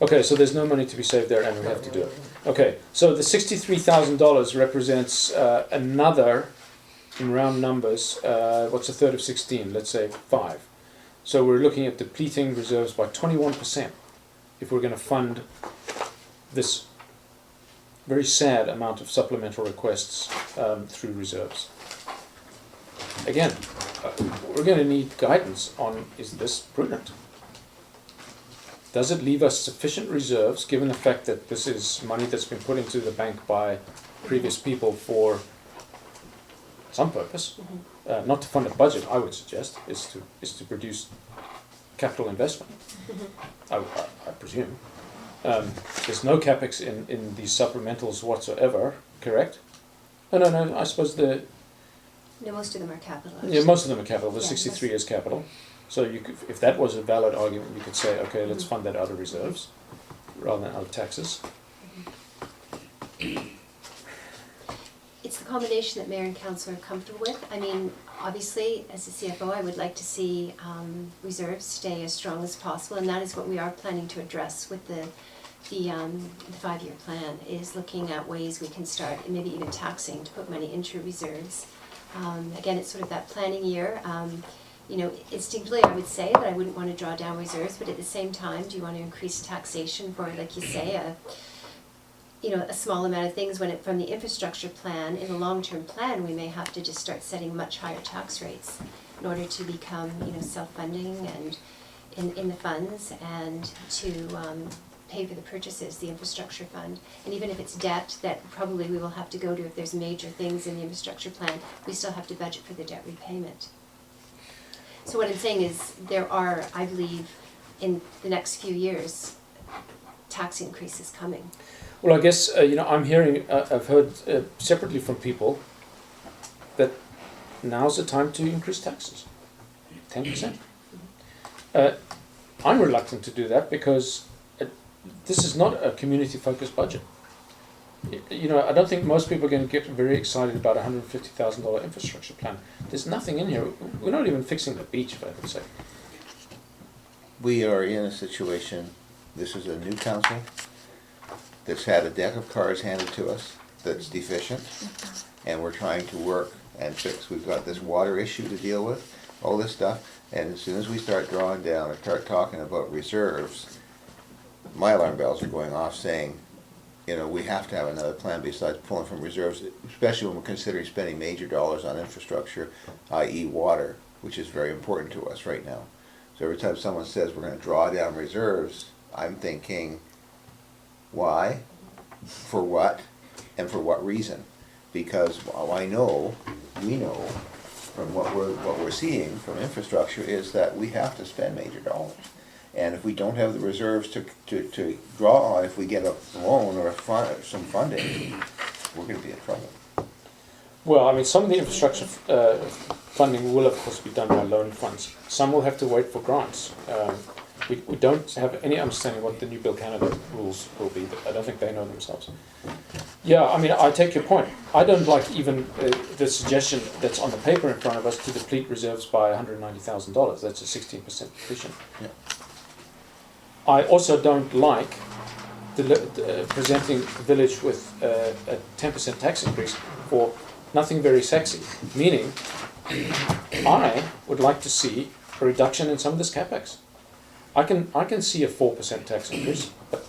Okay, so there's no money to be saved there, and we have to do it. Okay, so the $63,000 represents another, in round numbers, what's a third of 16? Let's say 5. So we're looking at depleting reserves by 21% if we're going to fund this very sad amount of supplemental requests through reserves. Again, we're going to need guidance on, is this prudent? does it leave us sufficient reserves, given the fact that this is money that's been put into the bank by previous people for some purpose, not to fund a budget, I would suggest, is to produce capital investment, I presume. There's no capex in these supplementals whatsoever, correct? No, I suppose No, most of them are capital. yeah, most of them are capital, the Yeah, 63 is capital. So you could, if that was a valid argument, you could say, okay, let's fund that out of reserves, rather than out of taxes. It's the combination that Mayor and Council are comfortable with. I mean, obviously, as a CFO, I would like to see reserves stay as strong as possible, and that is what we are planning to address with the 5-year plan, is looking at ways we can start, and maybe even taxing to put money into reserves. Again, it's sort of that planning year. You know, instinctively, I would say that I wouldn't want to draw down reserves, but at the same time, do you want to increase taxation for, like you say, a small amount of things when from the infrastructure plan, in the long-term plan, we may have to just start setting much higher tax rates in order to become, self-funding and in the funds, and to pay for the purchases, the infrastructure fund. And even if it's debt that probably we will have to go to if there's major things in the infrastructure plan, we still have to budget for the debt repayment. So what I'm saying is there are, I believe, in the next few years, tax increases coming. Well, I guess, I'm hearing, I've heard separately from people that now's the time to increase taxes, 10%. I'm reluctant to do that because this is not a community-focused budget. I don't think most people are going to get very excited about a $150,000 infrastructure plan. There's nothing in here. We're not even fixing the beach, if I could say. We are in a situation, this is a new council that's had a deck of cards handed to us that's deficient, and we're trying to work and fix. We've got this water issue to deal with, all this stuff, and as soon as we start drawing down and start talking about reserves, my alarm bells are going off saying, we have to have another plan besides pulling from reserves, especially when we're considering spending major dollars on infrastructure, i.e. water, which is very important to us right now. So every time someone says we're going to draw down reserves, I'm thinking, why, for what, and for what reason? Because while we know from what we're seeing from infrastructure is that we have to spend major dollars. And if we don't have the reserves to draw on, if we get a loan or some funding, we're going to be in trouble. Well, some of the infrastructure funding will, of course, be done by loan funds. Some will have to wait for grants. We don't have any understanding what the new Bill Canada rules will be. I don't think they know themselves. Yeah, I take your point. I don't like even the suggestion that's on the paper in front of us to deplete reserves by $190,000. That's a 16% depletion. Yeah. I also don't like presenting the village with a 10% tax increase for nothing very sexy. Meaning, I would like to see a reduction in some of this capex. I can see a 4% tax increase, but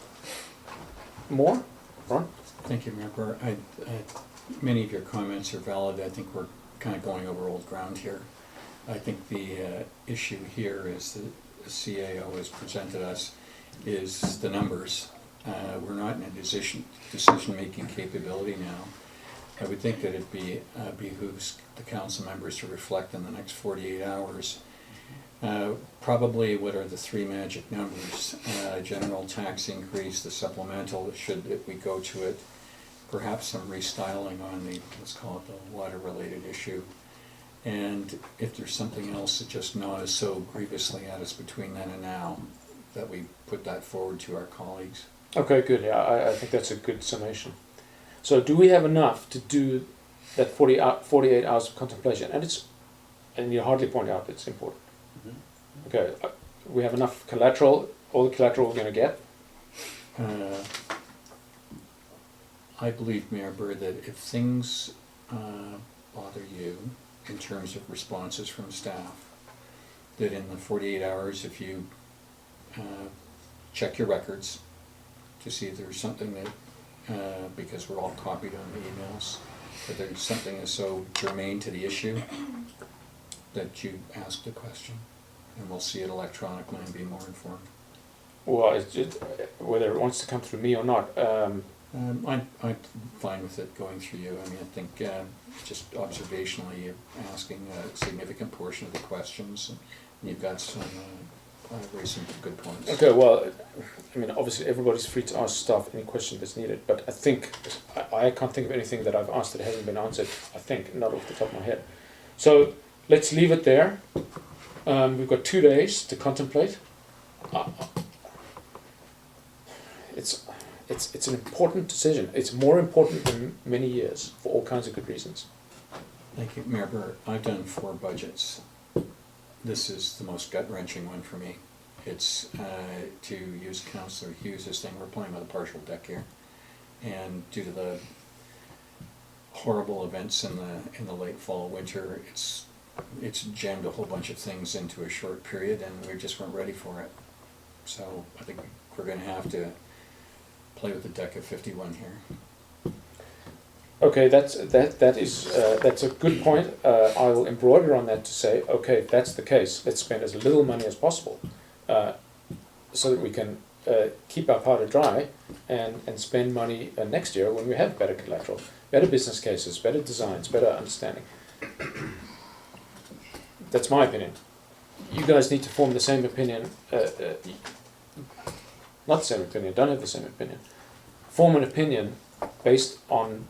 more, Ron? Thank you, Member. Many of your comments are valid. I think we're kind of going over old ground here. I think the issue here is that the CAO has presented us is the numbers. We're not in a decision-making capability now. I would think that it behooves the council members to reflect in the next 48 hours. Probably what are the three magic numbers? General tax increase, the supplemental, if we go to it, perhaps some restyling on the, let's call it the water-related issue. And if there's something else that just gnaws so grievously at us between then and now, that we put that forward to our colleagues. Okay, good. Yeah, I think that's a good summation. So do we have enough to do that 48 hours of contemplation? And you hardly point out it's important. Mm-hmm. Okay, we have enough collateral, all the collateral we're going to get? I believe, Mayor Burr, that if things bother you in terms of responses from staff, that in the 48 hours, if you check your records to see if there's something that, because we're all copied on the emails, that there's something that's so germane to the issue that you ask the question, and we'll see it electronically and be more informed. Well, it's just, whether it wants to come through me or not, I'm fine with it going through you. I mean, I think just observationally, you're asking a significant portion of the questions, and you've got some, raised some good points. okay, well, I mean, obviously everybody's free to ask staff any question that's needed, but I think, I can't think of anything that I've asked that hasn't been answered, I think, not off the top of my head. So, let's leave it there. We've got 2 days to contemplate. It's an important decision. It's more important than many years for all kinds of good reasons. Thank you, Mayor Burr. I've done 4 budgets. This is the most gut-wrenching one for me. It's, to use Councillor Hughes' thing, we're playing with a partial deck here. And due to the horrible events in the late fall, winter, it's jammed a whole bunch of things into a short period, and we just weren't ready for it. So I think we're gonna have to play with the deck of 51 here. Okay, that's a good point. I will embroider on that to say, okay, if that's the case, let's spend as little money as possible, so that we can keep our powder dry and spend money next year when we have better collateral, better business cases, better designs, better understanding. That's my opinion. You guys need to form the same opinion. Not the same opinion. Don't have the same opinion. Form an opinion based on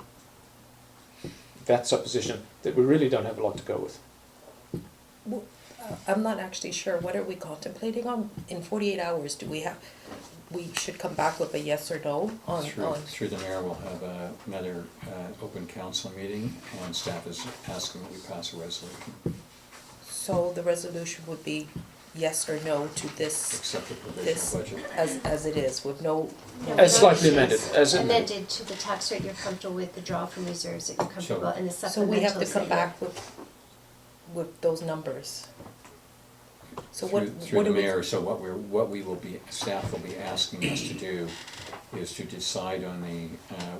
that supposition that we really don't have a lot to go with. Well, I'm not actually sure, what are we contemplating on? In 48 hours, we should come back with a yes or no on? Through the mayor, we'll have another open council meeting, and staff is asking that we pass a resolution. So the resolution would be yes or no to this, Accept the provisional budget. as it is, with no. As slightly amended. Amended to the tax rate you're comfortable with, the draw from reserves that you're comfortable, and the So supplementals. we have to come that back with those numbers. So Through the mayor, so staff will be asking us to do is to decide on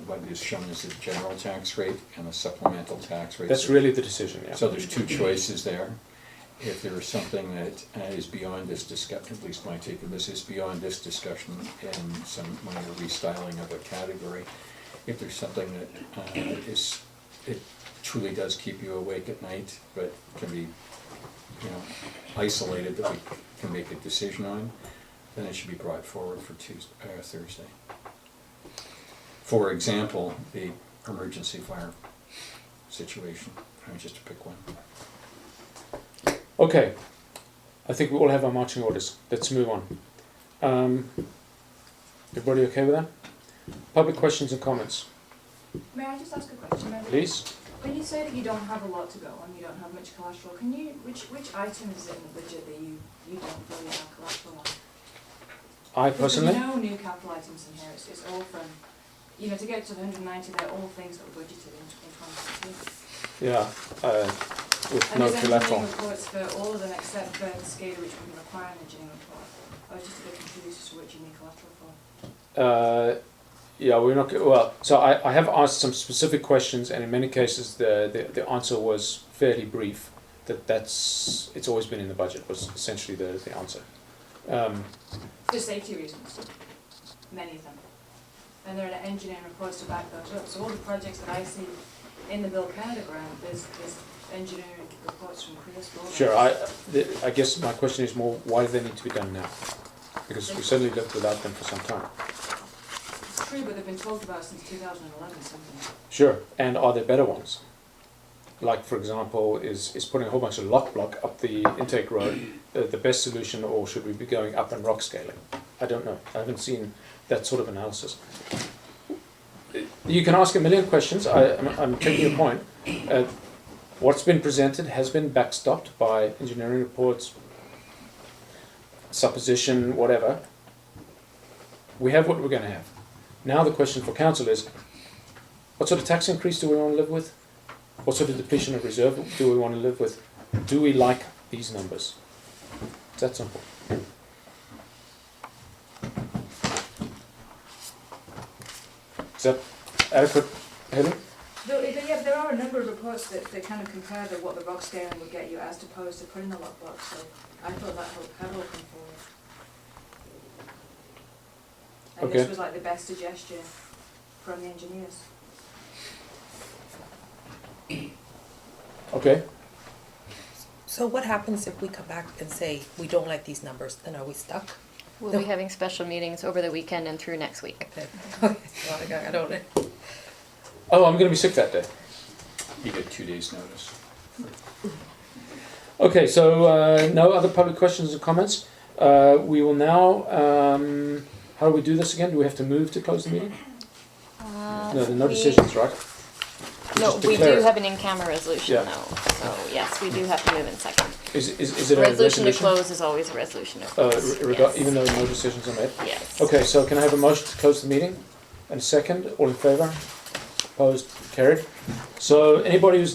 what is shown as the general tax rate and the supplemental tax rate. That's really the decision, yeah. So there's 2 choices there. If there is something that is beyond this discussion, at least my take of this is beyond this discussion and some minor restyling of a category, if there's something that it truly does keep you awake at night, but can be, isolated that we can make a decision on, then it should be brought forward for Thursday. For example, the emergency fire situation, just to pick one. Okay, I think we all have our marching orders. Let's move on. Everybody okay with that? Public questions and comments, May I just ask a question? please? When you say that you don't have a lot to go and you don't have much collateral, can you, which item is it in the budget that you don't really have collateral on? I personally? There's no new capital items in here, it's all from, to get to the 190, they're all things that were budgeted in 2016. Yeah, with And no there's collateral. engineering reports for all of them except for the SCADA, which we require an engineering report. I was just a bit confused as to which you need collateral for. Yeah, we're not, well, so I have asked some specific questions, and in many cases the answer was fairly brief, it's always been in the budget, was essentially the answer. For safety reasons, many of them. And there are engineering reports to back those up. So all the projects that I see in the Bill Canada grant, there's engineering reports from previous board. Sure, I guess my question is more, why do they need to be done now? Because we certainly lived without them for some time. It's true, but they've been talked about since 2011 something. Sure, and are there better ones? Like, for example, is putting a whole bunch of lock block up the intake road the best solution, or should we be going up and rock scaling? I don't know. I haven't seen that sort of analysis. You can ask a million questions. I'm taking your point. What's been presented has been backstopped by engineering reports, supposition, whatever. We have what we're going to have. Now the question for council is, what sort of tax increase do we want to live with? What sort of depletion of reserve do we want to live with? Do we like these numbers? It's that simple. Is that adequate, Helen? There are a number of reports that kind of compare what the rock scaling would get you as opposed to putting the lock blocks. So I thought that had all come forward. Okay. this was like the best suggestion from the engineers. Okay, So what happens if we come back and say we don't like these numbers? Then are we stuck? We'll be having special meetings over the weekend and through next week. Okay. Well, I don't know. oh, I'm gonna be sick that day. You get 2 days' notice. Okay, so no other public questions or comments. We will now, how do we do this again? Do we have to move to close the meeting? No, no decisions, right? No, just we declare do it. have an in-camera resolution Yeah. though, so yes, we do have to move in second. Is it a Resolution resolution? to close is always a resolution to close, yes. Even though no decisions are made? Yes. Okay, so can I have a motion to close the meeting? And a second, all in favour? Opposed, carried. So anybody who's